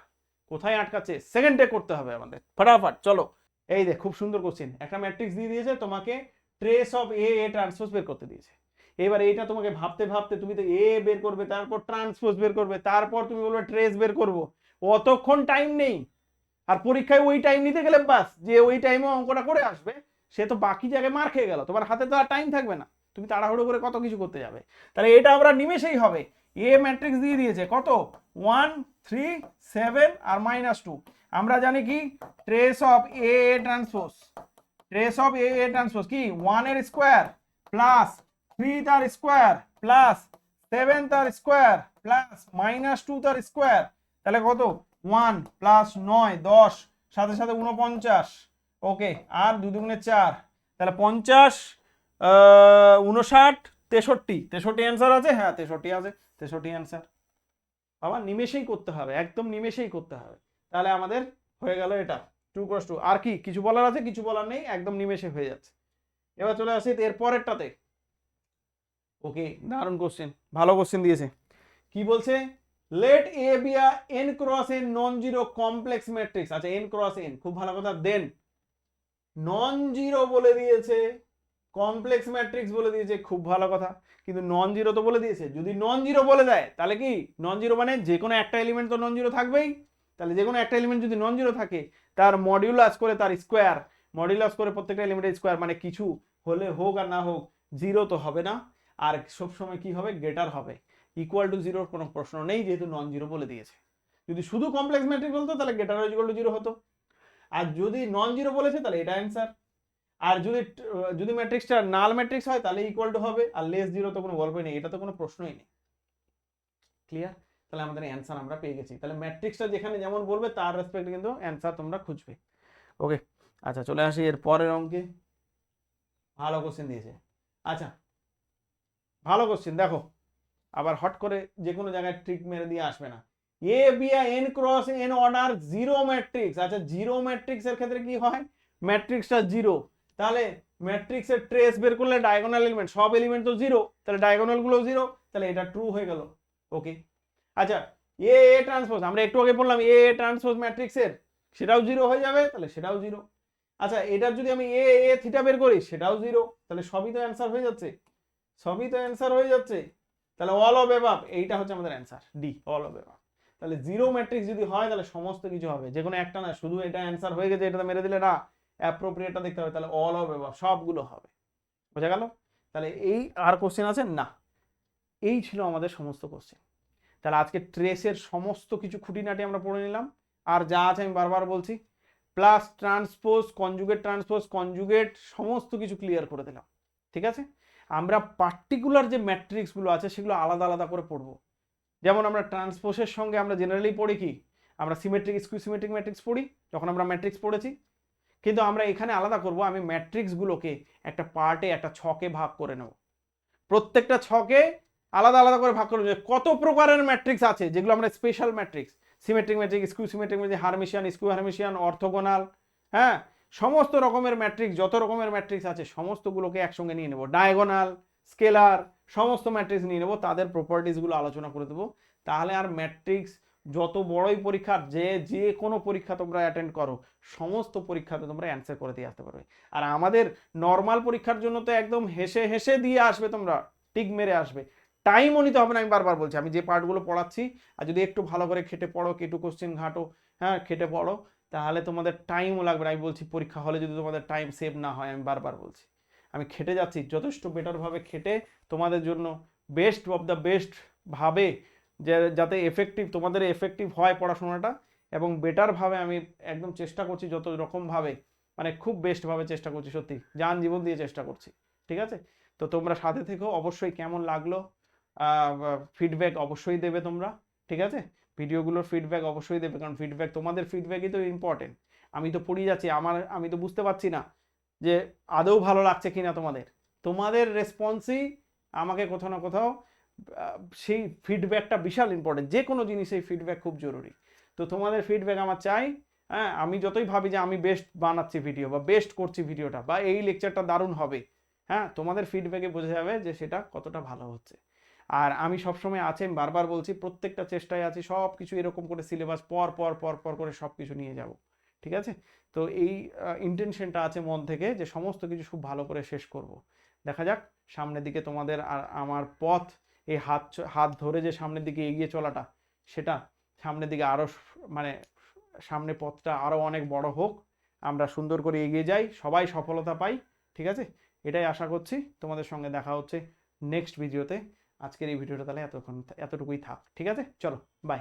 কোথায় আটকাচ্ছে, সেকেন্ডে করতে হবে আমাদের, ফটাফট চলো। এই দেখ খুব সুন্দর কোশ্চেন, একটা ম্যাট্রিক্স দিয়ে দিয়েছে তোমাকে, trace of A A transpose বের করতে দিয়েছে। এবার এইটা তোমাকে ভাবতে ভাবতে তুমি তো এ বের করবে, তারপর ট্রান্সপোজ বের করবে, তারপর তুমি বলবে ট্রেস বের করবো, অতক্ষণ টাইম নেই। আর পরীক্ষায় ওই টাইম নিতে গেলে বাস, যে ওই টাইমে অঙ্কটা করে আসবে সে তো বাকি জায়গায় মার খেয়ে গেল, তোমার হাতে তো আর টাইম থাকবে না, তুমি তাড়াহুড়ো করে কত কিছু করতে যাবে। তাহলে এটা আমরা নিমেষেই হবে। এ ম্যাট্রিক্স দিয়ে দিয়েছে কত, 1 3 7 আর -2। আমরা জানি কি, trace of A A transpose, trace of A A transpose কি 1 এর স্কোয়ার প্লাস 3 তার স্কোয়ার প্লাস 7 তার স্কোয়ার প্লাস -2 তার স্কোয়ার, তাহলে কত 1 প্লাস 9 10, সাথে সাথে 49। ওকে, আর 2 দুগুণে 4, তাহলে 50 59 63, 63 অ্যান্সার আছে, হ্যাঁ 63 আছে, 63 অ্যান্সার। বাবা নিমেষেই করতে হবে, একদম নিমেষেই করতে হবে। তাহলে আমাদের হয়ে গেল এটা 2 × 2। আর কি কিছু বলার আছে, কিছু বলার নেই, একদম নিমেষে হয়ে যাচ্ছে। এবার চলে আসি এর পরেরটাতে। ওকে, দারুণ কোশ্চেন, ভালো কোশ্চেন দিয়েছে। কি বলছে, let A B are n cross n non zero complex matrix. আচ্ছা n ক্রস n, খুব ভালো কথা, দেন নন জিরো বলে দিয়েছে, কমপ্লেক্স ম্যাট্রিক্স বলে দিয়েছে, খুব ভালো কথা, কিন্তু নন জিরো তো বলে দিয়েছে। যদি নন জিরো বলে দেয় তাহলে কি, নন জিরো মানে যে কোনো একটা এলিমেন্ট তো নন জিরো থাকবেই, তাহলে যে কোনো একটা এলিমেন্ট যদি নন জিরো থাকে তার মডিউলাস করে তার স্কোয়ার, মডিউলাস করে প্রত্যেকটা এলিমেন্টের স্কোয়ার, মানে কিছু হলে হোক আর না হোক জিরো তো হবে না, আর সবসময় কি হবে, গ্রেটার হবে। ইকুয়াল টু জিরোর কোনো প্রশ্ন নেই, যেহেতু নন জিরো বলে দিয়েছে। যদি শুধু কমপ্লেক্স ম্যাট্রিক্স বলতো তাহলে গ্রেটার ইকুয়াল টু জিরো হতো, আর যদি নন জিরো বলেছে তাহলে এটা অ্যান্সার। আর যদি যদি ম্যাট্রিক্সটা নাল ম্যাট্রিক্স হয় তাহলে ইকুয়াল টু হবে, আর লেস জিরো তো কোনো গল্পই নেই, এটা তো কোনো প্রশ্নই নেই। ক্লিয়ার, তাহলে আমাদের অ্যান্সার আমরা পেয়ে গেছি। তাহলে ম্যাট্রিক্সটা যেখানে যেমন বলবে তার রেসপেক্টে কিন্তু অ্যান্সার তোমরা খুঁজবে। ওকে, আচ্ছা চলে আসি এর পরের অঙ্কে। ভালো কোশ্চেন দিয়েছে। আচ্ছা ভালো কোশ্চেন, দেখো আবার হট করে যে কোনো জায়গায় ট্রিক মেরে দিয়ে আসবে না। A B N cross N order zero matrix. আচ্ছা জিরো ম্যাট্রিক্স এর ক্ষেত্রে কি হয়, ম্যাট্রিক্সটা জিরো, তাহলে ম্যাট্রিক্সের ট্রেস বের করলে ডায়াগোনাল এলিমেন্ট, সব এলিমেন্ট তো জিরো, তাহলে ডায়াগোনাল গুলো জিরো, তাহলে এটা ট্রু হয়ে গেল। ওকে, আচ্ছা এ এ ট্রান্সপোজ, আমরা একটু আগে বললাম এ এ ট্রান্সপোজ ম্যাট্রিক্সের, সেটাও জিরো হয়ে যাবে, তাহলে সেটাও জিরো। আচ্ছা এটার যদি আমি এ এ থিটা বের করি সেটাও জিরো, তাহলে সবই তো অ্যান্সার হয়ে যাচ্ছে, সবই তো অ্যান্সার হয়ে যাচ্ছে। তাহলে অল অফ অ্যাবাভ, এইটা হচ্ছে আমাদের answer, D all of above. তাহলে জিরো ম্যাট্রিক্স যদি হয় তাহলে সমস্ত কিছু হবে, যে কোনো একটা না, শুধু এটা অ্যান্সার হয়ে গেছে এটা মেরে দিলে না, অ্যাপ্রোপ্রিয়েটটা দেখতে হবে, তাহলে অল অফ অ্যাবাভ সবগুলো হবে। বোঝা গেল? তাহলে এই আর কোশ্চেন আছে না, এই ছিল আমাদের সমস্ত কোশ্চেন। তাহলে আজকে ট্রেসের সমস্ত কিছু খুঁটিনাটি আমরা পড়ে নিলাম, আর যা আছে আমি বারবার বলছি, প্লাস ট্রান্সপোজ কনজুগেট সমস্ত কিছু ক্লিয়ার করে দিলাম। ঠিক আছে, আমরা পার্টিকুলার যে ম্যাট্রিক্সগুলো আছে সেগুলো আলাদা আলাদা করে পড়বো। যেমন আমরা ট্রান্সপোজের সঙ্গে আমরা জেনারেলি পড়ি কি, আমরা সিমেট্রিক স্কিউ সিমেট্রিক ম্যাট্রিক্স পড়ি যখন আমরা ম্যাট্রিক্স পড়েছি, কিন্তু আমরা এখানে আলাদা করব, আমি ম্যাট্রিক্সগুলোকে একটা পার্টে একটা ছকে ভাগ করে নেব, প্রত্যেকটা ছকে আলাদা আলাদা করে ভাগ করে নেব। কত প্রকারের ম্যাট্রিক্স আছে যেগুলো আমরা special matrix, symmetric matrix, skew symmetric matrix, Hermitian, skew Hermitian, orthogonal, হ্যাঁ সমস্ত রকমের ম্যাট্রিক্স, যত রকমের ম্যাট্রিক্স আছে সমস্তগুলোকে একসঙ্গে নিয়ে নেব, ডায়াগোনাল, স্কেলার, সমস্ত ম্যাট্রিক্স নিয়ে নেব, তাদের প্রপার্টিসগুলো আলোচনা করে দেবো। তাহলে আর ম্যাট্রিক্স যত বড়ই পরীক্ষা, যে কোনো পরীক্ষা তোমরা অ্যাটেন্ড করো, সমস্ত পরীক্ষাতে তোমরা অ্যান্সার করে দিয়ে আসতে পারবে। আর আমাদের নর্মাল পরীক্ষার জন্য তো একদম হেসে হেসে দিয়ে আসবে, তোমরা টিক মেরে আসবে, টাইমও নিতে হবে না। আমি বারবার বলছি, আমি যে পার্টগুলো পড়াচ্ছি আর যদি একটু ভালো করে খেটে পড়ো, একটু কোশ্চেন ঘাটো, হ্যাঁ খেটে পড়ো, তাহলে তোমাদের টাইমও লাগবে না। আমি বলছি পরীক্ষা হলে যদি তোমাদের টাইম সেভ না হয়, আমি বারবার বলছি, আমি খেটে যাচ্ছি যথেষ্ট বেটারভাবে খেটে তোমাদের জন্য বেস্ট অফ দ্য বেস্ট ভাবে, যে যাতে এফেক্টিভ তোমাদের এফেক্টিভ হয় পড়াশোনাটা, এবং বেটারভাবে আমি একদম চেষ্টা করছি যত রকমভাবে, মানে খুব বেস্টভাবে চেষ্টা করছি, সত্যি জান জীবন দিয়ে চেষ্টা করছি। ঠিক আছে, তো তোমরা সাথে থেকো। অবশ্যই কেমন লাগলো ফিডব্যাক অবশ্যই দেবে তোমরা, ঠিক আছে, ভিডিওগুলোর ফিডব্যাক অবশ্যই দেবে, কারণ ফিডব্যাক, তোমাদের ফিডব্যাকই তো ইম্পর্টেন্ট। আমি তো পড়ি যাচ্ছি, আমি তো বুঝতে পারছি না যে আদৌ ভালো লাগছে কিনা তোমাদের, তোমাদের রেসপন্সই আমাকে কোথাও না কোথাও সেই ফিডব্যাকটা বিশাল ইম্পর্টেন্ট, যে কোনো জিনিসেই ফিডব্যাক খুব জরুরি। তো তোমাদের ফিডব্যাক আমার চাই। হ্যাঁ, আমি যতই ভাবি যে আমি বেস্ট বানাচ্ছি ভিডিও বা বেস্ট করছি ভিডিওটা বা এই লেকচারটা দারুণ হবে, হ্যাঁ তোমাদের ফিডব্যাকে বোঝা যাবে যে সেটা কতটা ভালো হচ্ছে। আর আমি সবসময় আছি, আমি বারবার বলছি, প্রত্যেকটা চেষ্টায় আছি সব কিছু এরকম করে সিলেবাস পর পর পর পর করে সব কিছু নিয়ে যাব। ঠিক আছে, তো এই ইন্টেনশনটা আছে মন থেকে যে সমস্ত কিছু খুব ভালো করে শেষ করব। দেখা যাক সামনের দিকে তোমাদের আর আমার পথ, এই হাত হাত ধরে যে সামনের দিকে এগিয়ে চলাটা, সেটা সামনের দিকে আরও, মানে সামনে পথটা আরও অনেক বড় হোক, আমরা সুন্দর করে এগিয়ে যাই, সবাই সফলতা পাই। ঠিক আছে, এটাই আশা করছি। তোমাদের সঙ্গে দেখা হচ্ছে নেক্সট ভিডিওতে। আজকের এই ভিডিওটা তাহলে এতটুকুই থাক। ঠিক আছে, চলো বাই।